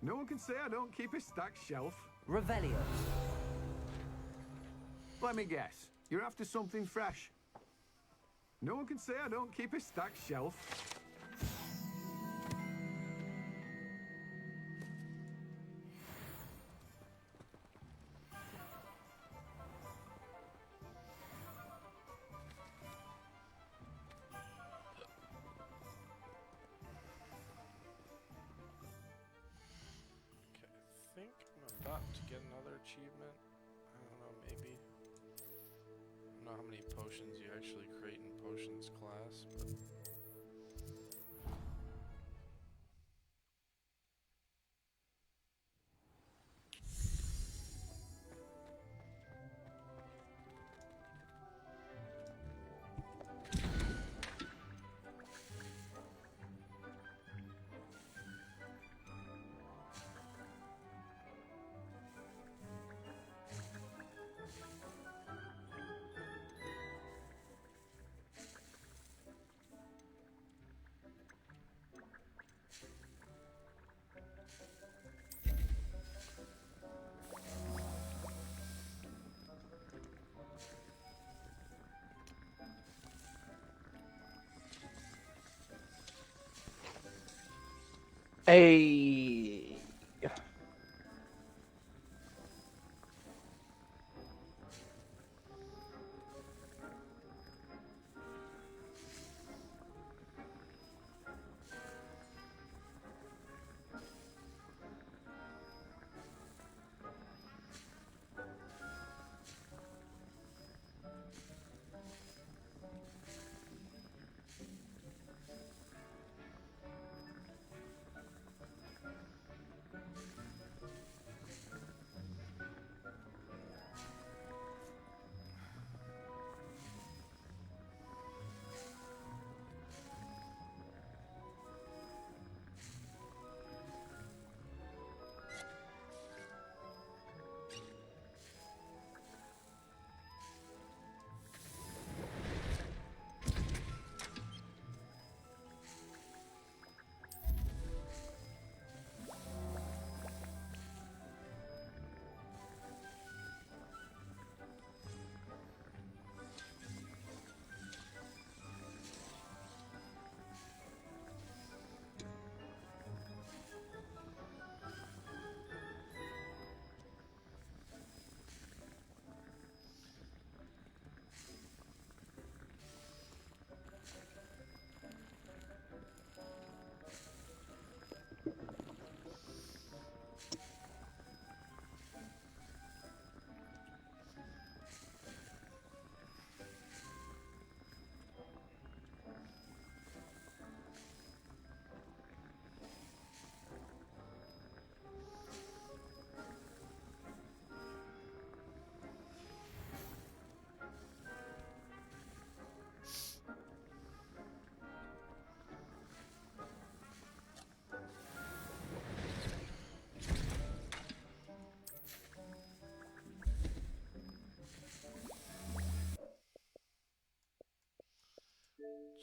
No one can say I don't keep a stacked shelf. Revelio. Let me guess. You're after something fresh. No one can say I don't keep a stacked shelf. I think I'm about to get another achievement. I don't know, maybe. I don't know how many potions you actually create in potions class, but Hey.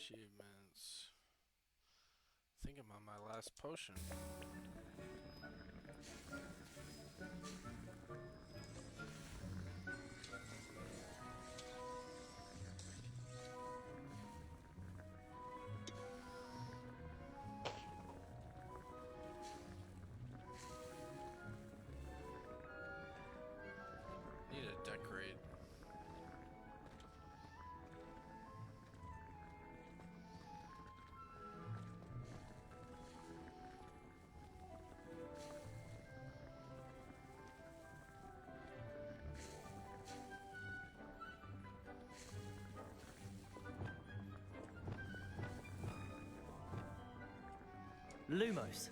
achievements. I think I'm on my last potion. Need to decorate. Lumos.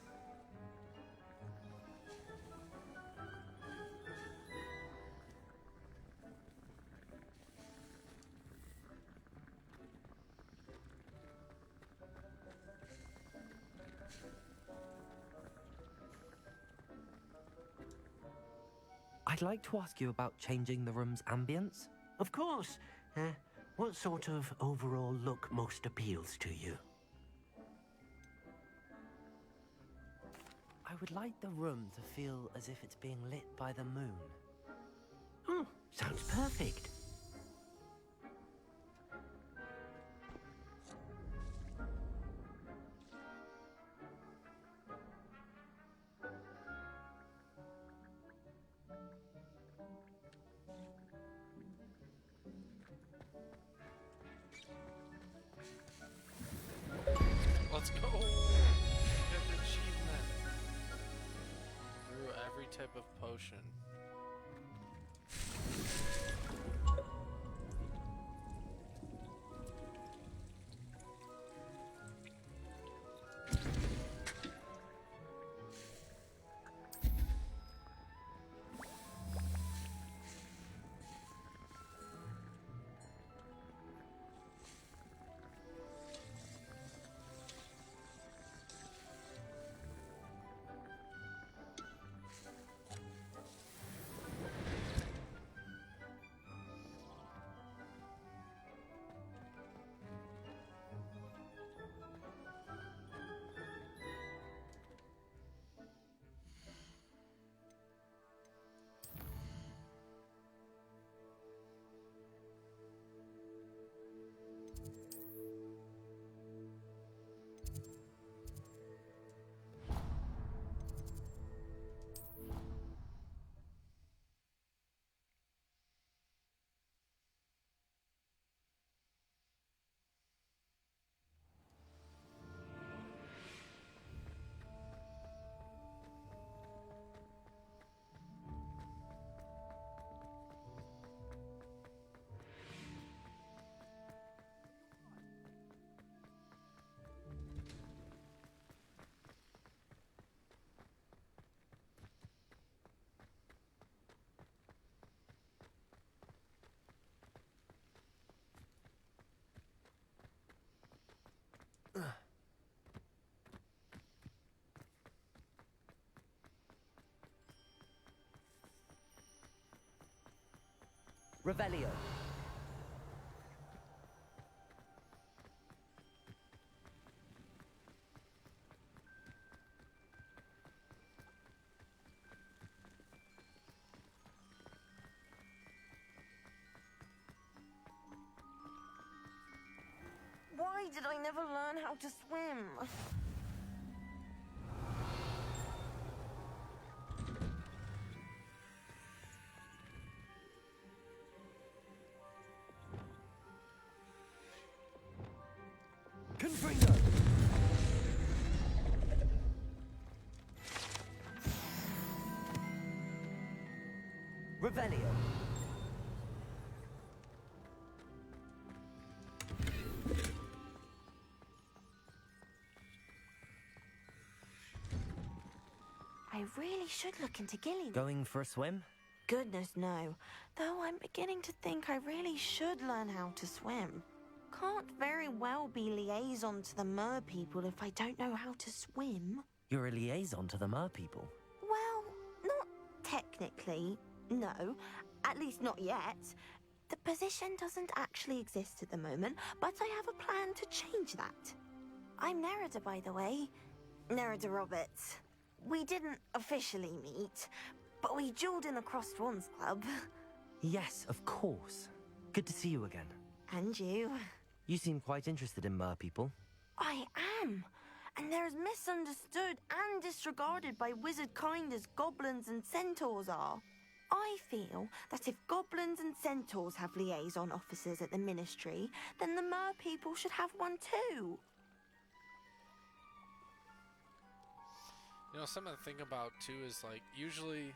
I'd like to ask you about changing the room's ambience. Of course. What sort of overall look most appeals to you? I would like the room to feel as if it's being lit by the moon. Oh, sounds perfect. Let's go! Get the achievement. Brew every type of potion. Revelio. Why did I never learn how to swim? Confringo. Revelio. I really should look into Gillian. Going for a swim? Goodness, no. Though I'm beginning to think I really should learn how to swim. Can't very well be liaison to the mer people if I don't know how to swim. You're a liaison to the mer people. Well, not technically, no. At least not yet. The position doesn't actually exist at the moment, but I have a plan to change that. I'm Nerida, by the way. Nerida Roberts. We didn't officially meet, but we dueled in the Crossed Wands Club. Yes, of course. Good to see you again. And you. You seem quite interested in mer people. I am. And they're as misunderstood and disregarded by wizard kind as goblins and centaurs are. I feel that if goblins and centaurs have liaison officers at the ministry, then the mer people should have one too. You know, something to think about too is like usually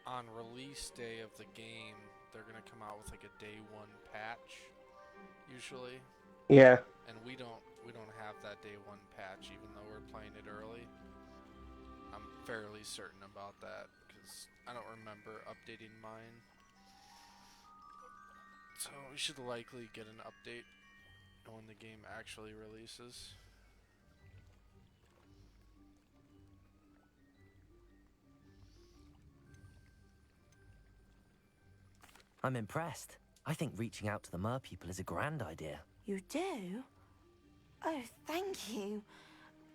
on release day of the game, they're gonna come out with like a day one patch. Usually. Yeah. And we don't have that day one patch, even though we're playing it early. fairly certain about that because I don't remember updating mine. So we should likely get an update when the game actually releases. I'm impressed. I think reaching out to the mer people is a grand idea. You do? Oh, thank you.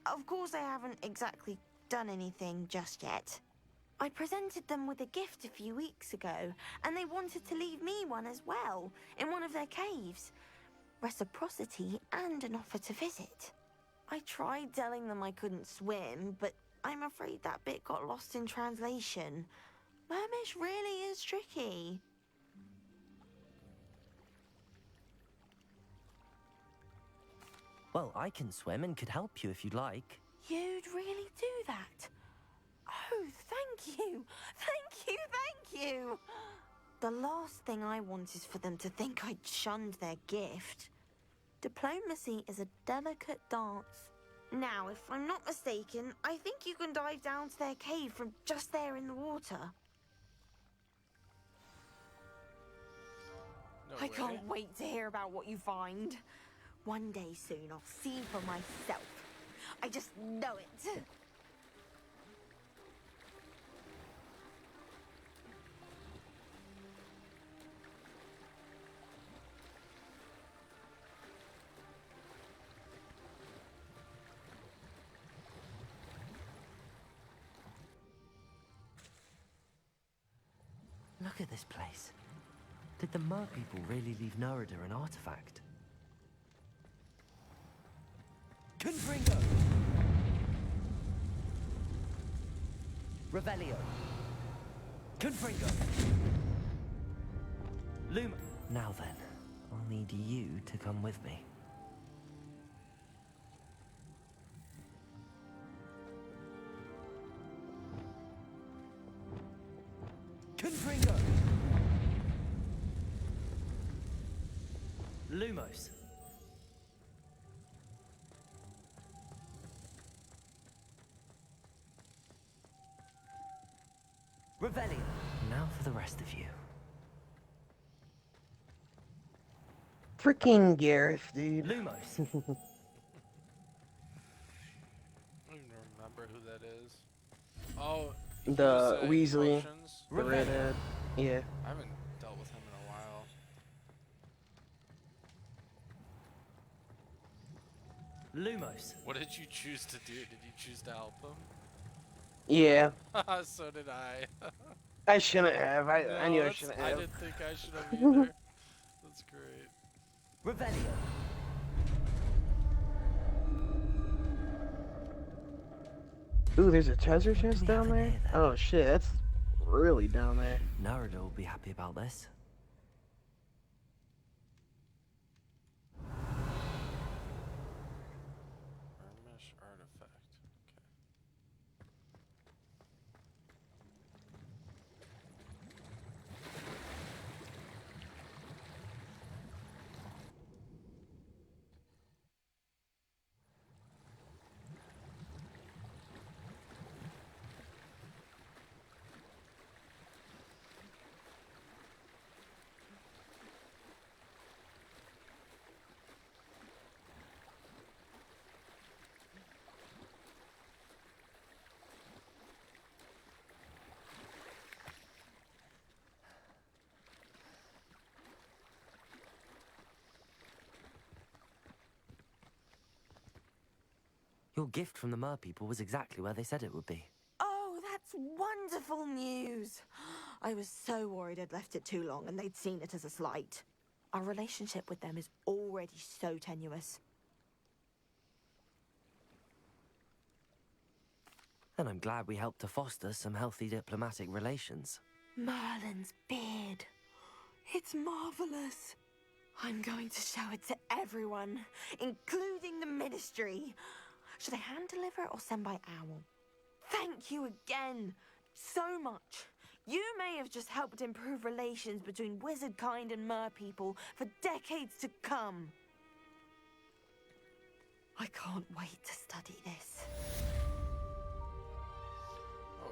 Of course I haven't exactly done anything just yet. I presented them with a gift a few weeks ago, and they wanted to leave me one as well, in one of their caves. Reciprocity and an offer to visit. I tried telling them I couldn't swim, but I'm afraid that bit got lost in translation. Mermish really is tricky. Well, I can swim and could help you if you'd like. You'd really do that? Oh, thank you! Thank you, thank you! The last thing I want is for them to think I'd shunned their gift. Diplomacy is a delicate dance. Now, if I'm not mistaken, I think you can dive down to their cave from just there in the water. No I way. can't wait to hear about what you find. One day soon, I'll see for myself. I just know it. Look at this place. Did the mer people really leave Nerida an artifact? Confringo! Revelio! Confringo! Luma! Now then, I'll need you to come with me. Confringo! Lumos! Revelio! Now for the rest of you. Freaking Gareth, dude. Lumos! I don't even remember who that is. Oh, The Weasley, potions? the redhead. Yeah. I haven't dealt with him in a while. Lumos! What did you choose to do? Did you choose to help him? Yeah. So did I. I shouldn't have. I knew I that's- shouldn't I have. didn't think I should have either. That's great. Revelio! Ooh, there's a treasure chest down there? Oh shit, that's really down there. Nerida will be happy about this. Mermish artifact. Okay. Your gift from the mer people was exactly where they said it would be. Oh, that's wonderful news. I was so worried I'd left it too long and they'd seen it as a slight. Our relationship with them is already so tenuous. Then I'm glad we helped to foster some healthy diplomatic relations. Merlin's beard. It's marvelous. I'm going to show it to everyone, including the Ministry. Should I hand deliver it or send by owl? Thank you again. So much. You may have just helped improve relations between wizard kind and mer people for decades to come. I can't wait to study this. Oh,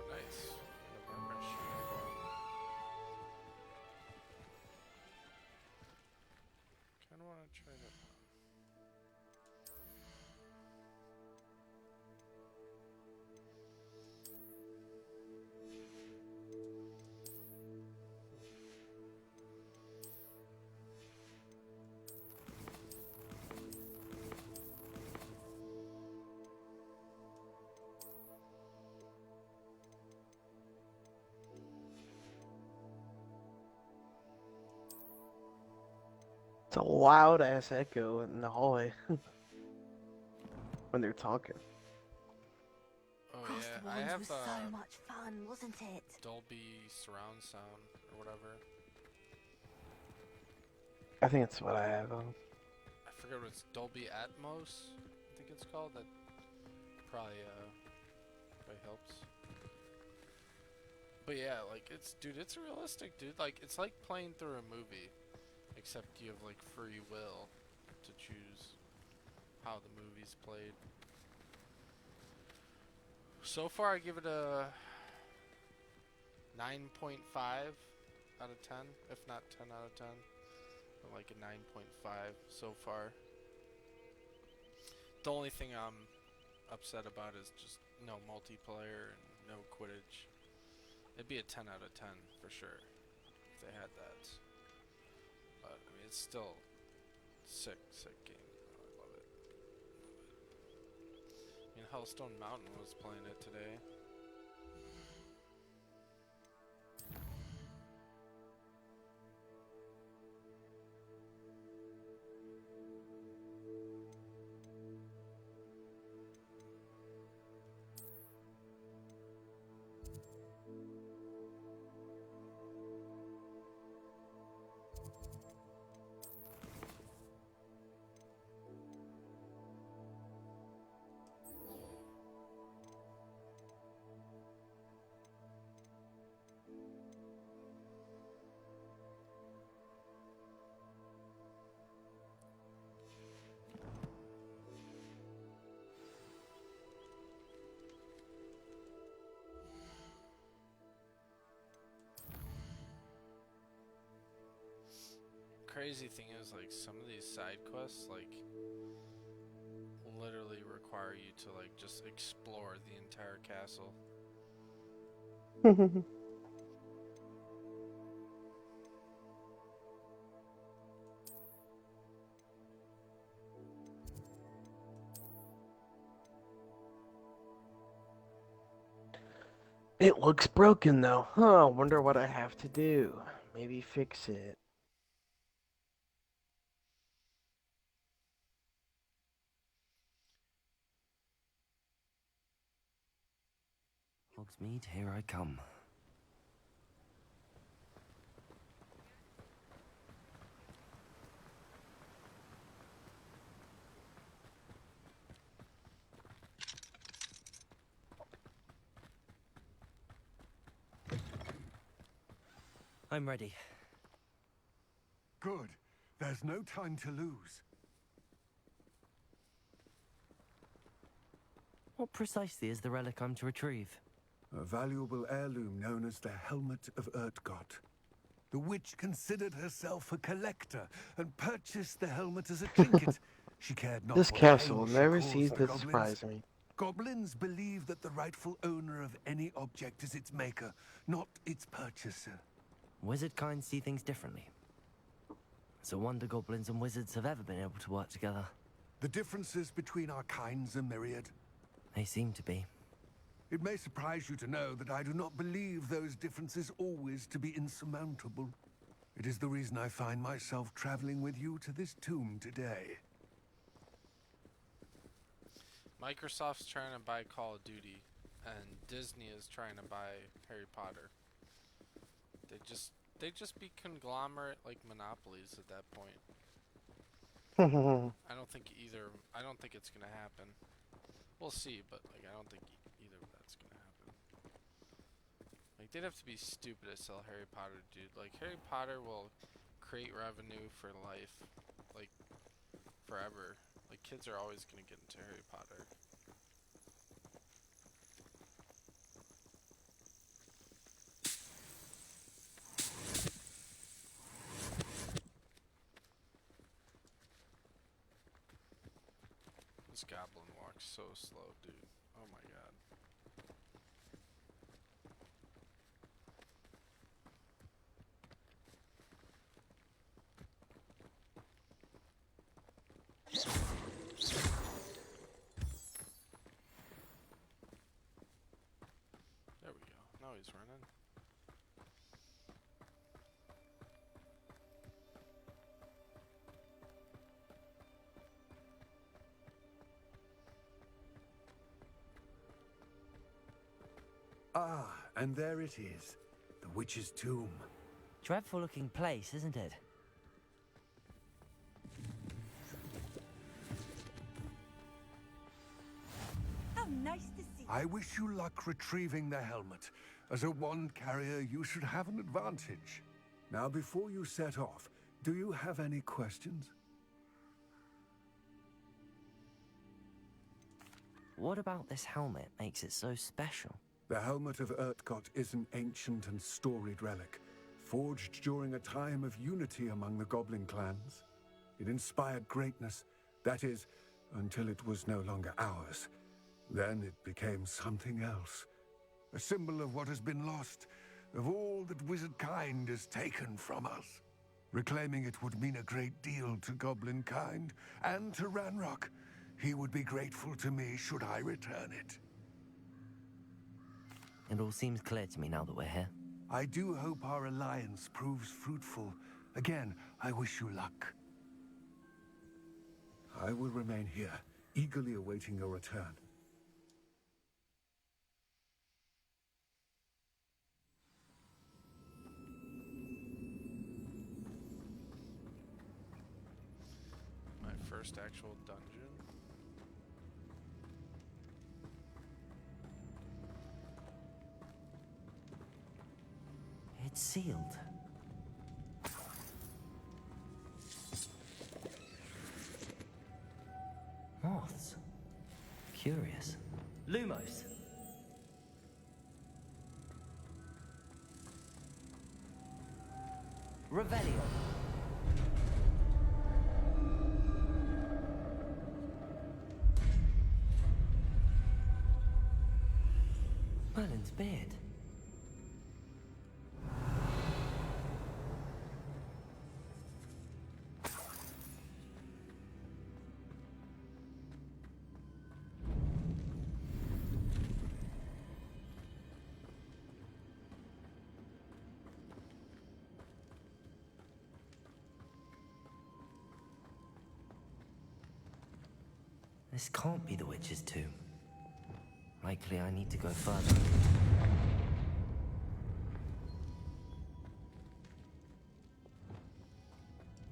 It's a loud ass echo in the hallway when they're talking. Oh Cross yeah, the I Wands have was so much fun, wasn't it? Dolby surround sound or whatever. I think it's what I have on. I forget what it's Dolby Atmos. I think it's called. That probably helps. But yeah, like it's realistic, dude. Like it's like playing through a movie, except you have like free will to choose how the movie's played. So far, I give it a 9.5 out of 10, if not 10 out of 10. But like a 9.5 so far. The only thing I'm upset about is just no multiplayer and no Quidditch. It'd be a 10 out of 10 for sure if they had that. But I mean, it's still sick game. I love it. I mean, Hellstone Mountain was playing it today. Crazy thing is, like, some of these side quests, like, literally require you to, like, just explore the entire castle. It looks broken though. Huh, wonder what I have to do. Maybe fix it. Hogsmeade, here I come. I'm ready. Good. There's no time to lose. What precisely is the relic I'm to retrieve? A valuable heirloom known as the Helmet of Urtgott. The witch considered herself a collector and purchased the helmet as a trinket. She cared not This what castle pain she never caused ceased the to goblins. surprise me. Goblins believe that the rightful owner of any object is its maker, not its purchaser. Wizard kind see things differently. It's a wonder goblins and wizards have ever been able to work together. The differences between our kinds are myriad. They seem to be. It may surprise you to know that I do not believe those differences always to be insurmountable. It is the reason I find myself traveling with you to this tomb today. Microsoft's trying to buy Call of Duty, and Disney is trying to buy Harry Potter. They just be conglomerate like monopolies at that point. I don't think it's gonna happen. We'll see, but like I don't think either of that's gonna happen. Like they'd have to be stupid to sell Harry Potter, dude. Like Harry Potter will create revenue for life, like forever. Like kids are always gonna get into Harry Potter. This goblin walks so slow, dude. Oh my god. There we go. Now he's running. Ah, and there it is. The witch's tomb. Dreadful looking place, isn't it? How nice to see. I wish you luck retrieving the helmet. As a wand carrier, you should have an advantage. Now, before you set off, do you have any questions? What about this helmet makes it so special? The helmet of Urtkot is an ancient and storied relic, forged during a time of unity among the goblin clans. It inspired greatness, that is, until it was no longer ours. Then it became something else. A symbol of what has been lost, of all that wizard kind has taken from us. Reclaiming it would mean a great deal to goblin kind, and to Ranrock. He would be grateful to me should I return it. It all seems clear to me now that we're here. I do hope our alliance proves fruitful. Again, I wish you luck. I will remain here, eagerly awaiting your return. My first actual dungeon. It's sealed. Moths. Curious. Lumos. Revelio. Merlin's beard. This can't be the witch's tomb. Likely I need to go further.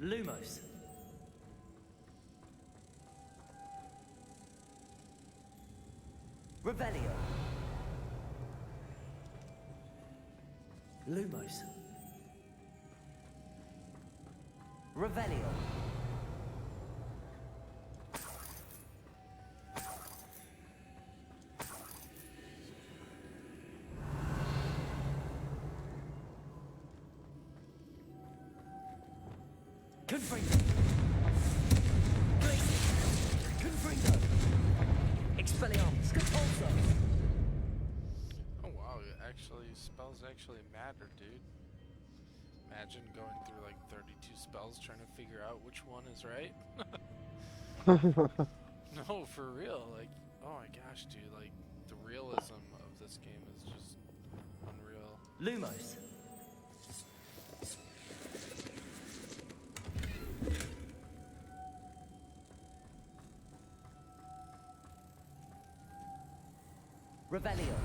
Lumos. Revelio. Lumos. Revelio. Confringo. Confringo. Expelliarmus. Compulso. Oh wow, spells actually matter, dude. Imagine going through like 32 spells trying to figure out which one is right. No, for real. Like, oh my gosh, dude. Like, the realism of this game is just unreal. Lumos. Revelio.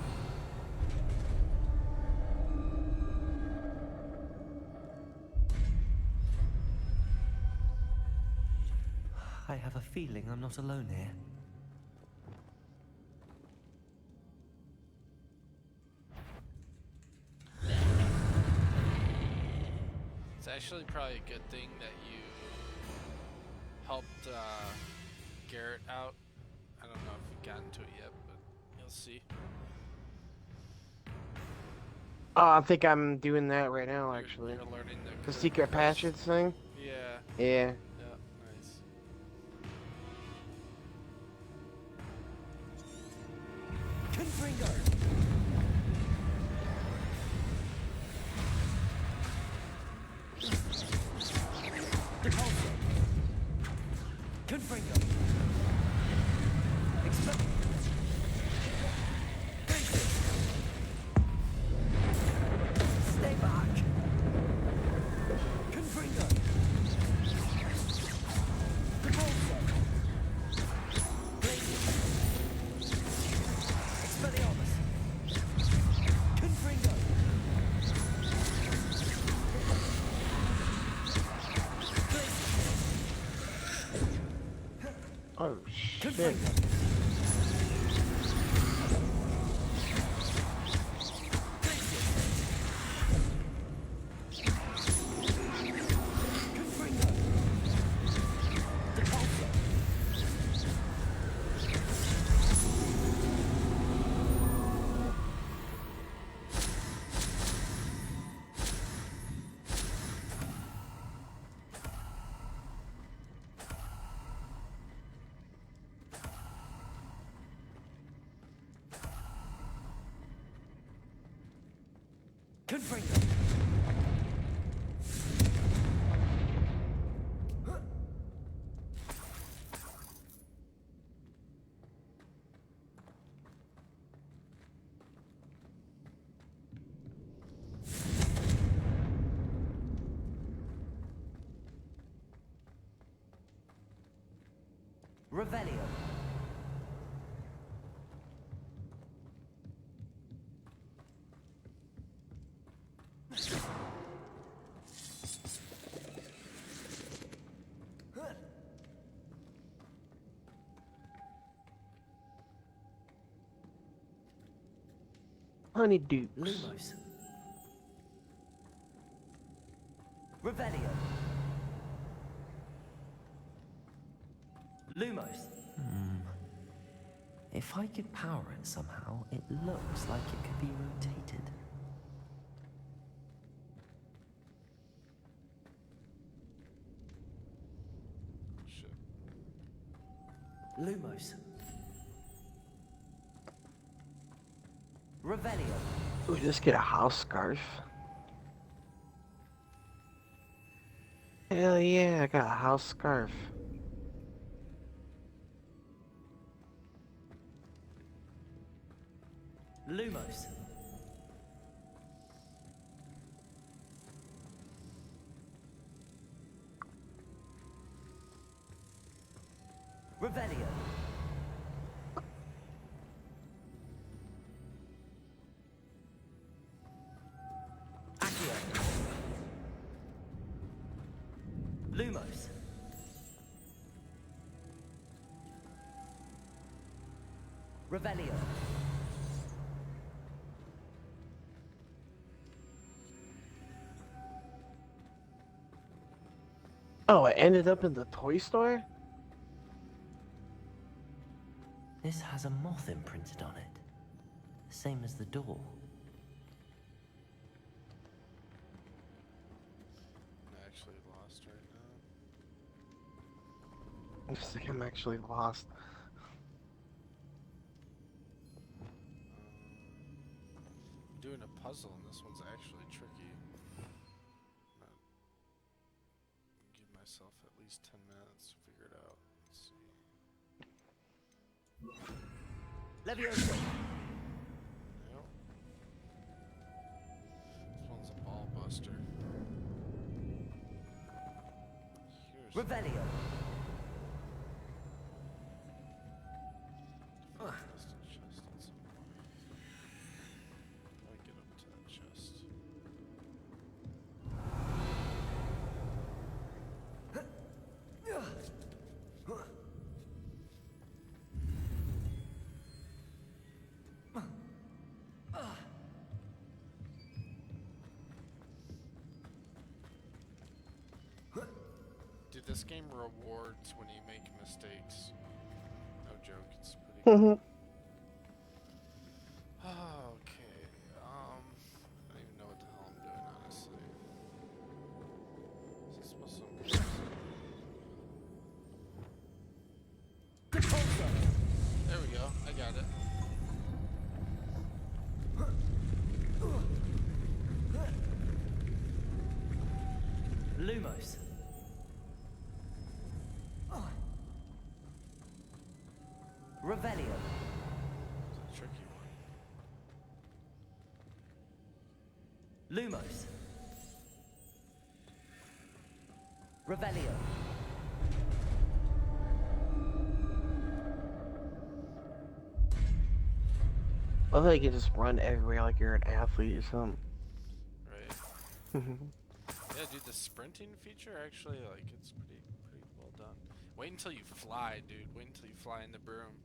I have a feeling I'm not alone here. It's actually probably a good thing that you helped Garrett out. I don't know if you've gotten to it yet, but you'll see. I think I'm doing that right now, actually. You're learning the secret passage thing? Yeah. Yeah. Yeah, nice. Confringo. Depulso. Confringo. Stay back. Confringo. Depulso. Expelliarmus. Shit. Confringo. Revelio. Honeydukes. Lumos. Revelio. Lumos. If I could power it somehow, it looks like it could be rotated. Shit. Lumos. Revelio. Ooh, just get a house scarf. Hell yeah, I got a house scarf. Lumos. Revelio. Accio. Lumos. Revelio. Oh, it ended up in the toy store? This has a moth imprinted on it. Same as the door. I'm actually lost right now. I think I'm actually lost. I'm doing a puzzle, and this one's actually tricky. Give myself at least 10 minutes to figure it out. Let's see. Levioso. Nope. This one's a ball buster. Here's Revelio. Just a chest at some point. How do I get up to that chest? Dude, this game rewards when you make mistakes. No joke, it's pretty good. Okay, I don't even know what the hell I'm doing, honestly. Is this supposed to... There we go, I got it. Lumos. Revelio. It's a tricky one. Lumos. Revelio. I think you just run everywhere like you're an athlete or something. Right. Yeah, dude, the sprinting feature actually, like, it's pretty well done. Wait until you fly, dude. Wait until you fly in the broom.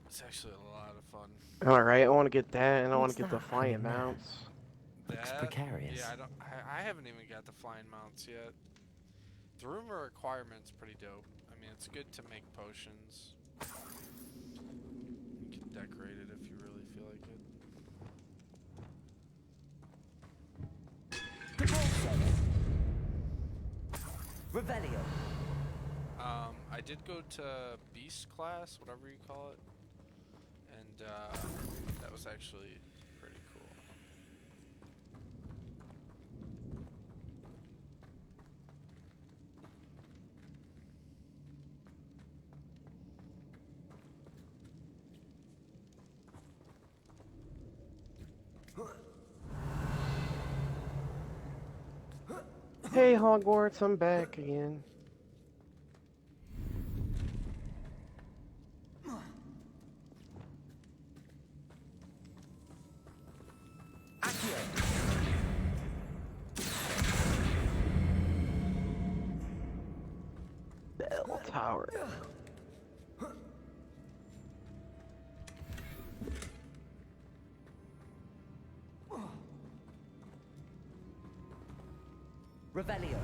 It's actually a lot of fun. Alright, I want to get that, and I want What's to get the that flying hanging there? mounts. Looks That? precarious. Yeah, I haven't even got the flying mounts yet. The room of requirement's pretty dope. I mean, it's good to make potions. You can decorate it if you really feel like it. Revelio. I did go to Beast class, whatever you call it, and that was actually pretty cool. Hey Hogwarts, I'm back again. Bell Tower. Revelio.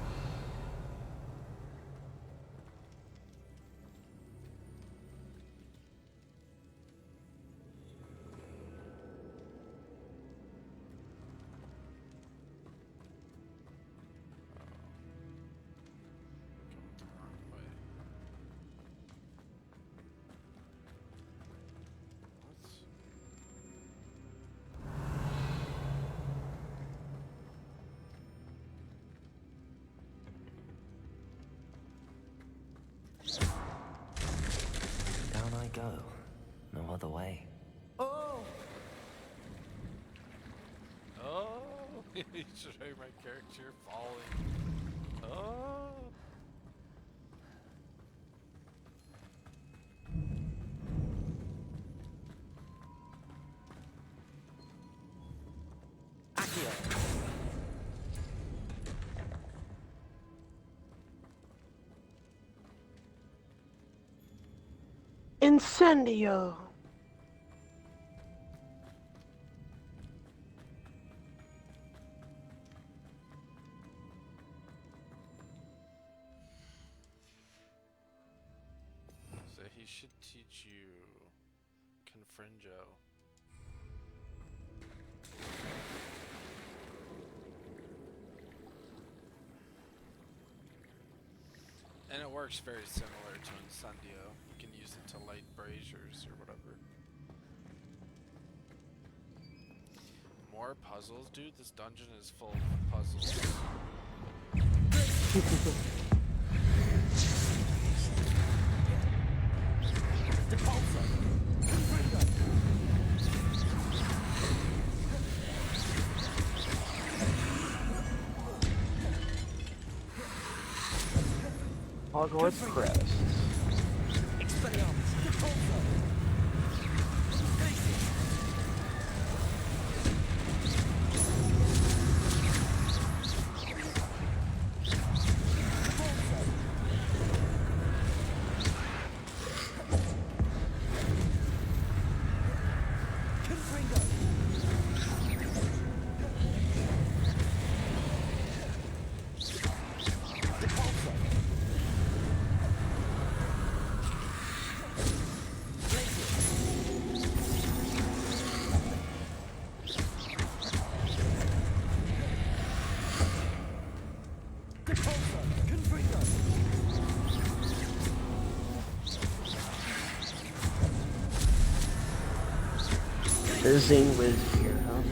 Down I go. No other way. Oh! Oh! You should show my character falling. Oh! Incendio! So he should teach you Confringo. And it works very similar to Incendio. You can use it to light braziers or whatever. More puzzles? Dude, this dungeon is full of puzzles. Hogwarts Crest. Fizzing with here, huh?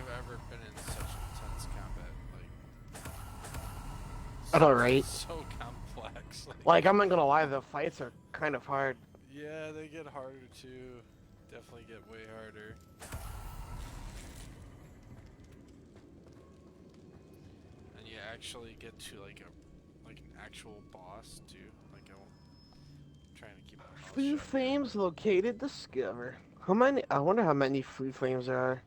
I've ever been in such intense combat. I know, right? So complex. Like, I'm not gonna lie, the fights are kind of hard. Yeah, they get harder too. Definitely get way harder. And you actually get to like an actual boss too. Like I'm trying to keep my mouth Free shut. flames located, discover. How many? I wonder how many free flames there are.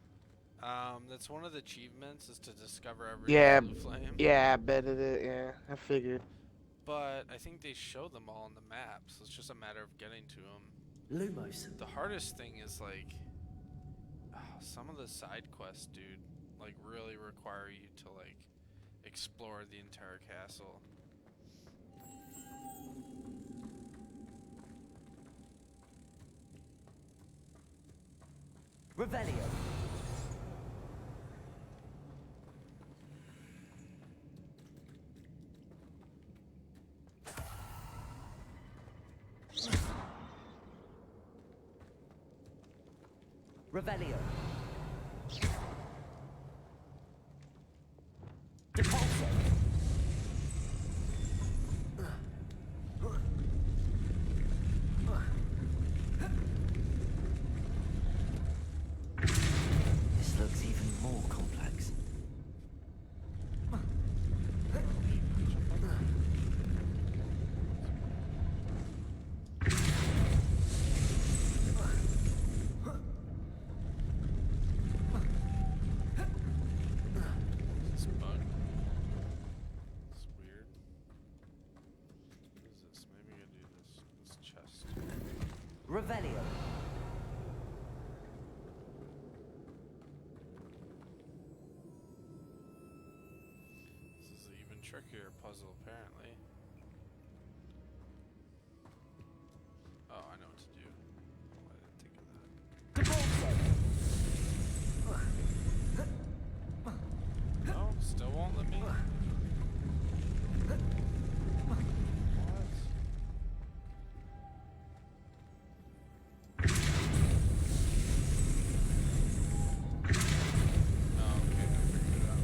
That's one of the achievements is to discover every Yeah, blue flame. yeah, I bet it. Yeah, I figured. But I think they show them all on the map, so it's just a matter of getting to them. Lumos. The hardest thing is like some of the side quests, dude, like really require you to like explore the entire castle. Revelio. Revelio. Depulso. This looks even more complex. This bug. It's weird. What is this? Maybe I do this chest. Revelio. This is an even trickier puzzle, apparently. Oh, I know what to do. Oh, I didn't think of that. No, still won't let me. What? Oh, okay, I figured it out.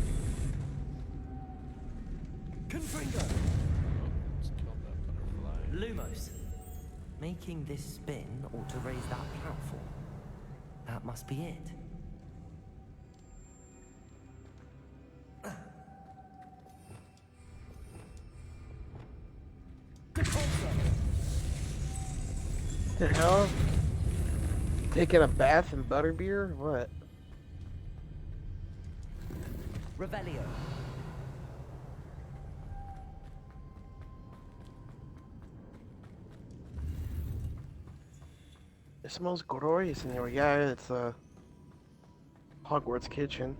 Confringo. Oh, just killed that butterfly. Lumos. Making this spin ought to raise that platform. That must be it. The hell? Taking a bath in butterbeer? What? Revelio. It smells glorious in here. Yeah, it's a Hogwarts kitchen.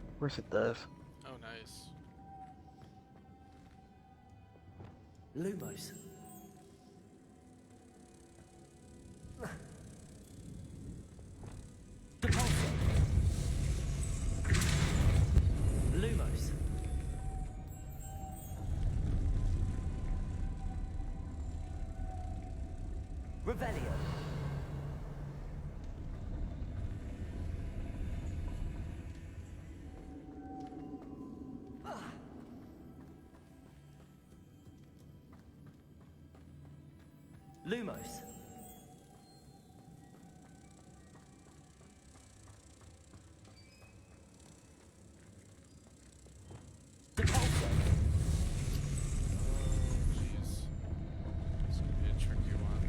Of course it does. Oh, nice. Lumos. Depulso. Lumos. Revelio. Lumos. Depulso. Jeez. This could be a tricky one.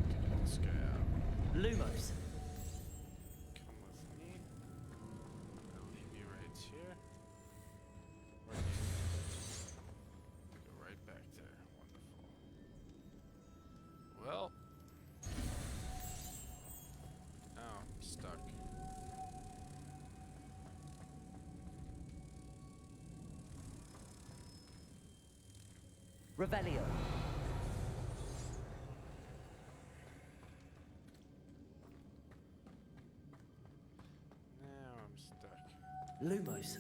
Get this guy out. Lumos. Come with me. I'll leave you right here. Where do you go? Right back there. Wonderful. Well. Now I'm stuck. Revelio. Now I'm stuck. Lumos.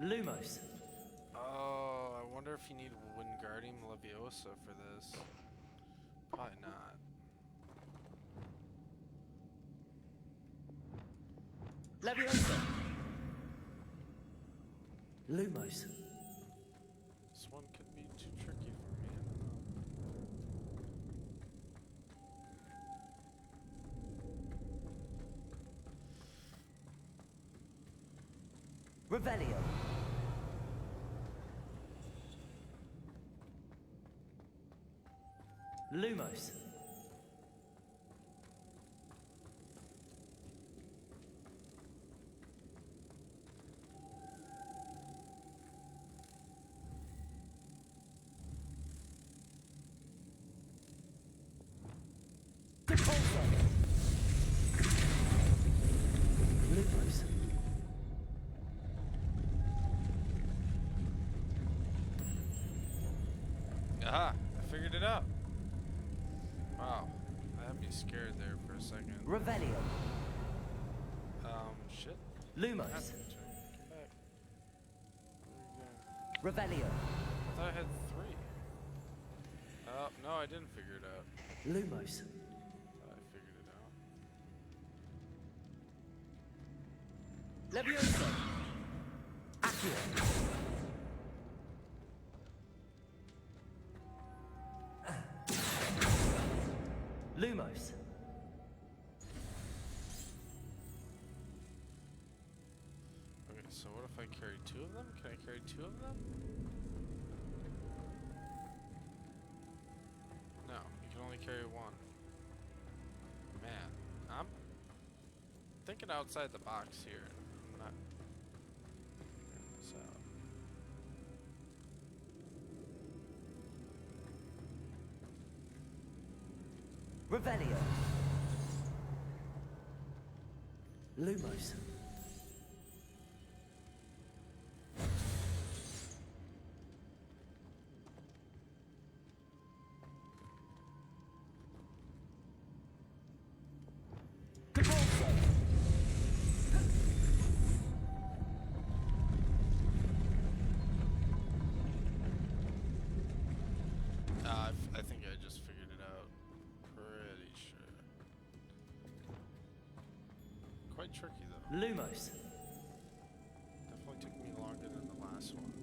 Lumos. Oh, I wonder if if you need Wingardium Leviosa for this. Probably not. Leviosa. Lumos. This one could be too tricky for me. I don't know. Revelio. Lumos. Lumos. Aha! I figured it out. Wow. I had me scared there for a second. Revelio. Shit. Lumos. Come back. Revelio. I thought I had 3. Oh, no, I didn't figure it out. Lumos. I figured it out. Leviosa. Accio. Lumos. Okay, so what if I carry 2 of them? Can I carry 2 of them? No, you can only carry 1. Man, I'm thinking outside the box here. I'm not figuring this out. Revelio. Lumos. I think I just figured it out. Pretty sure. Quite tricky though. Lumos. Definitely took me longer than the last one.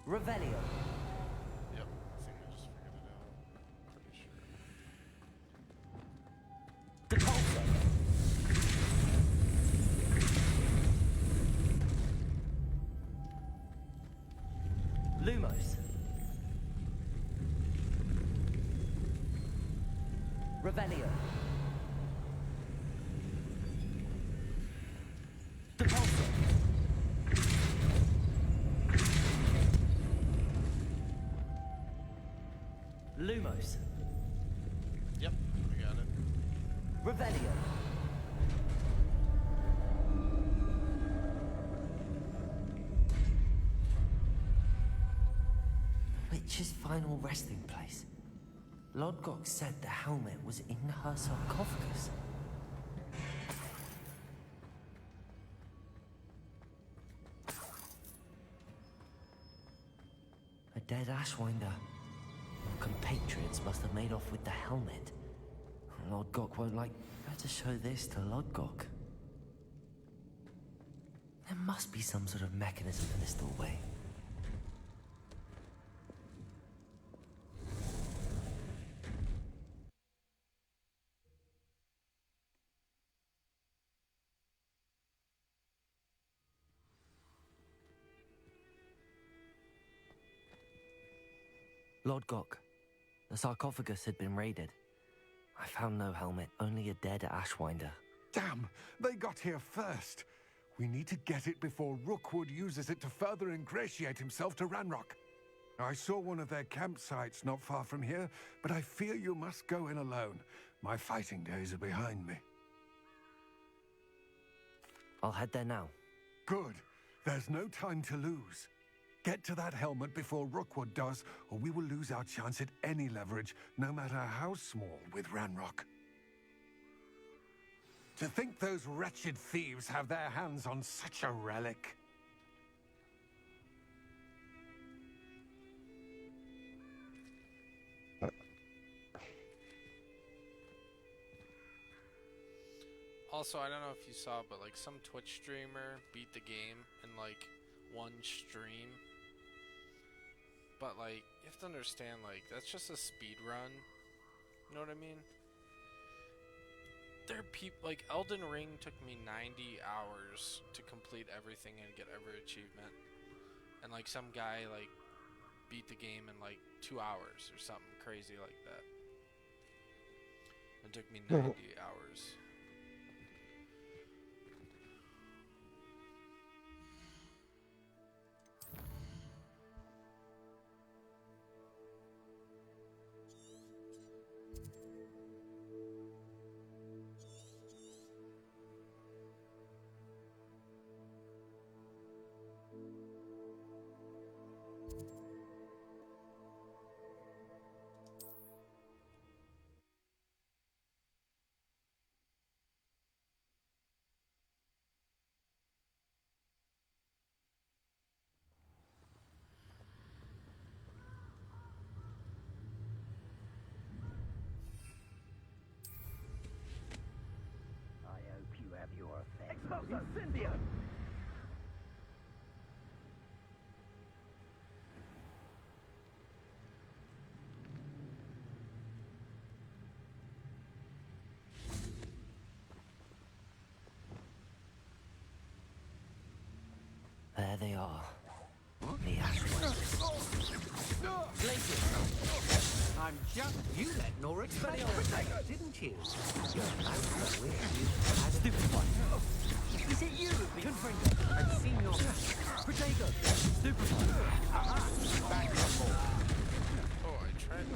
Revelio. Yep, I think I just figured it out. Pretty sure. Depulso. Lumos. Revelio. Depulso. Lumos. Yep, we got it. Revelio. Witch's final resting place. Lodgok said the helmet was in her sarcophagus. A dead Ashwinder. Our compatriots must have made off with the helmet. Lodgok won't like. Better show this to Lodgok. There must be some sort of mechanism for this doorway. Lodgok, the sarcophagus had been raided. I found no helmet, only a dead Ashwinder. Damn! They got here first. We need to get it before Rookwood uses it to further ingratiate himself to Ranrock. I saw one of their campsites not far from here, but I fear you must go in alone. My fighting days are behind me. I'll head there now. Good. There's no time to lose. Get to that helmet before Rookwood does, or we will lose our chance at any leverage, no matter how small, with Ranrock. To think those wretched thieves have their hands on such a relic. Also, I don't know if you saw, but like some Twitch streamer beat the game in like one stream. But like, you have to understand, like, that's just a speed run. You know what I mean? There are people, like, Elden Ring took me 90 hours to complete everything and get every achievement. And like, some guy, like, beat the game in like 2 hours or something crazy like that. It took me 90 hours. I hope you have your effect. Incendio! There they are. The Ashwinders. I'm just... You let Nora expel didn't you? Stupid one. Is it you who've been confronted? I've seen your... Protego! Stupid one. Aha! Back on board. Oh, I tried.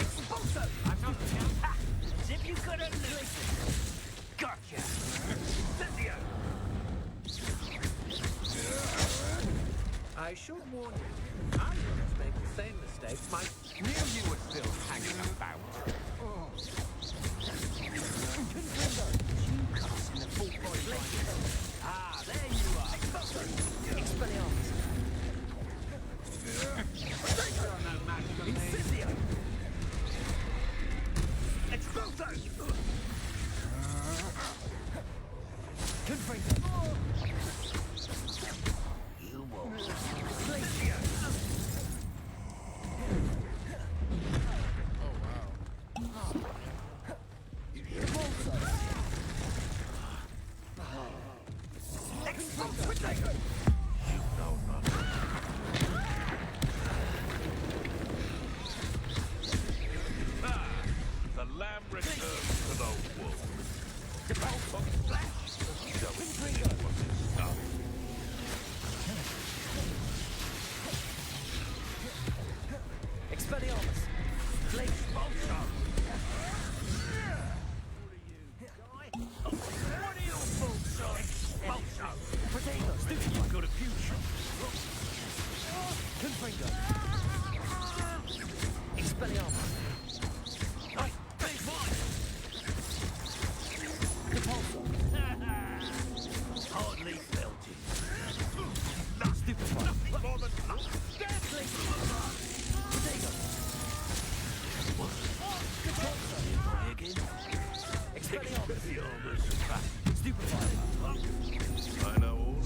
Expulso! I'm not... As if you couldn't listen. Gotcha! Incendio! I should warn you, I won't make the same mistakes my... Knew you were still hanging about. Ah, there you are! Expelliarmus! You're no match for me. Incendio! Expulso! Confringo! You won't. Glacier! Oh, wow. Expulso! Expulso! You know nothing. The lamb returns to the wolf. Expelliarmus! Glacier! What are you folks on? Expulso! Protego! Stupid! You've got a future! Confringo! Expelliarmus! Right, big one! Repulsor! Hardly felt it. Stupid one! More than deadly! Protego! Repulsor! Try again. Expelliarmus! Stupid one! I know all.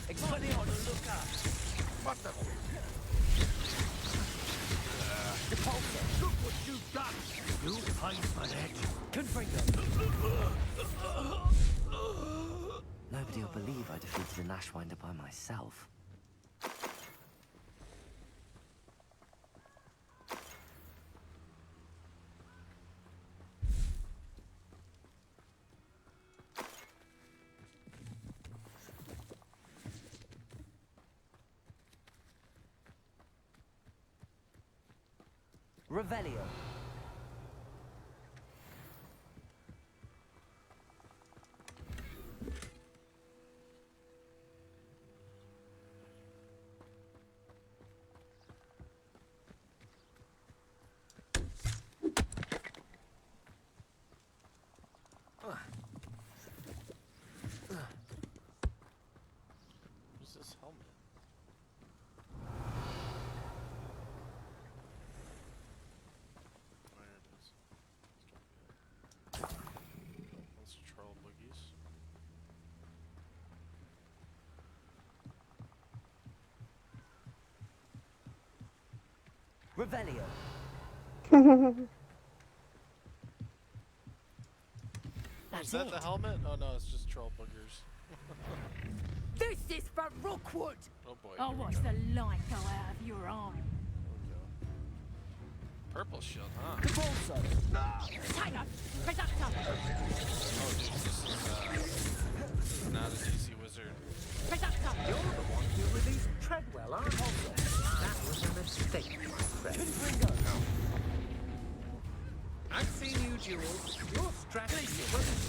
Expelliarmus! Look up! What the? Repulsor! Look what you've done! You'll pay for that! Confringo! Nobody will believe I defeated an Ashwinder by myself. Revelio. this helmet? There it is. Let's troll boogies. Revelio. Is that the helmet? Oh no, it's just troll boogers. This is for Rookwood! Oh boy. I'll here we watch go. the life go out of your eye. Purple shield, huh? Cabalso! Tiger! Reductor! Oh dude, this is not an easy wizard. Reductor! You're the one who released Treadwell, aren't you? That was a mistake, my friend. I've seen you duels. Your strategy is brilliant.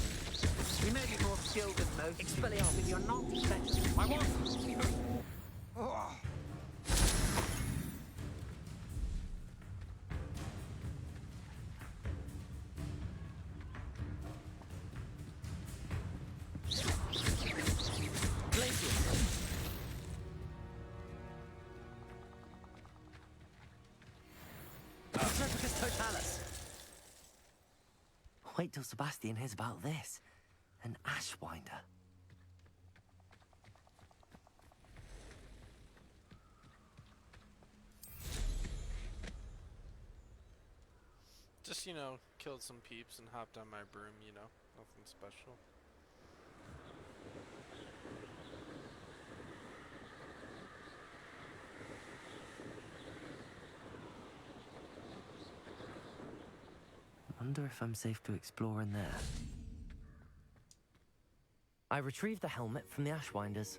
You may be more skilled than most, but you're not better. My what? Wait till Sebastian hears about this. An Ashwinder. Just, you know, killed some peeps and hopped on my broom, you know. Nothing special. Wonder if I'm safe to explore in there. I retrieved the helmet from the Ashwinders.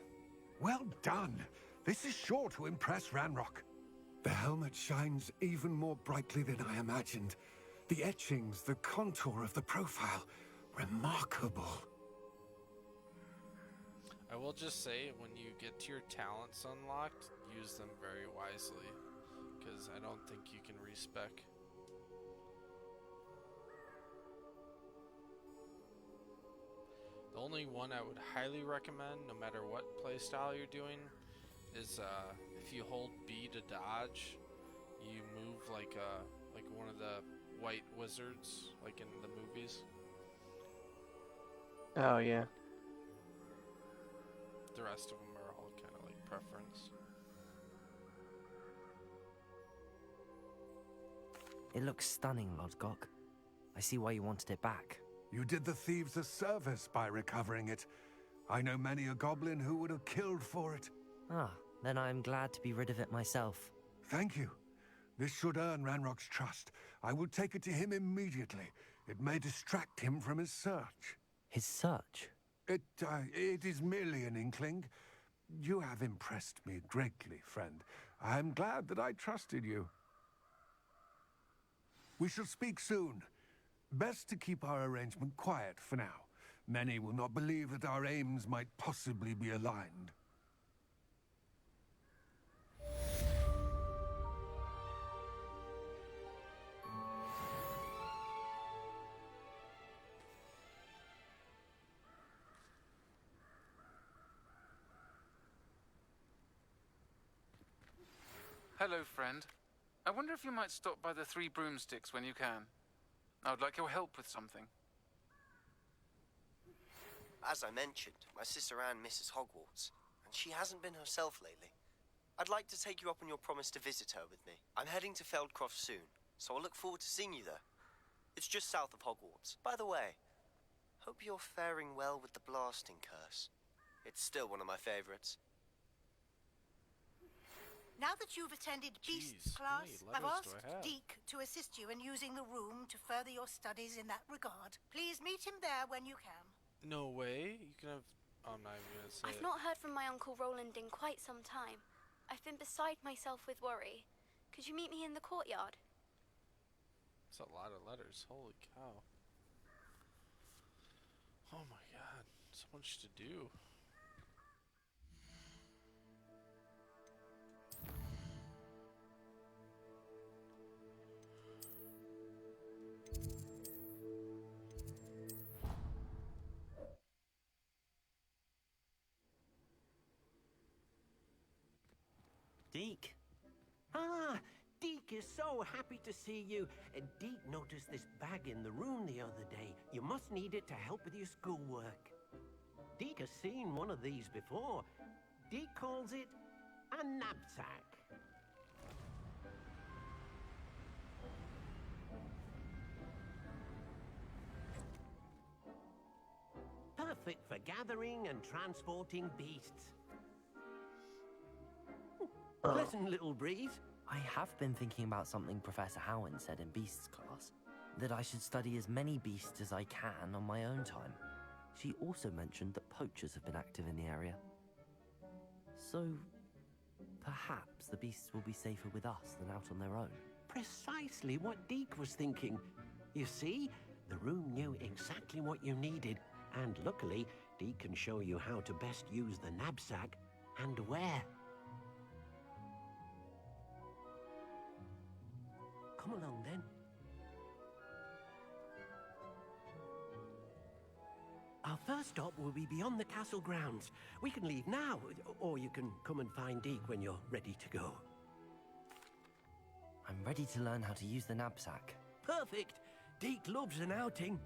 Well done. This is sure to impress Ranrock. The helmet shines even more brightly than I imagined. The etchings, the contour of the profile, remarkable. I will just say, when you get to your talents unlocked, use them very wisely. Because I don't think you can respec. The only one I would highly recommend, no matter what playstyle you're doing, is if you hold B to dodge, you move like one of the white wizards, like in the movies. Oh, yeah. The rest of them are all kind of like preference. It looks stunning, Lodgok. I see why you wanted it back. You did the thieves a service by recovering it. I know many a goblin who would have killed for it. Ah, then I'm glad to be rid of it myself. Thank you. This should earn Ranrock's trust. I will take it to him immediately. It may distract him from his search. His search? It is merely an inkling. You have impressed me greatly, friend. I am glad that I trusted you. We shall speak soon. Best to keep our arrangement quiet for now. Many will not believe that our aims might possibly be aligned. Hello, friend. I wonder if you might stop by the Three Broomsticks when you can. I would like your help with something. As I mentioned, my sister Anne misses Hogwarts, and she hasn't been herself lately. I'd like to take you up on your promise to visit her with me. I'm heading to Feldcroft soon, so I'll look forward to seeing you there. It's just south of Hogwarts. By the way, hope you're faring well with the blasting curse. It's still one of my favorites. Now that you've attended Beast's class, I've asked Deke to assist you in using the room to further your studies in that regard. Please meet him there when you can. No way. You can have... I'm not even gonna say I've not heard from my Uncle Roland in quite some time. I've been beside myself with worry. Could you meet me in the courtyard? It's a lot of letters. Holy cow. Oh my god. So much to do. Deke. Ah, Deke is so happy to see you. Deke noticed this bag in the room the other day. You must need it to help with your schoolwork. Deke has seen one of these before. Deke calls it a knapsack. Perfect for gathering and transporting beasts. Pleasant little breeze. I have been thinking about something Professor Howen said in Beasts class, that I should study as many beasts as I can on my own time. She also mentioned that poachers have been active in the area. So, perhaps the beasts will be safer with us than out on their own. Precisely what Deke was thinking. You see, the room knew exactly what you needed, and luckily, Deke can show you how to best use the knapsack and where. Come along then. Our first stop will be beyond the castle grounds. We can leave now, or you can come and find Deke when you're ready to go. I'm ready to learn how to use the knapsack. Perfect! Deke loves an outing.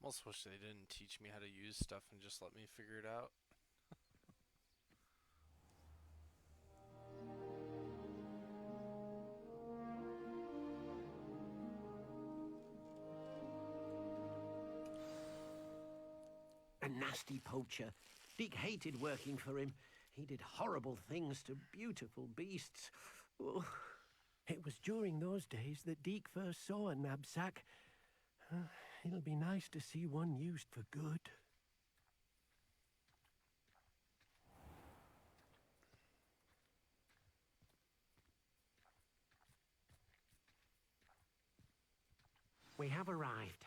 Almost wish they didn't teach me how to use stuff and just let me figure it out. A nasty poacher. Deke hated working for him. He did horrible things to beautiful beasts. Oh, it was during those days that Deke first saw a knapsack. It'll be nice to see one used for good. We have arrived.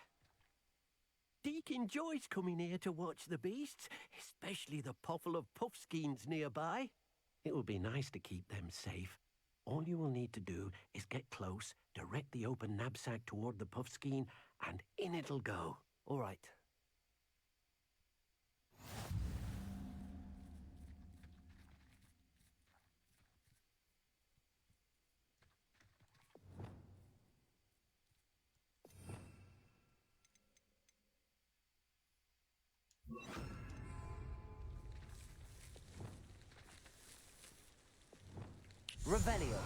Deke enjoys coming here to watch the beasts, especially the potful of puffskeins nearby. It will be nice to keep them safe. All you will need to do is get close, direct the open knapsack toward the puffskein, and in it'll go. All right. Revelio.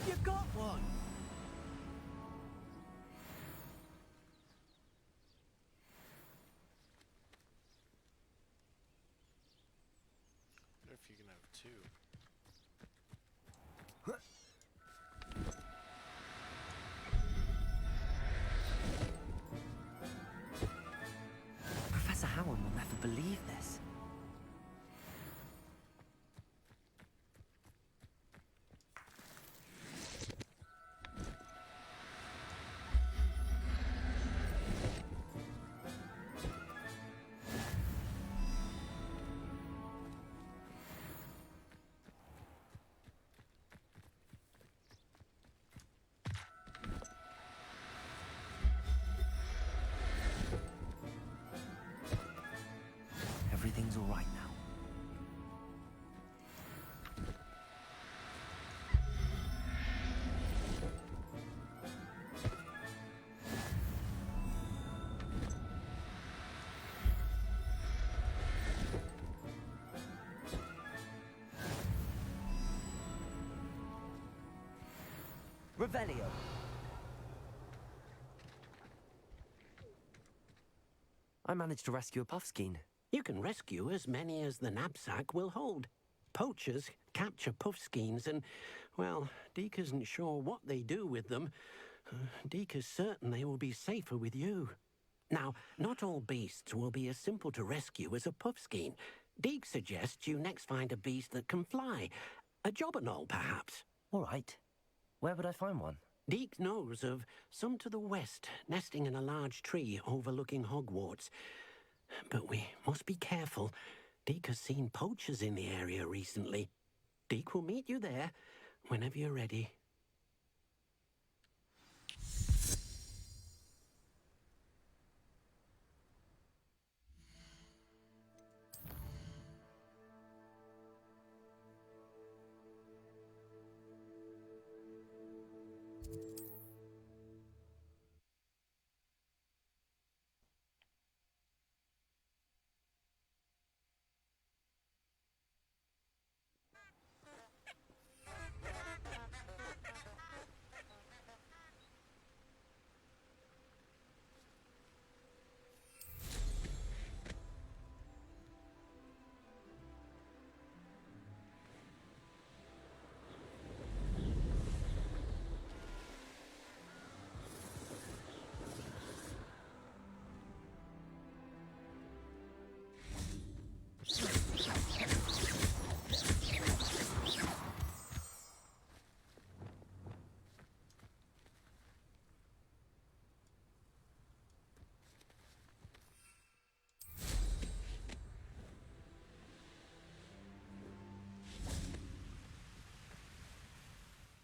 You got one! I wonder if you can have two. Professor Howen will never believe this. Everything's all right now. Revelio. I managed to rescue a puffskein. You can rescue as many as the knapsack will hold. Poachers capture puffskeins and, well, Deke isn't sure what they do with them. Deke is certain they will be safer with you. Now, not all beasts will be as simple to rescue as a puffskein. Deke suggests you next find a beast that can fly. A jobberknoll, perhaps. All right. Where would I find one? Deke knows of some to the west, nesting in a large tree overlooking Hogwarts. But we must be careful. Deke has seen poachers in the area recently. Deke will meet you there whenever you're ready.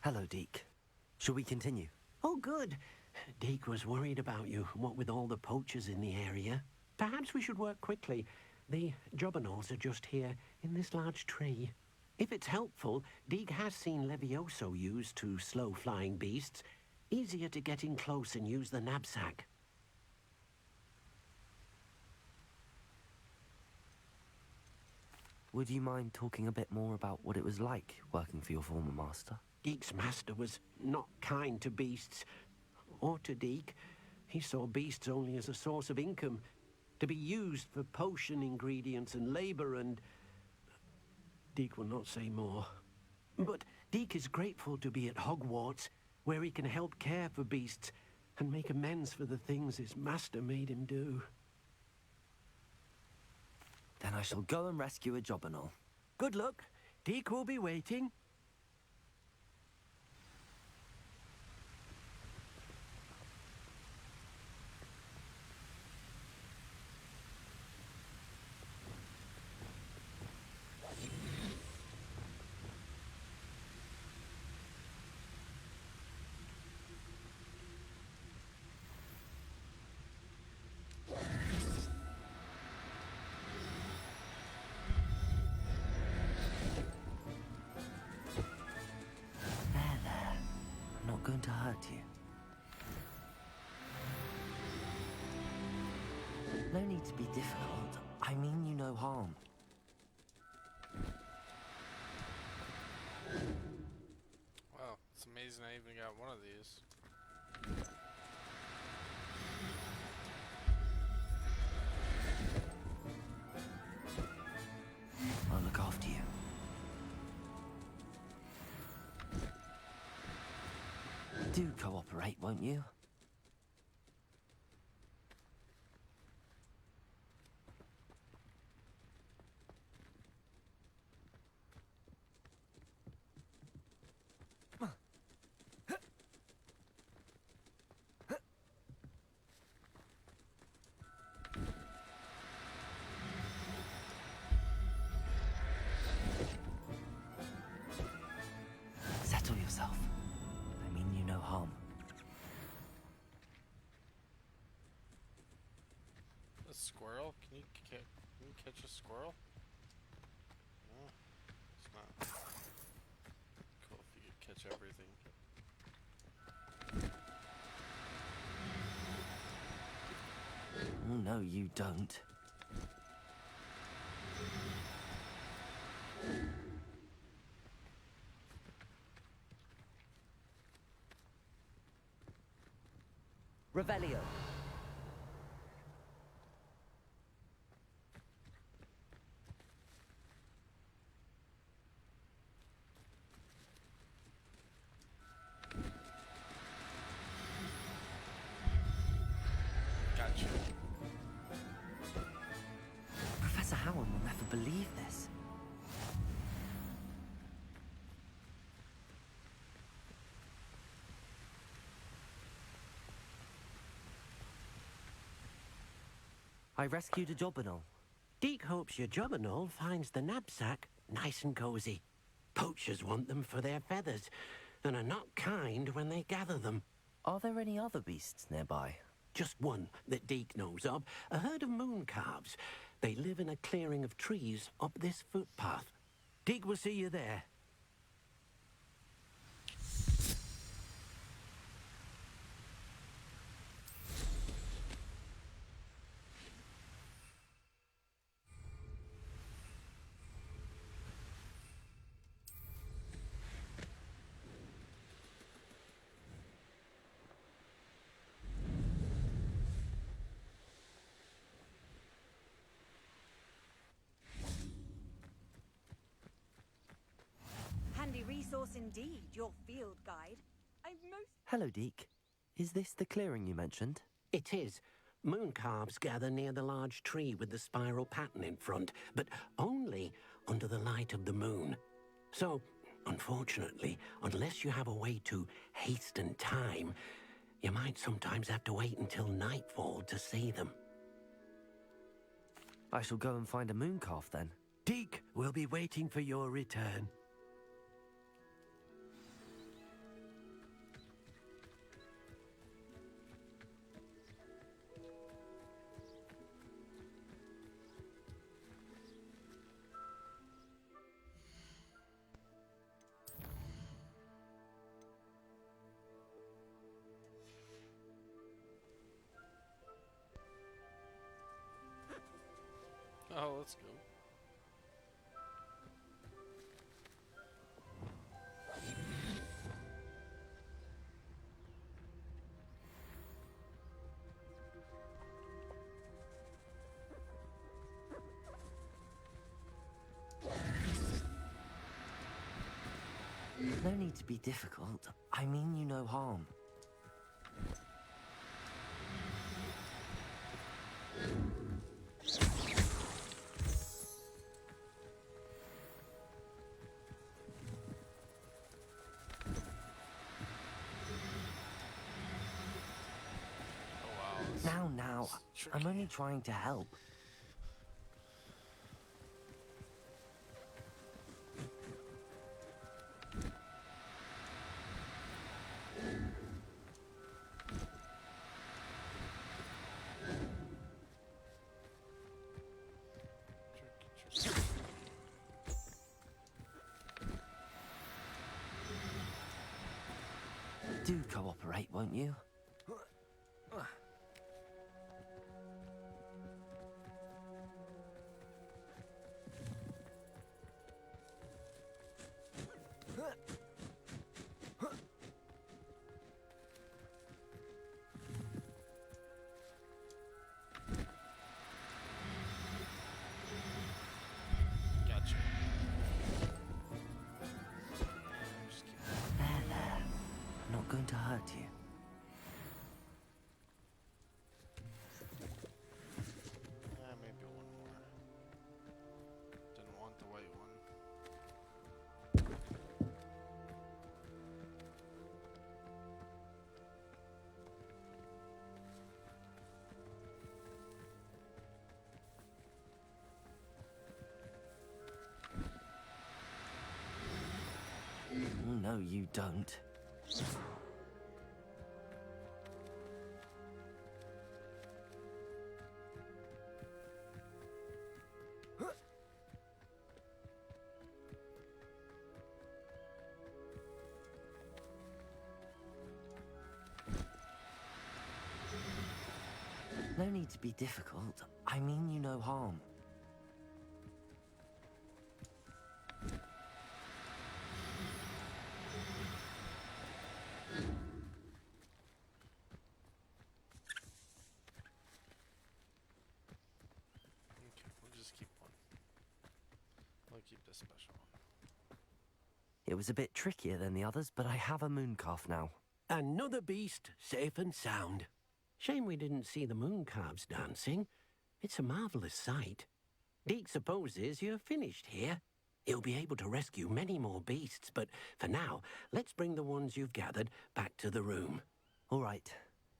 Hello, Deke. Shall we continue? Oh, good. Deke was worried about you, what with all the poachers in the area. Perhaps we should work quickly. The jobberknolls are just here, in this large tree. If it's helpful, Deke has seen Levioso used to slow flying beasts. Easier to get in close and use the knapsack. Would you mind talking a bit more about what it was like working for your former master? Deke's master was not kind to beasts, or to Deke. He saw beasts only as a source of income, to be used for potion ingredients and labor, and Deke will not say more. But Deke is grateful to be at Hogwarts, where he can help care for beasts and make amends for the things his master made him do. Then I shall go and rescue a jobberknoll. Good luck. Deke will be waiting. Going to hurt you. No need to be difficult. I mean you no harm. Wow, it's amazing I even got one of these. I'll look after you. Do cooperate, won't you? Settle yourself. I mean you no harm. A squirrel? Can you catch a squirrel? No, it's not. Cool if you could catch everything. Oh, no, you don't. Revelio. Gotcha. Professor Howard will never believe this. I rescued a jobberknoll. Deke hopes your jobberknoll finds the knapsack nice and cozy. Poachers want them for their feathers, and are not kind when they gather them. Are there any other beasts nearby? Just one that Deke knows of, a herd of moon calves. They live in a clearing of trees up this footpath. Deke will see you there. Handy resource indeed, your field guide. Hello, Deke. Is this the clearing you mentioned? It is. Moon calves gather near the large tree with the spiral pattern in front, but only under the light of the moon. So, unfortunately, unless you have a way to hasten time, you might sometimes have to wait until nightfall to see them. I shall go and find a moon calf then. Deke will be waiting for your return. Oh, let's go. No need to be difficult. I mean you no harm. Now. I'm only trying to help. Do cooperate, won't you? Gotcha. There. I'm not going to hurt you. Maybe one more. Didn't want the white one. No, you don't. No need to be difficult. I mean you no harm. Okay, we'll just keep one. We'll keep this special one. It was a bit trickier than the others, but I have a moon calf now. Another beast, safe and sound. Shame we didn't see the moon calves dancing. It's a marvelous sight. Deke supposes you're finished here. He'll be able to rescue many more beasts, but for now, let's bring the ones you've gathered back to the room. All right.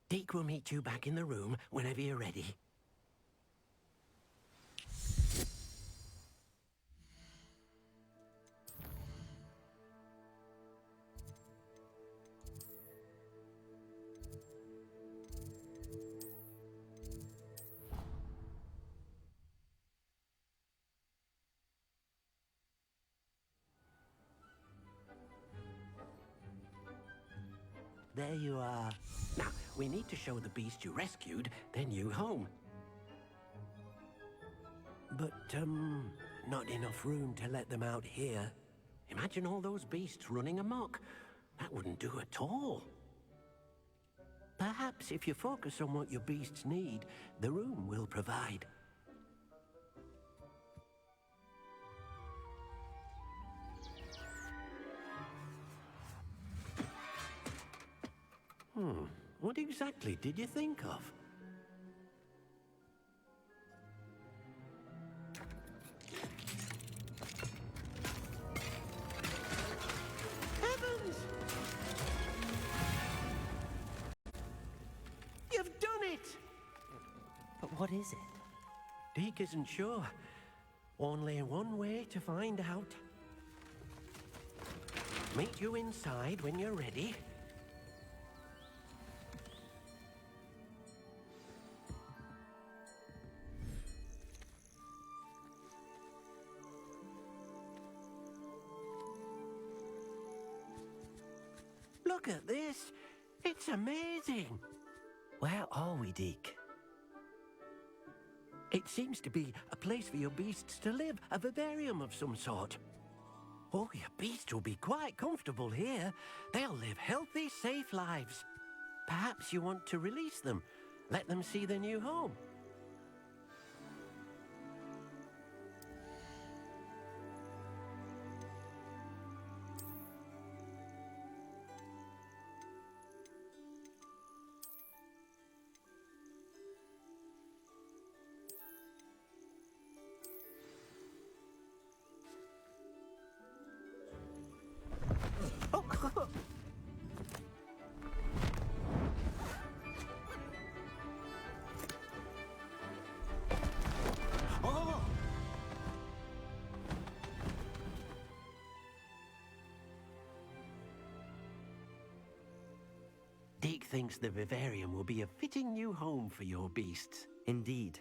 Deke will meet you back in the room whenever you're ready. There you are. Now, we need to show the beast you rescued their new home. But, not enough room to let them out here. Imagine all those beasts running amok. That wouldn't do at all. Perhaps if you focus on what your beasts need, the room will provide. What exactly did you think of? Heavens! You've done it! But what is it? Deke isn't sure. Only one way to find out. Meet you inside when you're ready. Look at this. It's amazing. Where are we, Deke? It seems to be a place for your beasts to live, a vivarium of some sort. Oh, your beasts will be quite comfortable here. They'll live healthy, safe lives. Perhaps you want to release them, let them see their new home. Deke thinks the vivarium will be a fitting new home for your beasts. Indeed.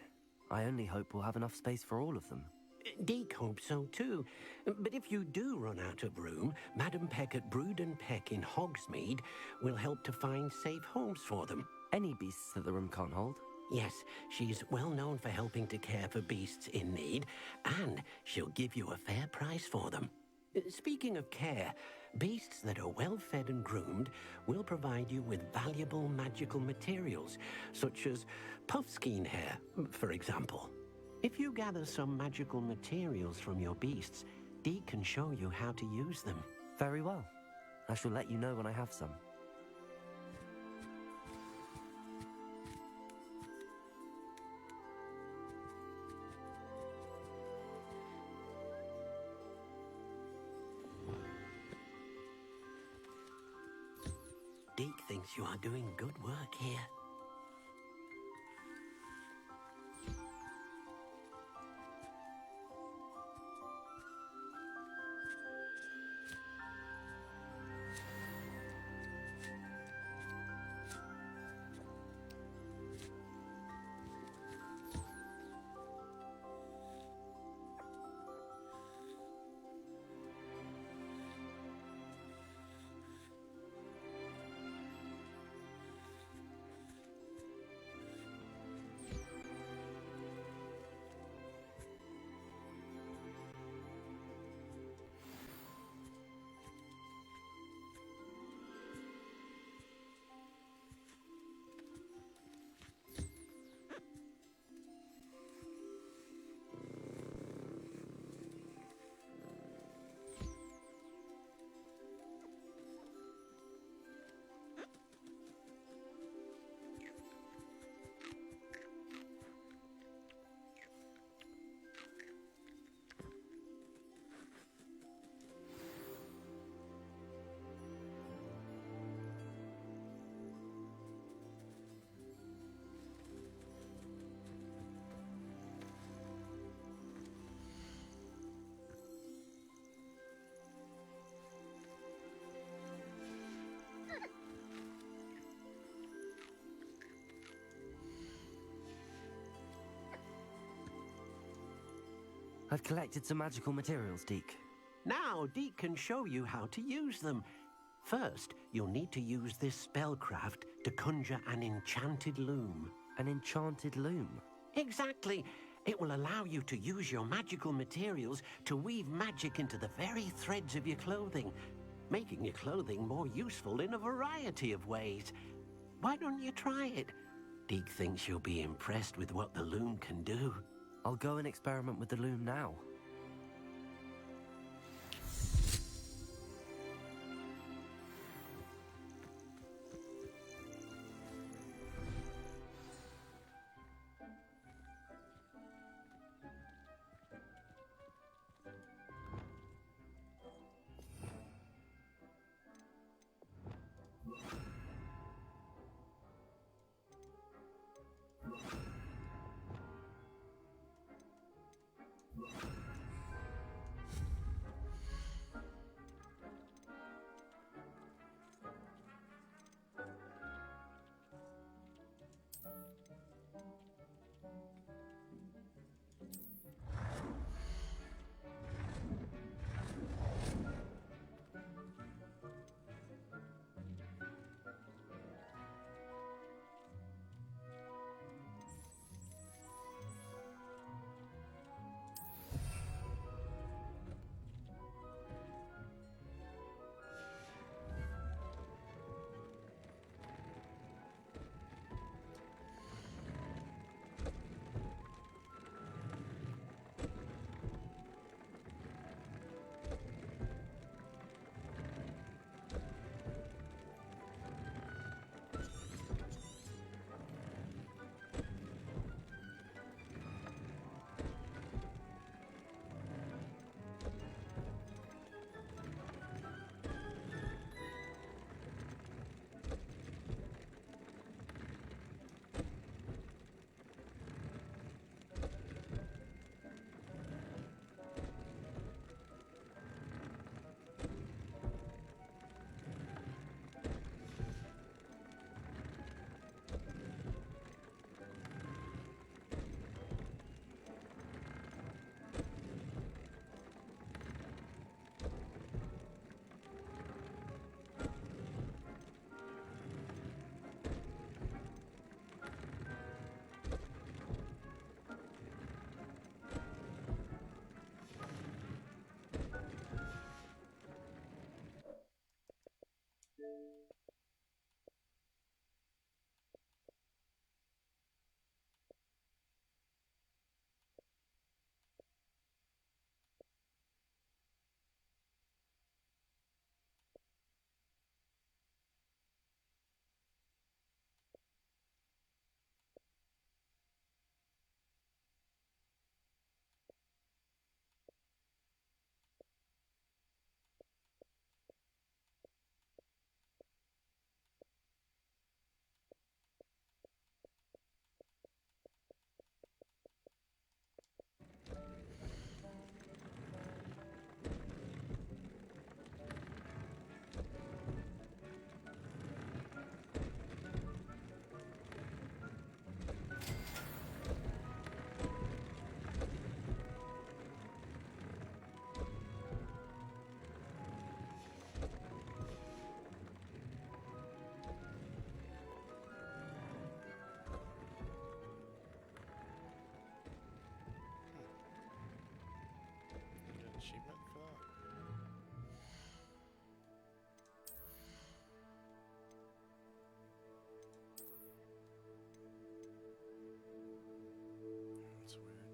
I only hope we'll have enough space for all of them. Deke hopes so too. But if you do run out of room, Madam Peck at Brood and Peck in Hogsmeade will help to find safe homes for them. Any beasts that the room can't hold? Yes, she's well known for helping to care for beasts in need, and she'll give you a fair price for them. Speaking of care, beasts that are well fed and groomed will provide you with valuable magical materials, such as puffskein hair, for example. If you gather some magical materials from your beasts, Deke can show you how to use them. Very well. I shall let you know when I have some. Deke thinks you are doing good work here. I've collected some magical materials, Deke. Now Deke can show you how to use them. First, you'll need to use this spellcraft to conjure an enchanted loom. An enchanted loom? Exactly. It will allow you to use your magical materials to weave magic into the very threads of your clothing, making your clothing more useful in a variety of ways. Why don't you try it? Deke thinks you'll be impressed with what the loom can do. I'll go and experiment with the loom now. Achievement for that? That's weird.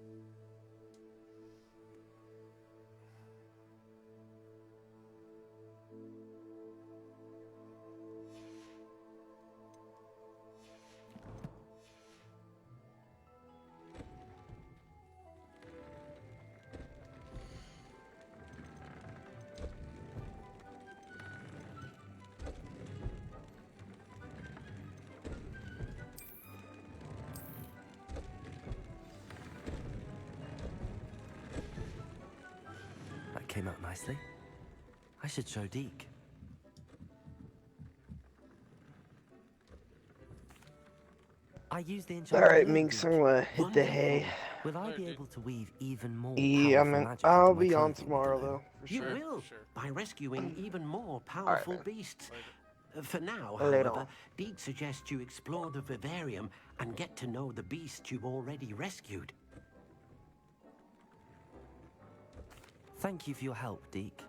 That came out nicely. I should show Deke. I used the enchanted Alright, loom, Minx, Deke. I'm gonna hit the hay. Wonderful. Will I be able to weave even more Yeah, powerful man. magic I'll into my be on clothing? tomorrow, though. For You sure. will, by rescuing even more Alright, powerful man. beasts. For now, Later however, on. Deke suggests you explore the vivarium and get to know the beasts you've already rescued. Thank you for your help, Deke.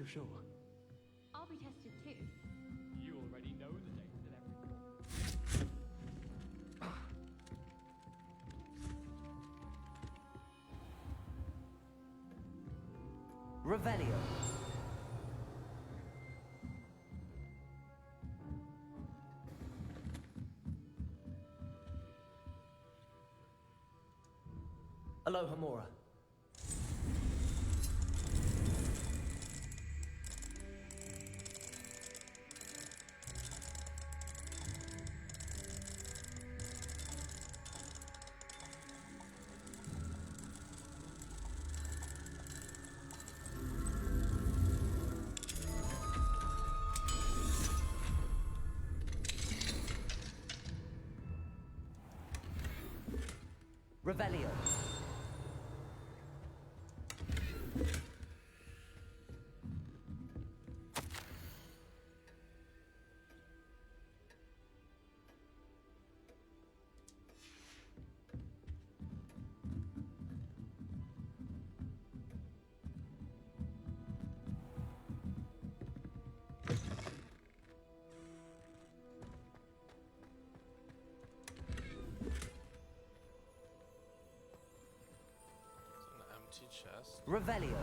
you're sure. I'll be tested too. You already know the date that everything... Revelio. Aloha, Mora. Revelio. It's an empty chest. Revelio.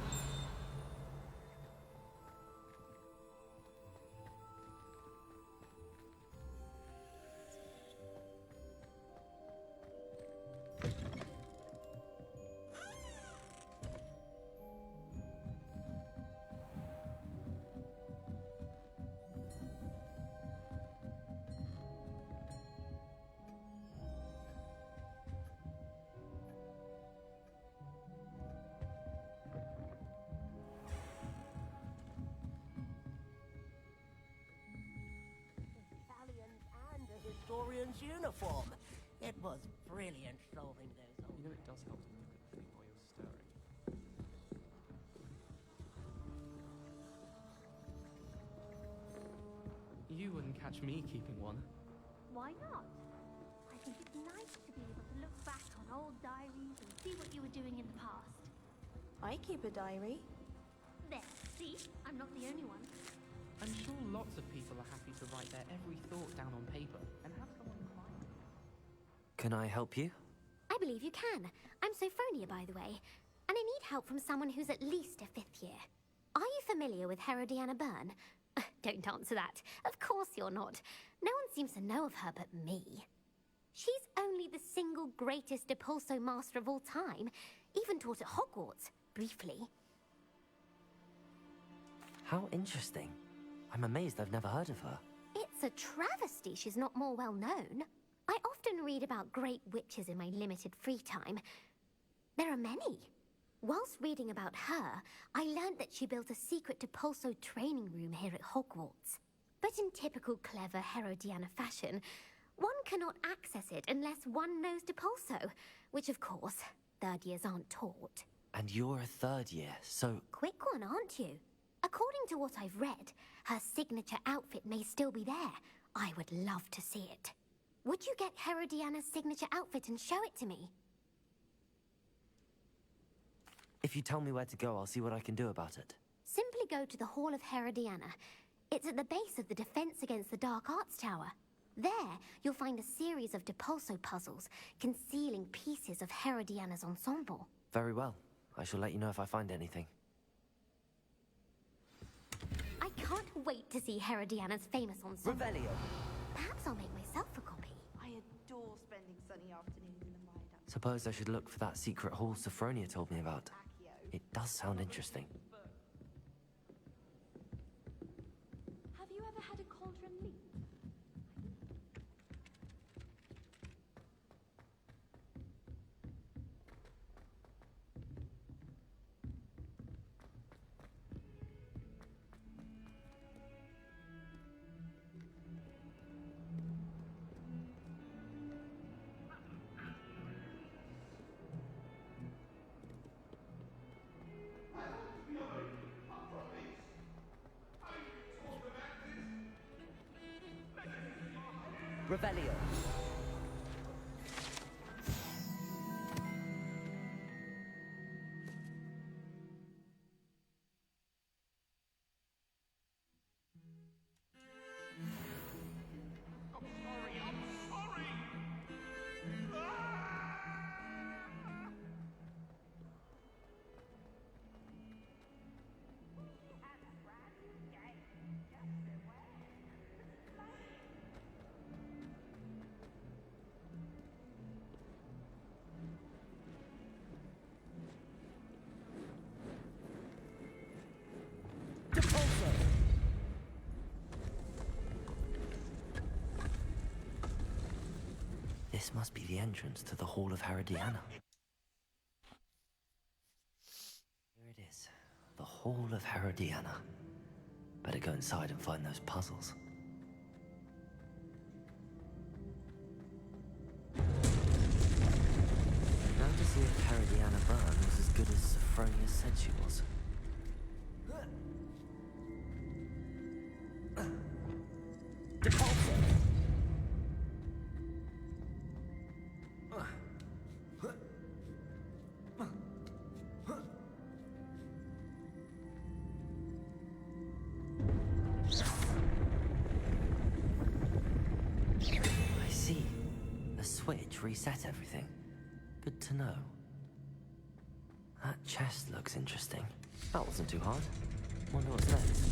Historian's uniform. It was brilliant solving those old... You know, it does help to look at the food while you're stirring. You wouldn't catch me keeping one. Why not? I think it's nice to be able to look back on old diaries and see what you were doing in the past. I keep a diary. There, see? I'm not the only one. I'm sure lots of people are happy to write their every thought down on paper and have someone remind them. Can I help you? I believe you can. I'm Sophronia, by the way, and I need help from someone who's at least a 5th year. Are you familiar with Herodiana Byrne? Don't answer that. Of course you're not. No one seems to know of her but me. She's only the single greatest Depulso master of all time, even taught at Hogwarts, briefly. How interesting. I'm amazed I've never heard of her. It's a travesty she's not more well known. I often read about great witches in my limited free time. There are many. Whilst reading about her, I learned that she built a secret Depulso training room here at Hogwarts. But in typical clever Herodiana fashion, one cannot access it unless one knows Depulso, which of course, 3rd years aren't taught. And you're a 3rd year, so... Quick one, aren't you? According to what I've read, her signature outfit may still be there. I would love to see it. Would you get Herodiana's signature outfit and show it to me? If you tell me where to go, I'll see what I can do about it. Simply go to the Hall of Herodiana. It's at the base of the Defense Against the Dark Arts Tower. There, you'll find a series of Depulso puzzles concealing pieces of Herodiana's ensemble. Very well. I shall let you know if I find anything. I can't wait to see Herodiana's famous ensemble. Revelio. Perhaps I'll make myself a copy. I adore spending sunny afternoons in the viaduct. Suppose I should look for that secret hall Sophronia told me about. It does sound interesting. Have you ever had a cauldron leap? Revelio. This must be the entrance to the Hall of Herodiana. Here it is, the Hall of Herodiana. Better go inside and find those puzzles. Now to see if Herodiana Byrne was as good as Sophronia said she was. I see. A switch reset everything. Good to know. That chest looks interesting. That wasn't too hard. Wonder what's next.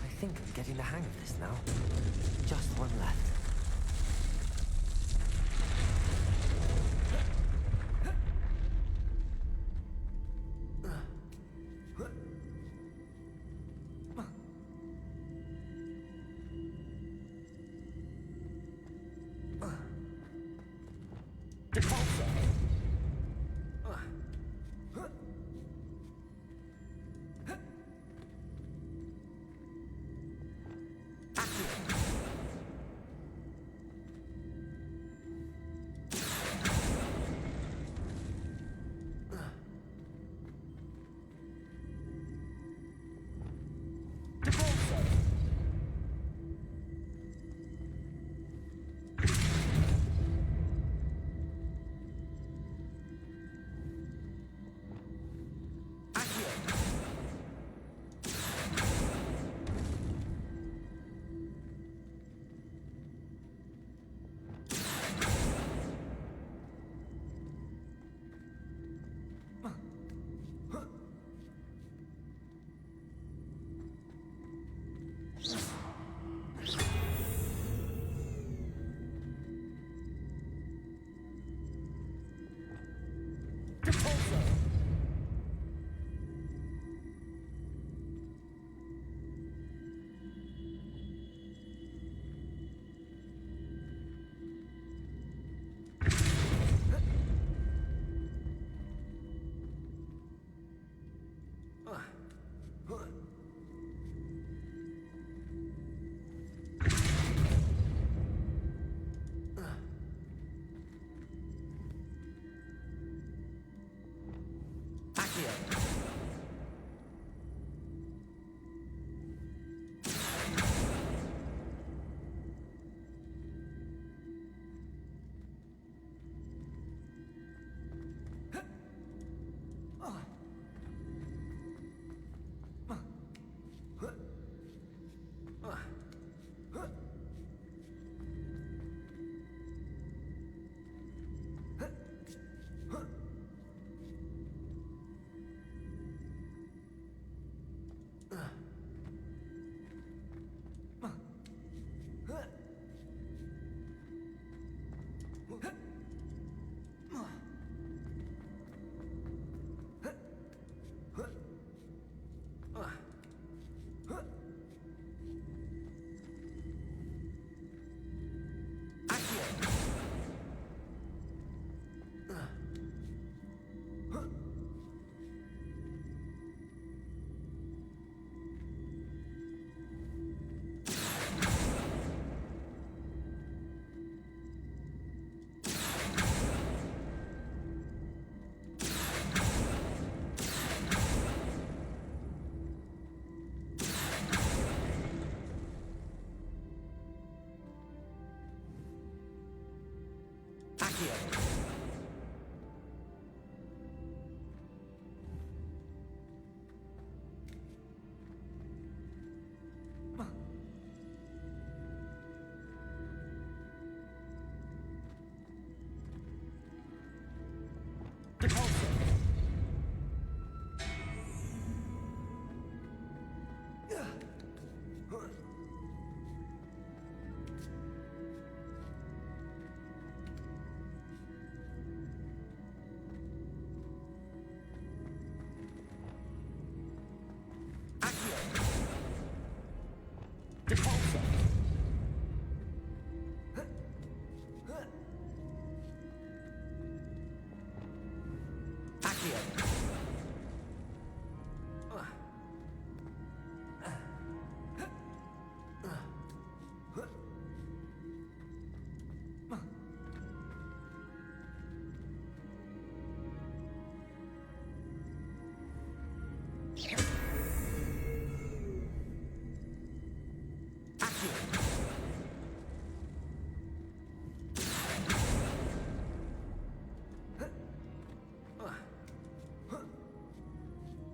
I think I'm getting the hang of this now. Just one left.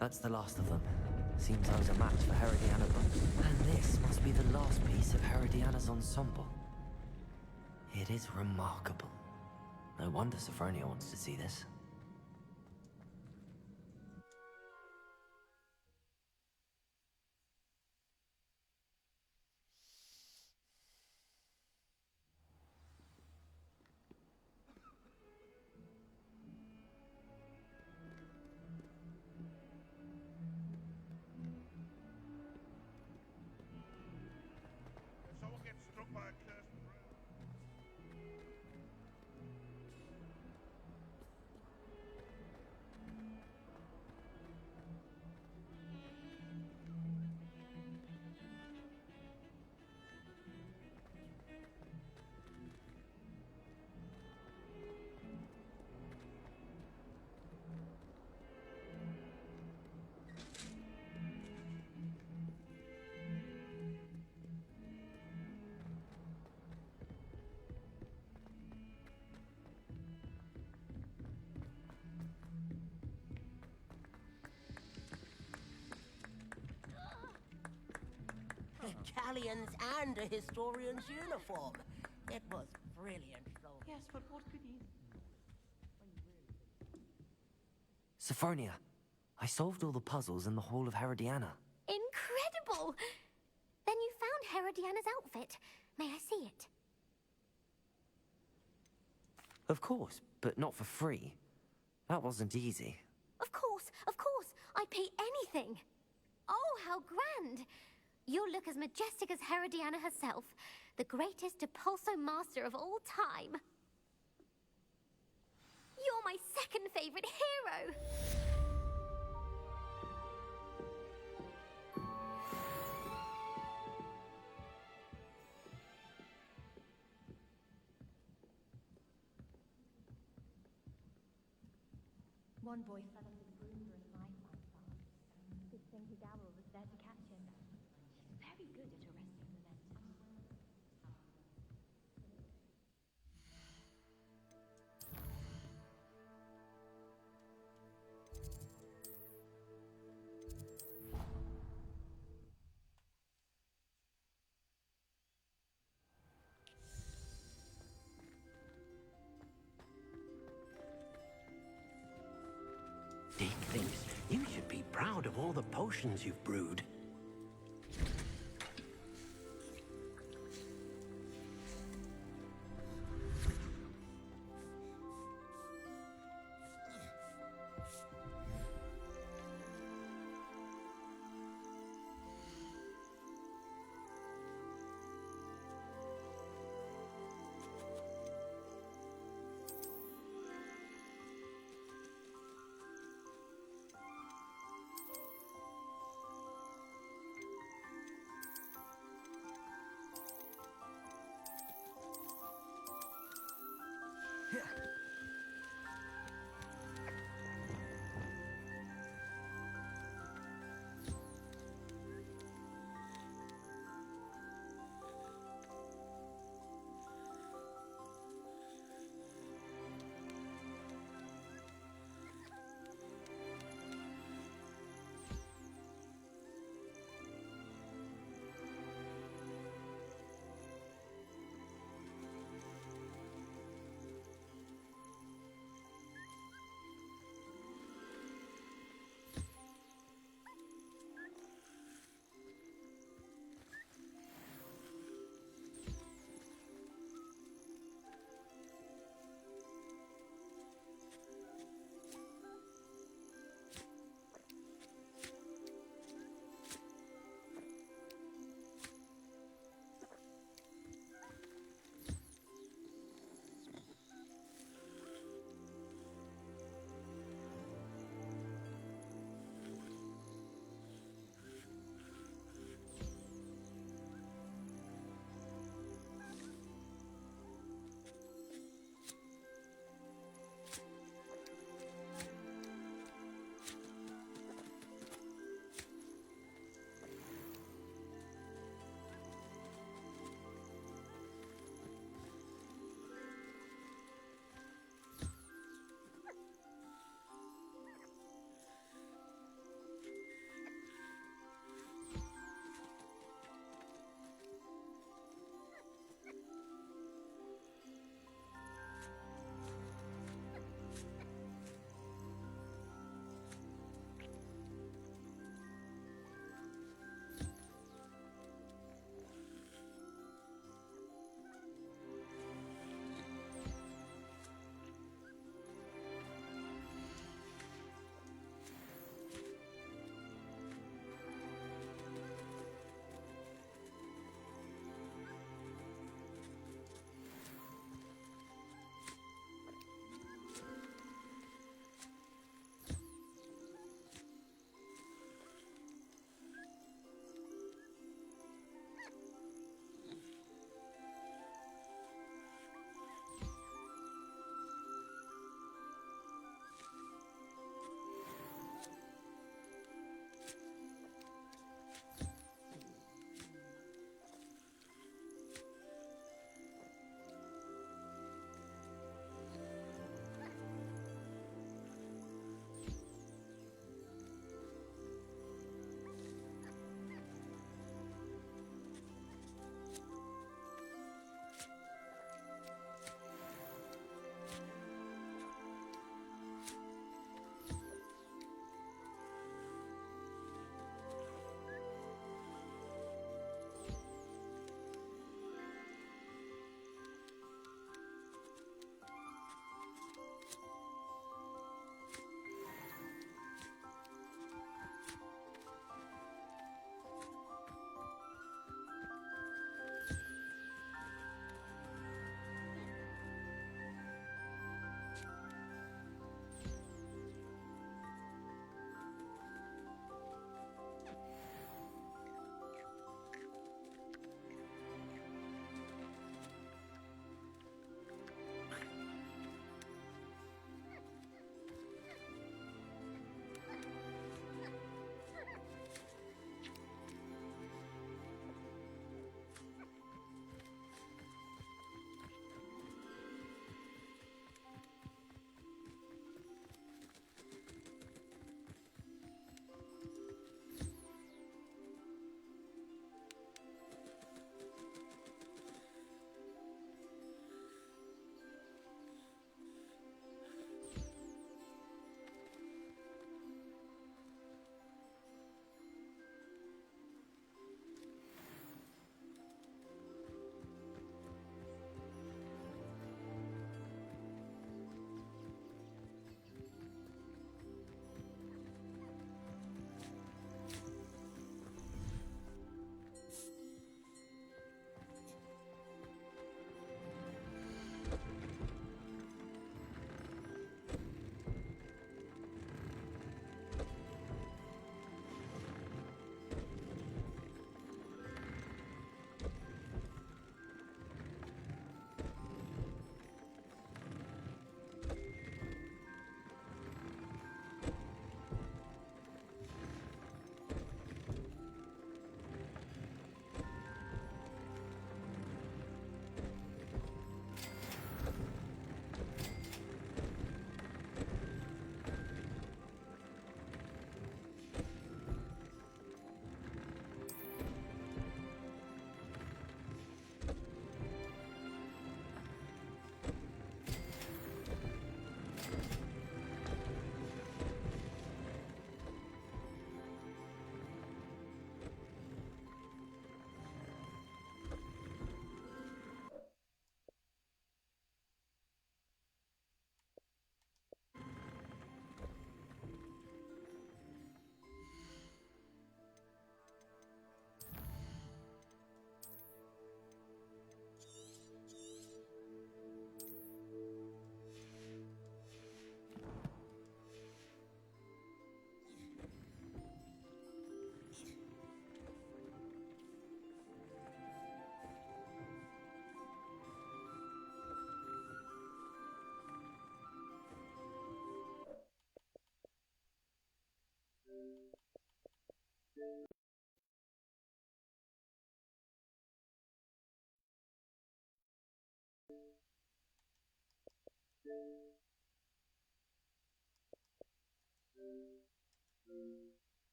That's the last of them. Seems I was a match for Herodiana. And this must be the last piece of Herodiana's ensemble. It is remarkable. No wonder Sophronia wants to see this. Someone gets struck by a cursed Galleons and a historian's uniform. It was brilliant, Flo. Yes, but what could he... Sophronia, I solved all the puzzles in the Hall of Herodiana. Incredible! Then you found Herodiana's outfit. May I see it? Of course, but not for free. That wasn't easy. Of course, of course. I'd pay anything. Oh, how grand! You'll look as majestic as Herodiana herself, the greatest Depulso master of all time. You're my second favorite hero! One boy fell off his broom during my flight past. Good thing his owl was there to catch him. She's very good at arresting momentum. Dick thinks you should be proud of all the potions you've brewed.